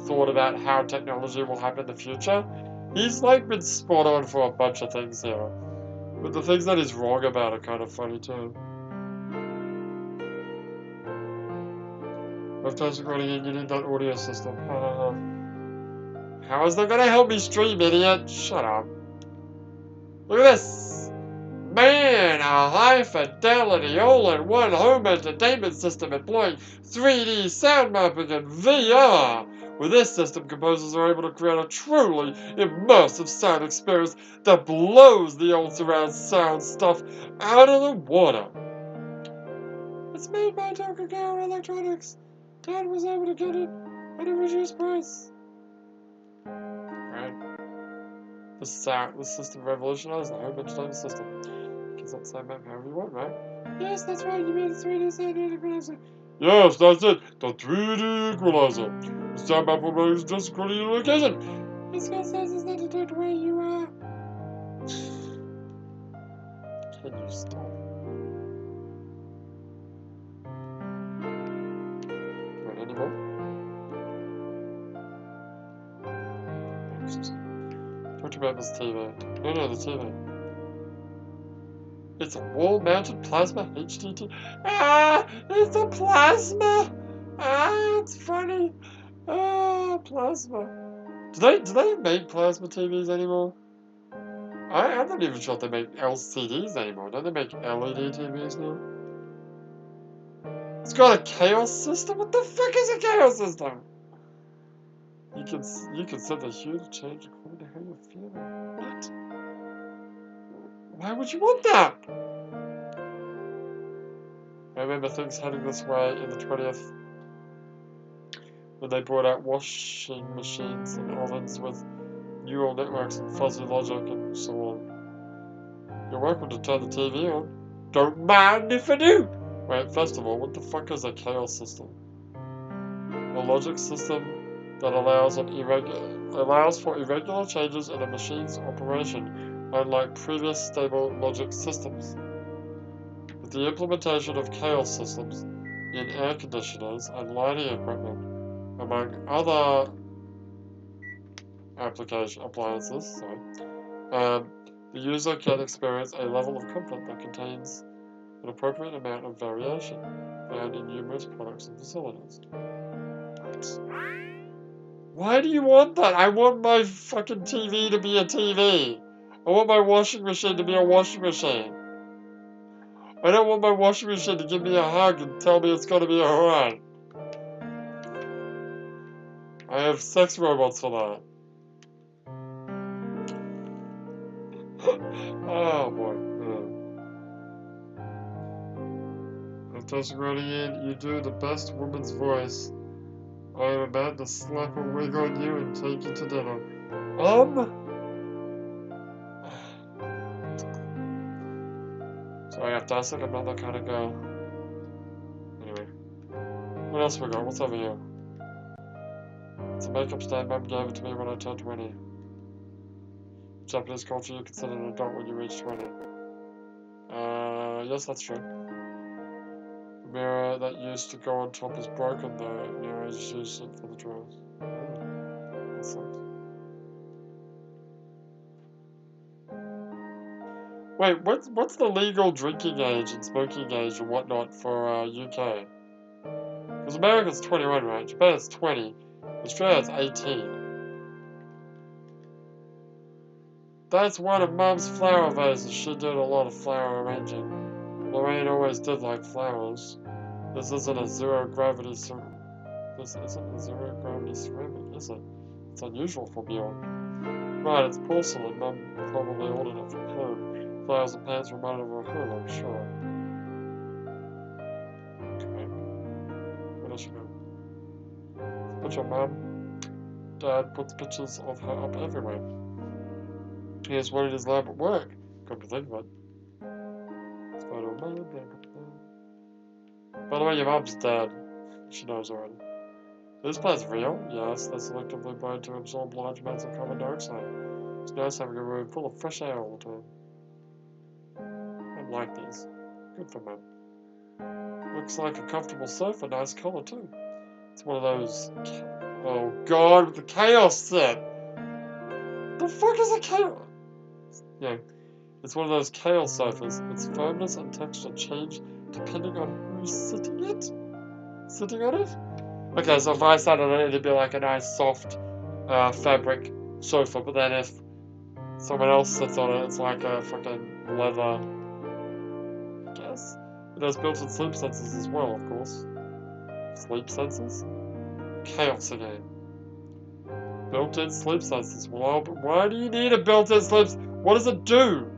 thought about how technology will happen in the future. He's been spot on for a bunch of things here. But the things that he's wrong about are kind of funny too. Fantastic running in, you need that audio system. How is that gonna help me stream, idiot? Shut up. Look at this! Man, a high-fidelity, all-in-one home entertainment system employing 3D sound mapping and VR! With this system, composers are able to create a truly immersive sound experience that blows the old surround sound stuff out of the water. It's made by Tokugawa Electronics. Dad was able to get it at a reduced price. Right. The system revolutionized the home entertainment system. You can set the sound map however you want, right? Yes, that's right, you made a 3D sound equalizer. Yes, that's it, the 3D equalizer. The sound map will adjust according to your location. It's got sensors that detect where you are. Can you stop? Right, any more? Talk about this TV. No, the TV. It's a wall-mounted plasma HDT. Ah, it's a plasma. Ah, it's funny. Ah, plasma. Do they make plasma TVs anymore? I'm not even sure if they make LCDs anymore. Don't they make LED TVs now? It's got a chaos system. What the fuck is a chaos system? You can set the hue to change according to how you're feeling. What? Why would you want that? I remember things heading this way in the 20th when they brought out washing machines and ovens with neural networks and fuzzy logic and so on. You're welcome to turn the TV on. Don't mind if I do. Wait, first of all, what the fuck is a chaos system? A logic system that allows for irregular changes in a machine's operation, unlike previous stable logic systems. With the implementation of chaos systems in air conditioners and lighting equipment, among other appliances, the user can experience a level of comfort that contains an appropriate amount of variation found in numerous products and facilities. Why do you want that? I want my fucking TV to be a TV. I want my washing machine to be a washing machine. I don't want my washing machine to give me a hug and tell me it's gonna be alright. I have sex robots for that. Oh boy. I'm just running in. You do the best woman's voice. I am about to slap a wig on you and take you to dinner. Sorry, I think I'm not that kind of girl. Anyway. What else we got? What's over here? It's a makeup stand Mum gave it to me when I turned 20. Japanese culture, you're considered an adult when you reach 20. Yes, that's true. The mirror that used to go on top is broken though. Now I just use it for the drawers. That sucks. Wait, what's the legal drinking age and smoking age and whatnot for UK? Because America's 21, right? Japan's 20. Australia's 18. That's one of Mum's flower vases. She did a lot of flower arranging. Lorraine always did like flowers. This isn't a zero-gravity ceramic, is it? It's unusual for Bjorn. Right, it's porcelain. Mum probably ordered it from home. Flowers and pants reminded of her home, I'm sure. Okay. What else you got? Picture of Mum. Dad puts pictures of her up everywhere. He has one in his lab at work. Come to think of it. Photo of Mum. By the way, your mum's dead. She knows already. This planet's real? Yes, they selectively burn to absorb large amounts of carbon dioxide. It's nice having a room full of fresh air all the time. I like these. Good for Mum. Looks like a comfortable sofa, nice colour too. It's one of those... Oh god, with the chaos set! The fuck is a chaos? Yeah. It's one of those chaos sofas. Its firmness and texture change depending on who's sitting on it? Okay, so if I sat on it, it'd be like a nice soft fabric sofa, but then if someone else sits on it, it's like a fucking leather, I guess. It has built-in sleep sensors as well, of course. Sleep sensors? Chaos again. Built-in sleep sensors. Well, but why do you need a built-in sleep? What does it do?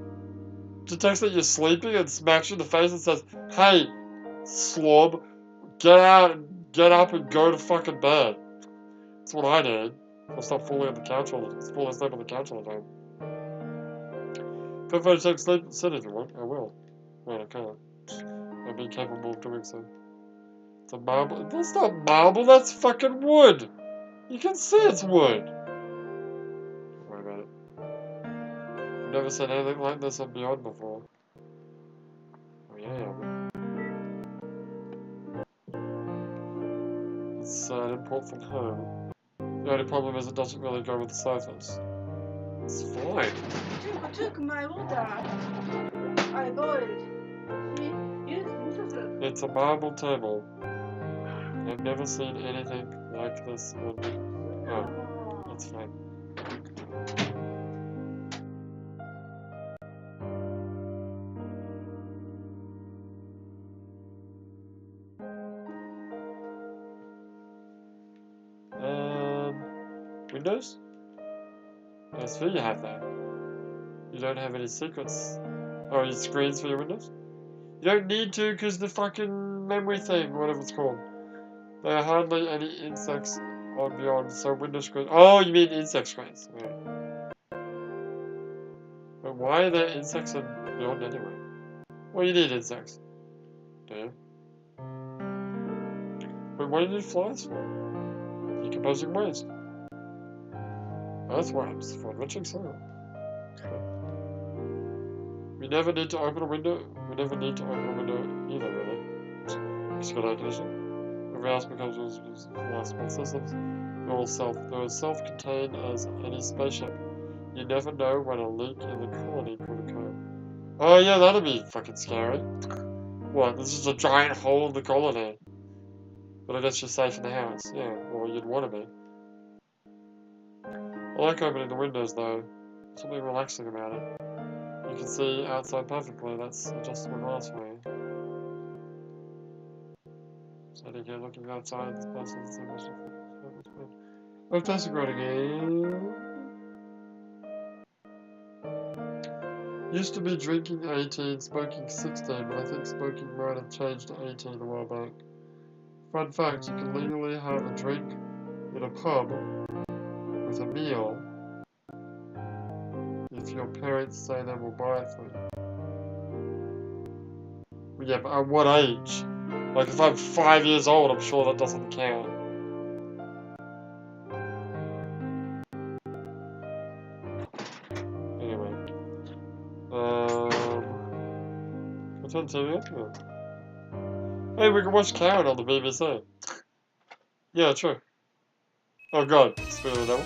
Detects that you're sleeping and smacks you in the face and says, "Hey, slob, get up and go to fucking bed." That's what I did. I'll stop falling on the couch falling asleep on the couch all the time. Feel free to take sleep and sit if you want. I will. Wait, I can't. I'll be capable of doing so. It's a marble. That's not marble, that's fucking wood. You can see it's wood. Don't worry about it. I've never seen anything like this on Beyond before. Oh yeah. It's an import from home. The only problem is it doesn't really go with the sofas. It's fine. I took my water. I boiled. It's a marble table. I've never seen anything like this on... Oh, that's fine. Windows? Yes, for you have that. You don't have any secrets. Oh, your screens for your windows? You don't need to, because the fucking memory thing, whatever it's called. There are hardly any insects on Beyond, so window screens. Oh, you mean insect screens. Right. But why are there insects on Beyond anyway? Well, you need insects. Do you? But what do you need flies for? Decomposing waste. Earthworms for enriching soil. We never need to open a window. We never need to open a window either, really. It's a good air conditioning. Every house becomes last small systems. They're as self-contained as any spaceship. You never know when a leak in the colony could occur. Oh yeah, that'd be fucking scary. What? There's just a giant hole in the colony. But I guess you're safe in the house. Yeah, or you'd want to be. I like opening the windows though. Something relaxing about it. You can see outside perfectly. That's adjustable glass for you. Sitting here looking outside, this person is so much different. Oh, disagree again. Used to be drinking 18, smoking 16, but I think smoking might have changed to 18 a while back. Fun fact, you can legally have a drink in a pub with a meal if your parents say they will buy it for you. Yeah, but at what age? Like, if I'm 5 years old, I'm sure that doesn't count. Anyway. What's on TV? Yeah. Hey, we can watch Karen on the BBC. Yeah, true. Oh god, Spirit of the Devil.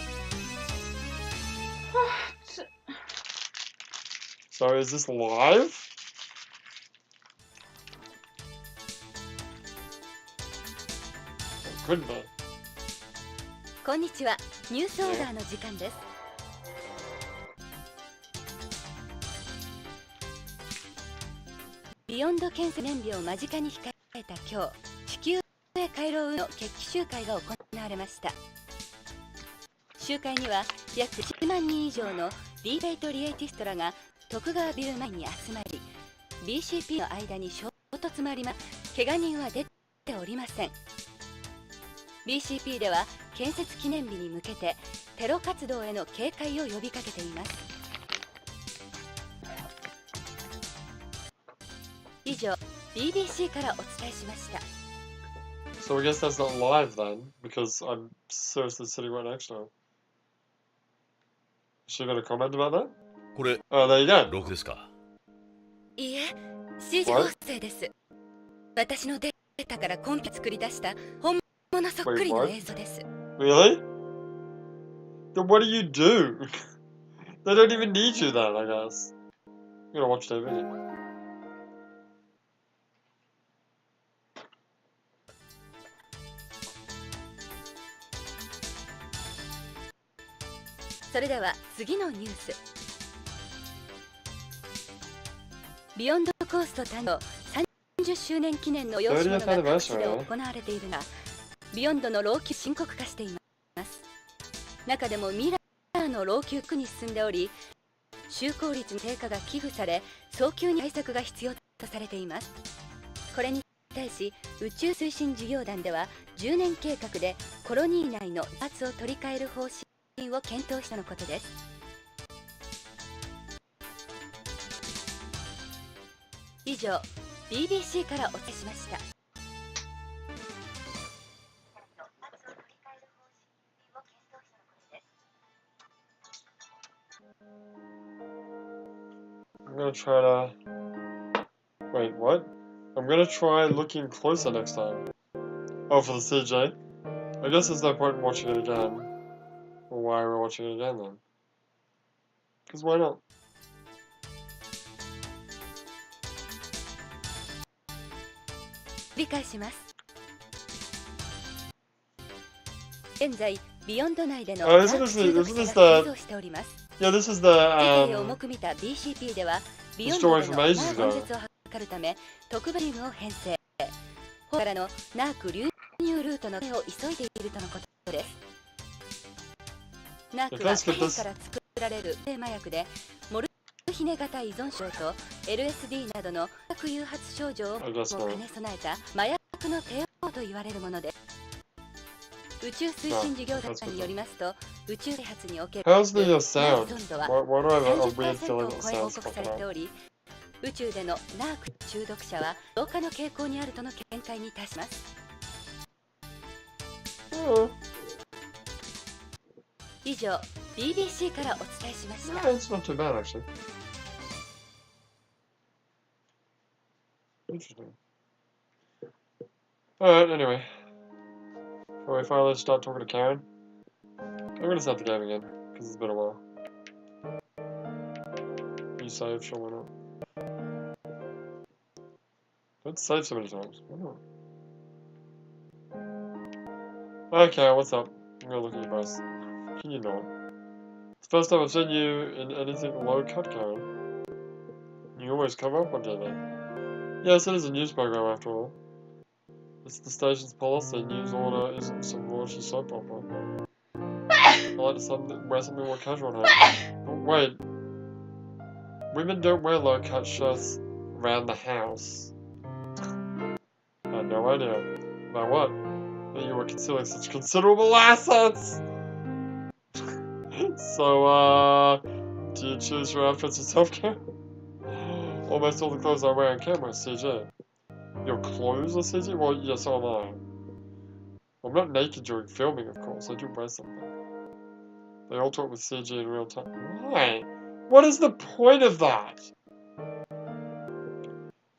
What? So, is this live? Couldn't be. こんにちは。ニュースオーダーの時間です。ビヨンド検査年日を間近に控えた今日、地球へ帰ろうの決起集会が行われました。集会には約1万人以上のディーベイトリエイティストらが徳川ビル前に集まり、BCP の間に衝突もあります。怪我人は出ておりません。BCP では建設記念日に向けてテロ活動への警戒を呼びかけています。以上、BBC からお伝えしました。So I guess that's not live then, because I'm seriously sitting right next to her. Is she got a comment about that? これ Oh, there you go. 録ですか？いいえ、CG 合成です。私のデータからコンピ作り出した本物そっくりの映像です。Really? Then what do you do? They don't even need you then, I guess. You gotta watch TV. それでは次のニュース。ビヨンドコースト誕生30周年記念の催し物が各地で行われているが、ビヨンドの老朽深刻化しています。中でもミラーの老朽化に進んでおり、就航率の低下が危惧され、早急に対策が必要とされています。これに対し、宇宙推進事業団では10年計画でコロニー内のパーツを取り替える方針を検討したのことです。以上、BBC からお伝えしました。I'm gonna try to... Wait, what? I'm gonna try looking closer next time. Oh, for the CJ? I guess there's no point in watching it again. Well, why are we watching it again then? Because why not? 理解します。現在、ビヨンド内での isn't this the... Yeah, this is the, 世界を重く見た BCP では、ビヨンドでのナー根絶を図るため、特別チームを編成。ホからのナーク流入ルートの手を急いでいるとのことです。ナークはヘイから作られる麻薬で、モルヒネ型依存症と LSD などの核誘発症状を兼ね備えた麻薬の帝王と言われるものです。宇宙推進事業団によりますと、宇宙開発における How's the sound? 存度は Why do I have a weird 30% feeling を that 超え報 sounds 告され fucking ており、宇宙でのナーク中毒者は増加の傾向にあるとの見解に達します。以上 BBC からお伝えしました。 Yeah, it's not too bad actually. Interesting. Alright, anyway. Before we finally start talking to Karen, I'm gonna start the game again, because it's been a while. You save, sure, why not? Don't save so many times. Why not? Okay, what's up? I'm gonna look at you guys. Can you not? It's the first time I've seen you in anything low cut, Karen. You always come up on TV. Yes, it is a news program after all. It's the station's policy. News order isn't some raunchy soap opera. I like to wear something more casual at home. But wait. Women don't wear low-cut shirts around the house. I had no idea. About what? That you were concealing such considerable assets! So, do you choose your outfits yourself, Cam? Almost all the clothes I wear on camera are CG. Your clothes are CG? Well, yeah, so am I. I'm not naked during filming, of course. I do wear something. They all talk with CG in real time. Why? What is the point of that?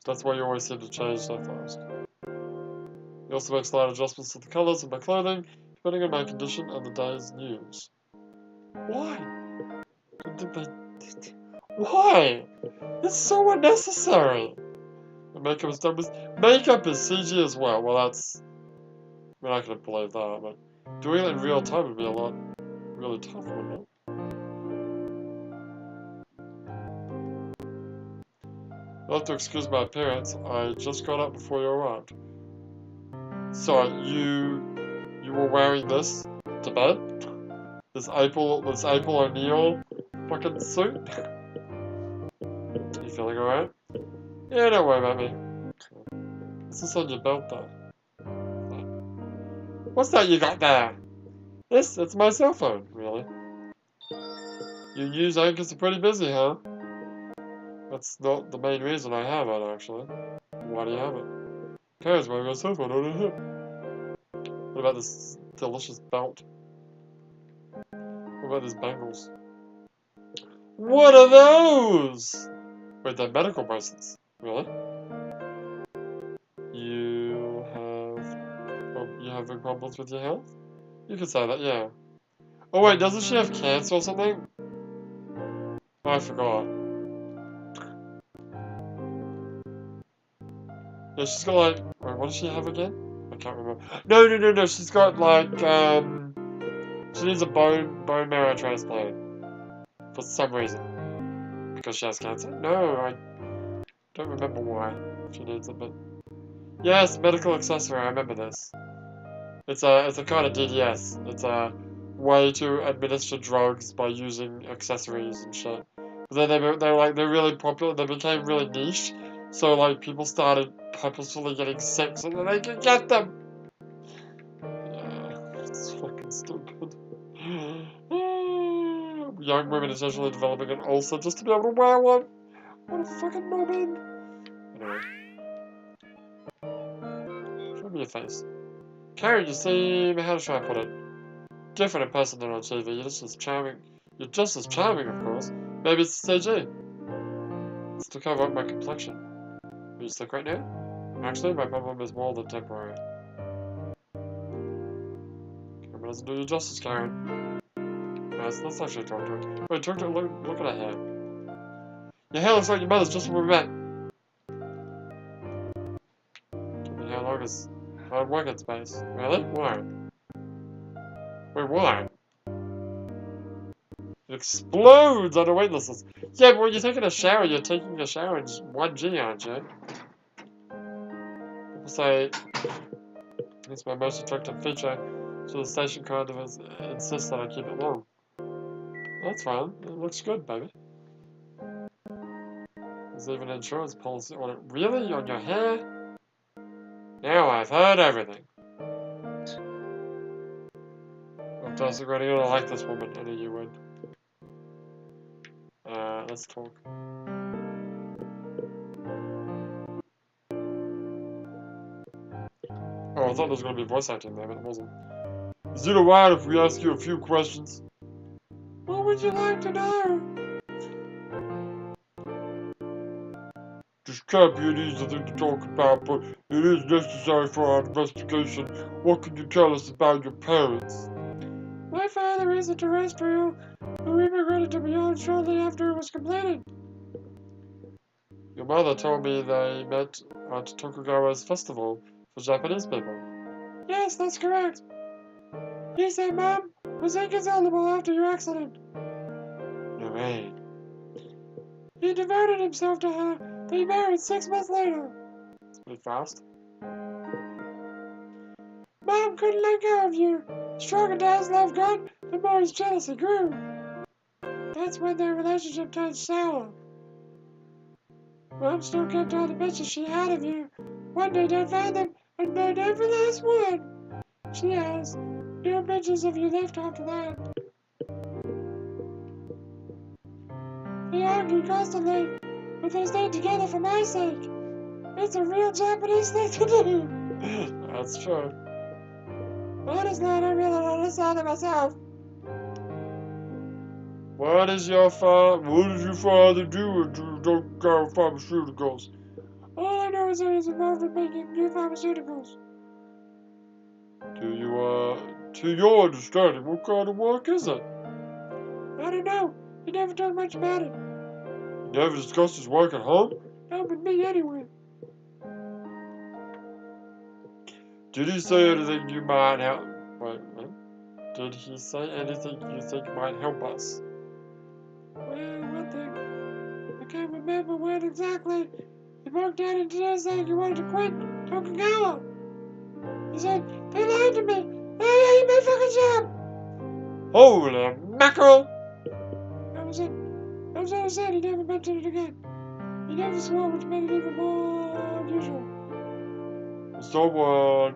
That's why you always seem to change so fast. You also make slight adjustments to the colours of my clothing, depending on my condition and the day's news. Why? Why? It's so unnecessary! The makeup is done with... Makeup is CG as well. Well, that's... I mean, I could believe that, but... Doing it in real time would be a lot... really tough, wouldn't it? You'll have to excuse my appearance. I just got up before you arrived. So, you were wearing this to bed? This April O'Neil fucking suit? You feeling alright? Yeah, don't worry about me. What's this on your belt though? What's that you got there? It's my cell phone, really. You news anchors are pretty busy, huh? That's not the main reason I have it, actually. Why do you have it? Karen's wearing a cell phone on her hip. What about this delicious belt? What about these bangles? What are those? Wait, they're medical bracelets. Really? You having problems with your health? You could say that, yeah. Oh wait, doesn't she have cancer or something? Oh, I forgot. Yeah, she's got like... Wait, what does she have again? I can't remember. No, she's got like, she needs a bone marrow transplant. For some reason. Because she has cancer? No, I don't remember why she needs it, but... Yes, medical accessory, I remember this. It's a kind of DDS. It's a way to administer drugs by using accessories and shit. But then they're really popular. They became really niche. So like people started purposefully getting sick so that they could get them. Yeah, it's fucking stupid. Young women essentially developing an ulcer just to be able to wear one. What a fucking moment. Anyway. Show me your face. Karen, you seem, how should I put it? Different in person than on TV. You're just as charming. You're just as charming, of course. Maybe it's CG. It's to cover up my complexion. Are you sick right now? Actually, my problem is more than temporary. Camera doesn't do you justice, Karen. Let's actually talk to her. Wait, talk to her. Look at her hair. Your hair looks like your mother's just when we met. Your hair long is hard working space. Really? Why? Wait, why? It explodes under weightlessness. Yeah, but when you're taking a shower, you're taking a shower in 1G, aren't you? People say it's my most attractive feature, so the station kind of insists that I keep it long. That's fine. It looks good, baby. There's even an insurance policy on it. Really? On your hair? Now I've heard everything. I'm totally going to like this woman. I knew you would. Let's talk. Oh, I thought there was going to be voice acting there, but it wasn't. Is it alright if we ask you a few questions? What would you like to know? This can't be an easy thing to talk about, but it is necessary for our investigation. What can you tell us about your parents? My father is a terrestrial who immigrated to beyond shortly after it was completed. Your mother told me they met at Tokugawa's festival for Japanese people. Yes, that's correct. He said Mom was inconsolable after your accident. No way. He devoted himself to her. They married 6 months later. It's pretty fast. Mom couldn't let go of you. The stronger Dad's love got, the more his jealousy grew. That's when their relationship turned sour. Mom still kept all the pictures she had of you. One day Dad found them and burned every last one. She has no pictures of you left after that. They argued constantly, but they stayed together for my sake. It's a real Japanese thing to do. That's true. Honestly, I don't really understand it myself. What did your father do with Tokugawa Pharmaceuticals? All I know is that he's involved in making new pharmaceuticals. To your understanding, what kind of work is it? I don't know. He never talked much about it. You never discussed his work at home? Not with me anyway. Did he say anything you might help? Wait. Did he say anything you think might help us? Well, one thing. I can't remember when exactly. He broke down into us saying he wanted to quit Tokugawa. He said, they lied to me. They hate my fucking job. Holy mackerel! That was it. That was all he said. He never mentioned it again. He never swore, which made it even more unusual. Someone,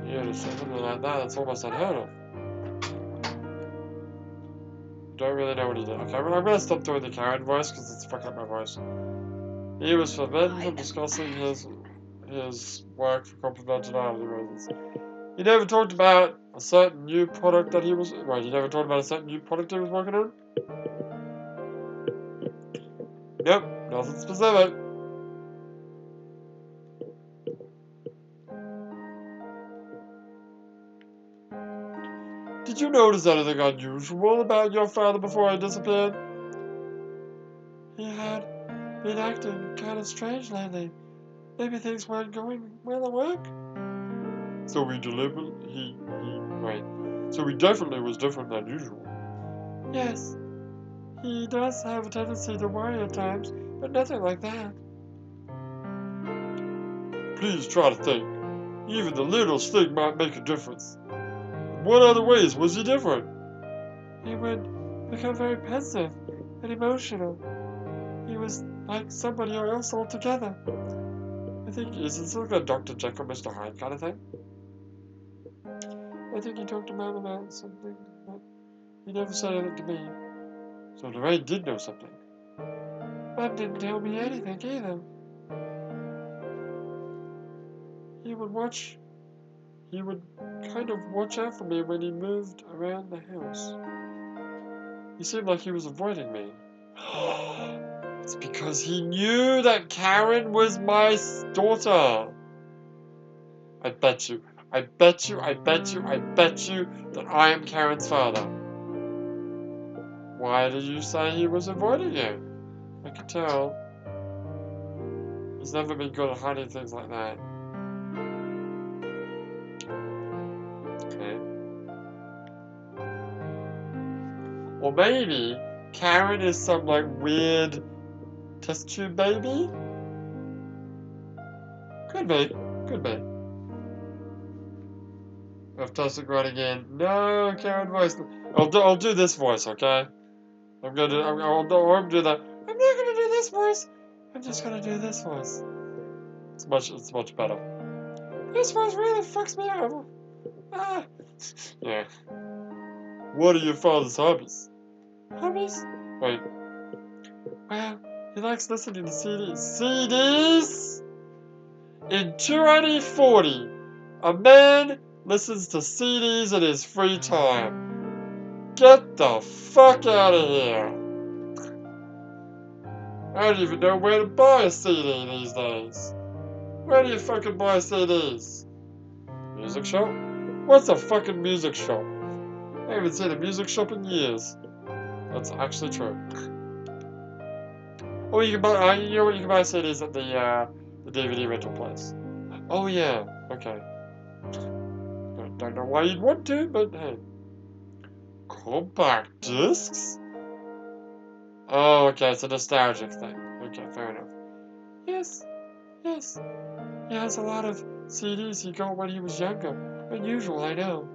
yeah, to say something like that, that's almost unheard of. Don't really know what he did. Okay, well, I'm gonna stop doing the Karen voice because it's fucking up my voice. He was forbidden from discussing his work for confidentiality reasons. He never talked about a certain new product that he was. Right, he never talked about a certain new product he was working on? Nope, nothing specific. Did you notice anything unusual about your father before he disappeared? He had been acting kind of strange lately. Maybe things weren't going well at work. So he deliberately, right. So he definitely was different than usual. Yes. He does have a tendency to worry at times, but nothing like that. Please try to think. Even the littlest thing might make a difference. What other ways was he different? He would become very pensive and emotional. He was like somebody else altogether. I think, is it sort of a Dr. Jekyll, Mr. Hyde kind of thing? I think he talked to Mom about something, but he never said anything to me. So Lorraine did know something. Mom didn't tell me anything either. He would kind of watch out for me when he moved around the house. He seemed like he was avoiding me. It's because he knew that Karen was my daughter. I bet you that I am Karen's father. Why did you say he was avoiding you? I could tell. He's never been good at hiding things like that. Okay. Or maybe Karen is some like weird test tube baby? Could be. Could be. I've tested right again. No, Karen voice. I'll do this voice, okay? I'll do that. I'm not gonna do this voice. I'm just gonna do this voice. It's much better. This voice really fucks me over. Ah. Yeah. What are your father's hobbies? Hobbies? Wait. Well, He likes listening to CDs. CDs? In 2040, A man listens to CDs in his free time. Get the fuck out of here. I don't even know where to buy a CD these days. Where do you fucking buy CDs? Music shop? What's a fucking music shop? I haven't seen a music shop in years. That's actually true. Oh, you can buy. You know what? You can buy CDs at the DVD rental place. Oh yeah. Okay. Don't know why you'd want to, but hey. Compact discs? Oh, okay. It's a nostalgic thing. Okay, fair enough. Yes. Yes. He has a lot of CDs he got when he was younger. Unusual, I know.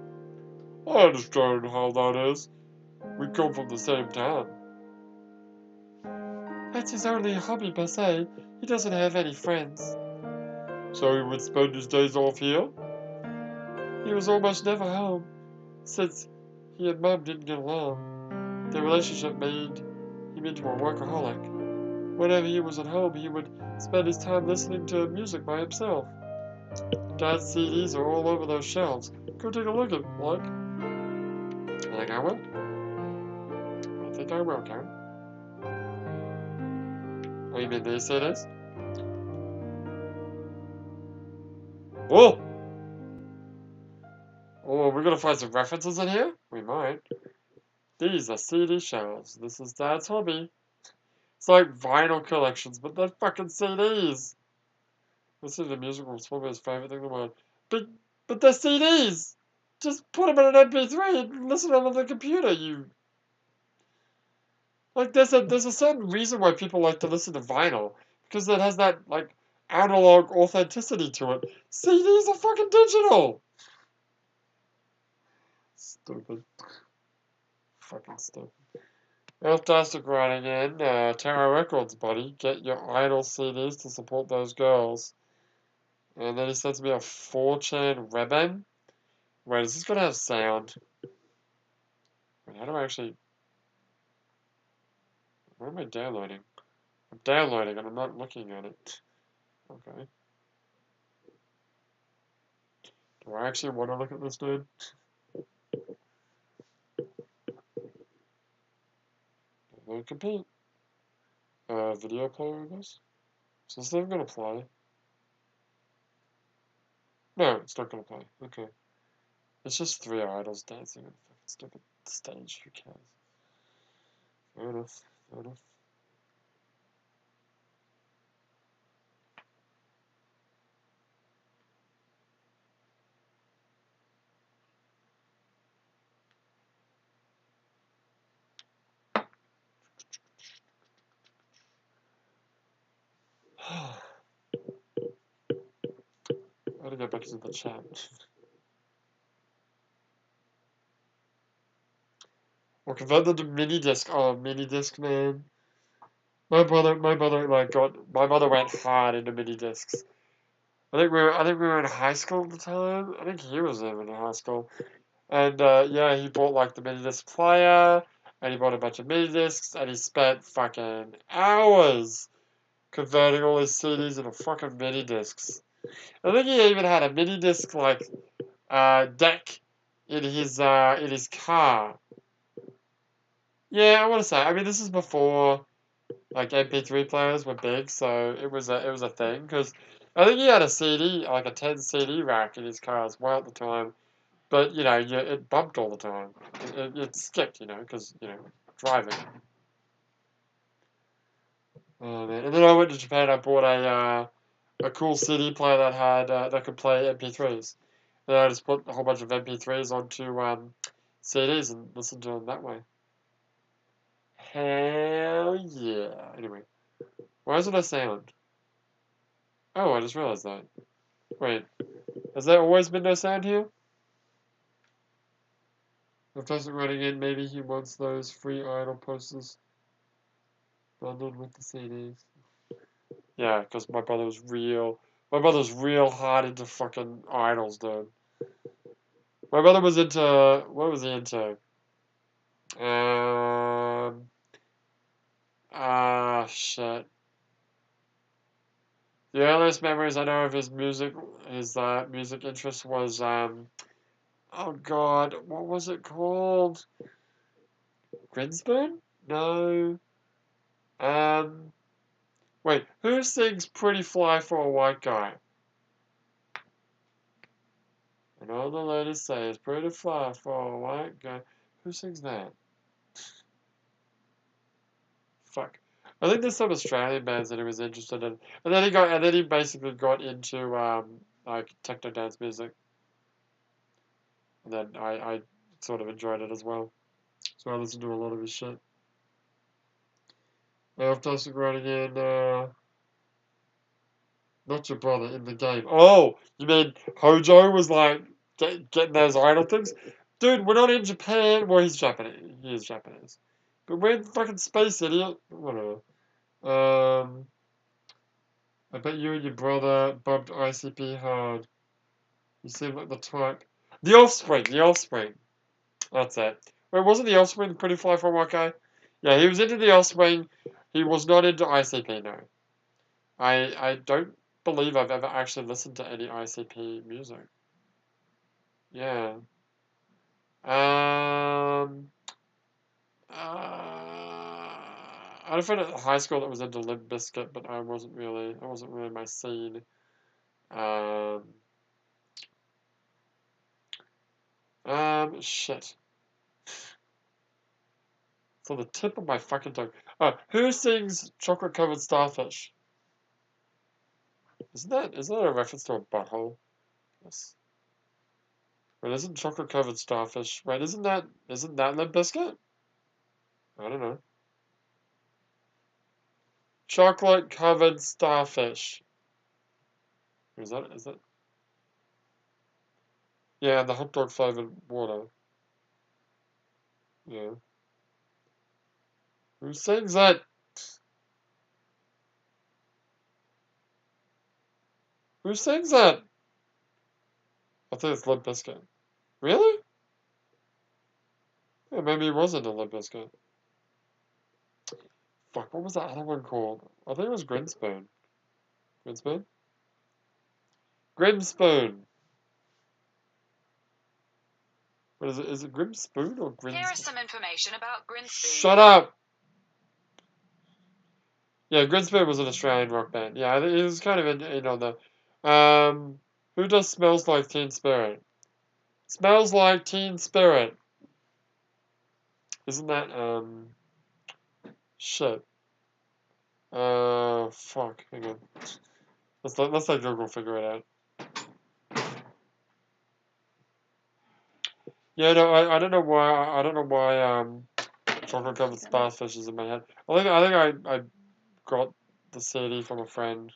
I understand how that is. We come from the same town. That's his only hobby per se. He doesn't have any friends. So he would spend his days off here? He was almost never home, since he and Mum didn't get along. Their relationship made him into a workaholic. Whenever he was at home, he would spend his time listening to music by himself. Dad's CDs are all over those shelves. Go take a look at them, like. I think I will. I think I will, Karen. Oh, you mean these CDs? Oh! Oh, we're gonna find some references in here? We might. These are CD shelves. This is Dad's hobby. It's like vinyl collections, but they're fucking CDs. Listening to music was probably his favorite thing in the world. But they're CDs! Just put them in an MP3 and listen to them on the computer, you... Like, there's a certain reason why people like to listen to vinyl. Because it has that, like, analog authenticity to it. CDs are fucking digital! Stupid. Fucking stupid. Fantastic writing in. Tower Records, buddy. Get your idol CDs to support those girls. And then he sends me a 4chan Rebem. Wait, is this gonna have sound? Wait, how do I actually... What am I downloading? I'm downloading and I'm not looking at it. Okay. Do I actually want to look at this, dude? Doesn't compete. Video player, I guess? Is this thing gonna play? No, it's not gonna play. Okay. It's just three idols dancing on a fucking stupid stage. Who cares? Fair enough. Fair enough. I gotta get back into the chat. Or convert them to mini disc. Oh, mini disc, man. My brother, like my mother went hard into mini discs. I think we were in high school at the time. I think he was even in high school. And yeah, he bought like the mini disc player, and he bought a bunch of mini discs, and he spent fucking hours converting all his CDs into fucking mini discs. I think he even had a mini disc like deck in his car. Yeah, I want to say. I mean, this is before like MP3 players were big, so it was a thing. Because I think he had a CD, like a 10 CD rack in his car as well at the time. But you know, it bumped all the time. It skipped, you know, because you know, driving. Oh man! And then I went to Japan. I bought a cool CD player that had that could play MP3s. And I just put a whole bunch of MP3s onto CDs and listened to them that way. Hell yeah! Anyway, why isn't there sound? Oh, I just realized that. Wait, has there always been no sound here? If Toxic running in, maybe he wants those free idol posters bundled with the CDs. Yeah, because my brother's real hard into fucking idols, dude. My brother was into, what was he into? Shit. The earliest memories I know of his music interest was oh god, what was it called? Grinspoon? No. Wait, who sings Pretty Fly for a White Guy? And all the ladies say it's pretty fly for a white guy. Who sings that? Fuck. I think there's some Australian bands that he was interested in. And then he basically got into like techno dance music. And then I sort of enjoyed it as well. So I listened to a lot of his shit. Fantastic writing in not your brother in the game. Oh, you mean Hojo was like getting those idol things? Dude, we're not in Japan. Well, he's Japanese. He is Japanese. But we're in fucking space, idiot. Whatever. I bet you and your brother bumped ICP hard. You seem like the type. The Offspring. The Offspring. That's it. Wait, wasn't the Offspring Pretty Fly for a White Guy? Yeah, he was into the Offspring. He was not into ICP, no. I don't believe I've ever actually listened to any ICP music. Yeah. I had a friend at high school that was into Limp Bizkit, but I wasn't really my scene. Shit. It's on the tip of my fucking tongue. Oh, who sings Chocolate Covered Starfish? Isn't that a reference to a butthole? Yes. Wait, isn't Chocolate Covered Starfish? Wait, isn't that Limp Bizkit? I don't know. Chocolate Covered Starfish. Is that? Yeah, the hot dog flavored water. Yeah. Who sings that? Who sings that? I think it's Limp Bizkit. Really? Yeah, maybe it wasn't a Limp Bizkit. Fuck, what was that other one called? I think it was Grinspoon. Grinspoon? Grimspoon! What is it? Is it Grimspoon or Grinspoon? Here is some information about Grinspoon. Shut up! Yeah, Grinspoon was an Australian rock band. Yeah, I think it was kind of in on the... who does Smells Like Teen Spirit? Smells Like Teen Spirit! Isn't that, shit. Fuck, hang on. Let's let Google figure it out. Yeah, no, I don't know why, chocolate covered starfish is in my head. I think I got the CD from a friend.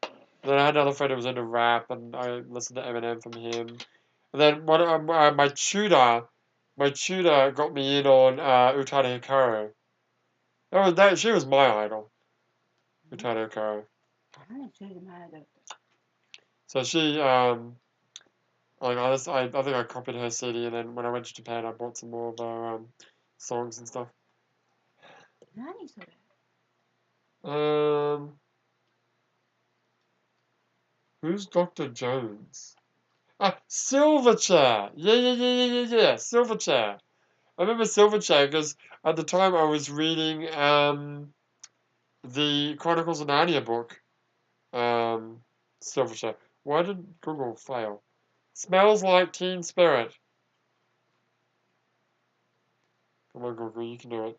And then I had another friend who was into rap, and I listened to Eminem from him. And then my tutor got me in on Utada Hikaru. She was my idol. Utada Hikaru. So she like I think I copied her CD, and then when I went to Japan, I bought some more of her songs and stuff. Who's Dr. Jones? Ah, Silverchair! Yeah. Silverchair. I remember Silverchair because at the time I was reading the Chronicles of Narnia book. Silverchair. Why did Google fail? Smells Like Teen Spirit. Come on, Google, you can do it.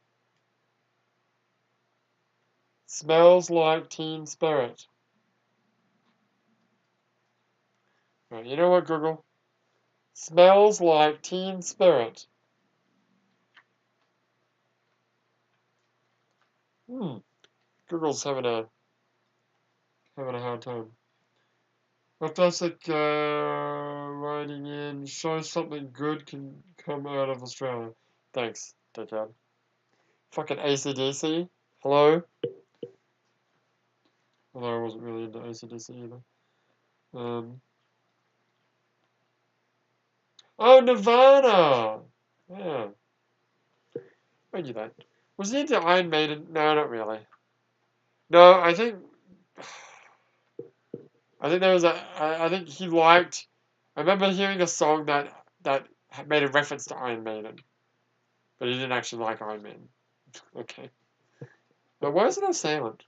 Smells Like Teen Spirit. Right, you know what, Google? Smells Like Teen Spirit. Google's having a hard time. Fantastic writing in. Show something good can come out of Australia. Thanks, dickhead. Fucking AC/DC. Hello? Although I wasn't really into AC/DC either. Oh, Nirvana! Yeah. I knew that. Was he into Iron Maiden? No, not really. No, I think... I think there was I think he liked. I remember hearing a song that made a reference to Iron Maiden, but he didn't actually like Iron Maiden. Okay. But why is it on silent?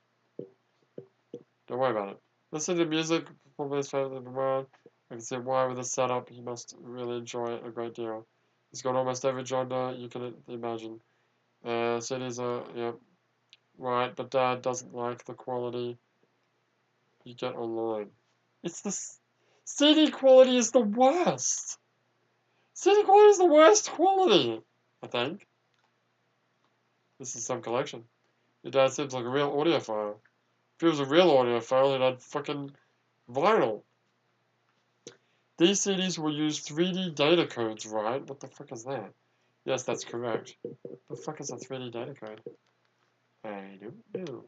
Don't worry about it. Listen to music, probably his favorite in the world. I can see why with the setup he must really enjoy it a great deal. He's got almost every genre you can imagine. CDs are, yep, right, but Dad doesn't like the quality you get online. It's the CD quality is the worst. CD quality is the worst quality, I think. This is some collection. Your dad seems like a real audiophile. If he was a real audiophile, he'd had fucking vinyl. These CDs will use 3D data codes, right? What the fuck is that? Yes, that's correct. The fuck is a 3D data code? I don't know.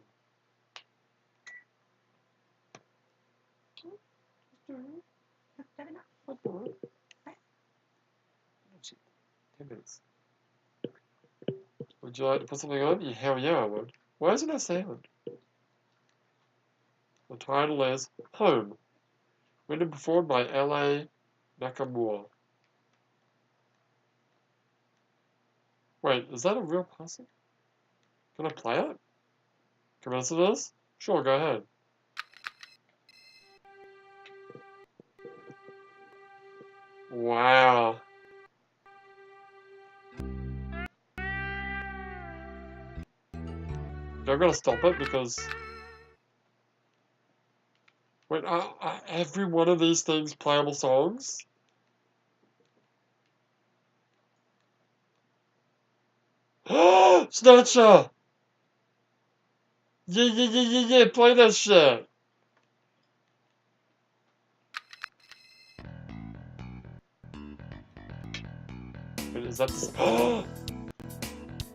What the? 10 minutes. Would you like to put something on? Yeah, hell yeah, I would. Why isn't it sound? The title is Home. Written and performed by L.A. Nakamura. Wait, is that a real person? Can I play it? Can I listen to this? Sure, go ahead. Wow. I'm gonna stop it because... Wait, are every one of these things playable songs? Snatcher! Yeah, play that shit! Wait, is that this?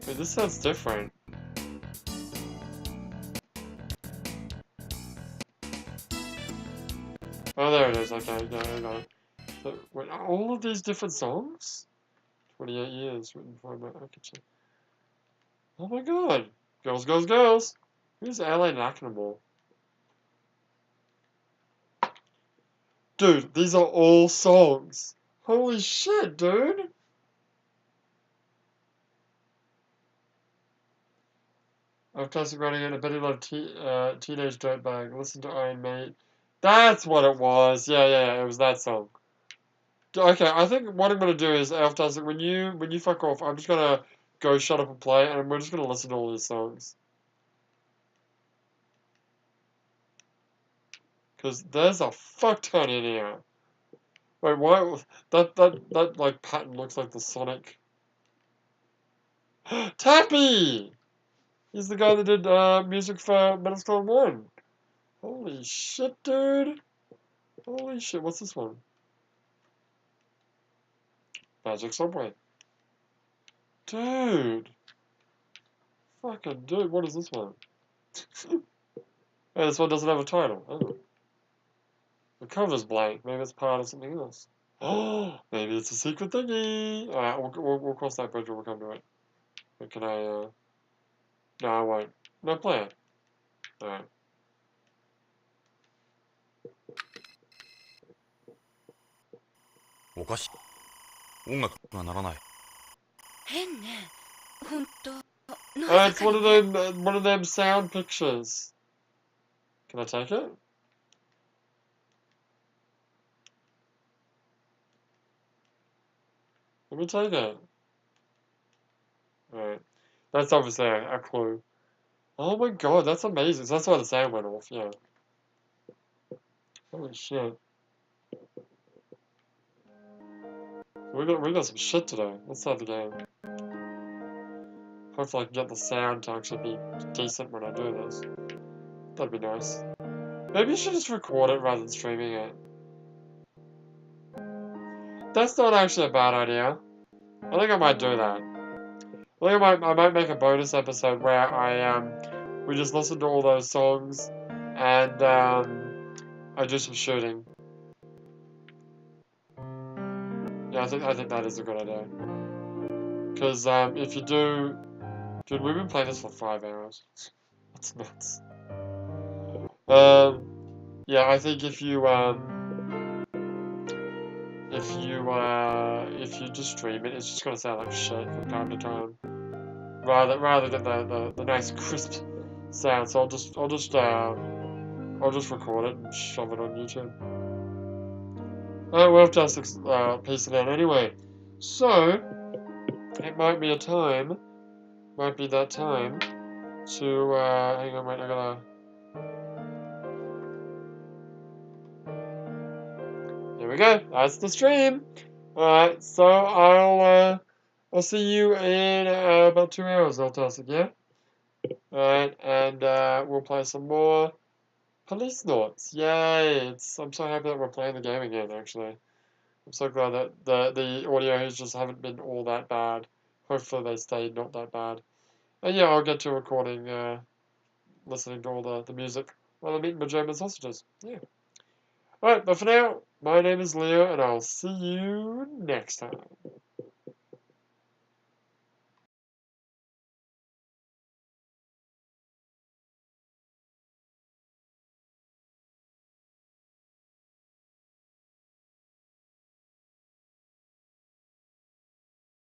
Wait, this sounds different. Oh, there it is. Okay, I got it. So, wait, are all of these different songs? 28 years written for my architecture. Oh my god! Girls, girls, girls! Who's L.A. Nakamura? Dude, these are all songs! Holy shit, dude! Fantastic running in a Betty Love Teenage Dirtbag. Listen to Iron Maiden. That's what it was! Yeah, it was that song. Okay, I think what I'm gonna do is, Fantastic, when you fuck off, I'm just gonna go shut up and play, and we're just gonna listen to all these songs. Because there's a fuck ton in here. Wait, why? That like pattern looks like the Sonic. Tappy! He's the guy that did music for Metal Slug 1. Holy shit, dude. Holy shit, what's this one? Magic Subway. Dude. Fucking dude, what is this one? Hey, this one doesn't have a title. Oh. The cover's blank. Maybe it's part of something else. Oh, maybe it's a secret thingy. Alright, we'll cross that bridge when we come to it. But can I, No, I won't. No, play it. Alright. It's one of them sound pictures. Can I take it? Let me take it. Alright. That's obviously a clue. Oh my god, that's amazing. So that's why the sound went off, yeah. Holy shit. We got some shit today. Let's start the game. Hopefully I can get the sound to actually be decent when I do this. That'd be nice. Maybe you should just record it rather than streaming it. That's not actually a bad idea. I think I might do that. I think I might make a bonus episode where we just listen to all those songs and I do some shooting. Yeah, I think that is a good idea. Because if you do, dude, we've been playing this for 5 hours. That's nuts. yeah, I think if you just stream it, it's just gonna sound like shit from time to time. Rather than the nice crisp sound. So I'll just record it and shove it on YouTube. Alright, well, just piecing out anyway. So it might be that time to hang on, wait, I gotta. There we go. That's the stream. Alright, so I'll see you in about 2 hours, Eltastic, yeah? Alright, and we'll play some more Policenauts. Yay! I'm so happy that we're playing the game again, actually. I'm so glad that the audios just haven't been all that bad. Hopefully they stayed not that bad. And yeah, I'll get to recording, listening to all the music while I'm eating my German sausages. Yeah. Alright, but for now, my name is Leo, and I'll see you next time.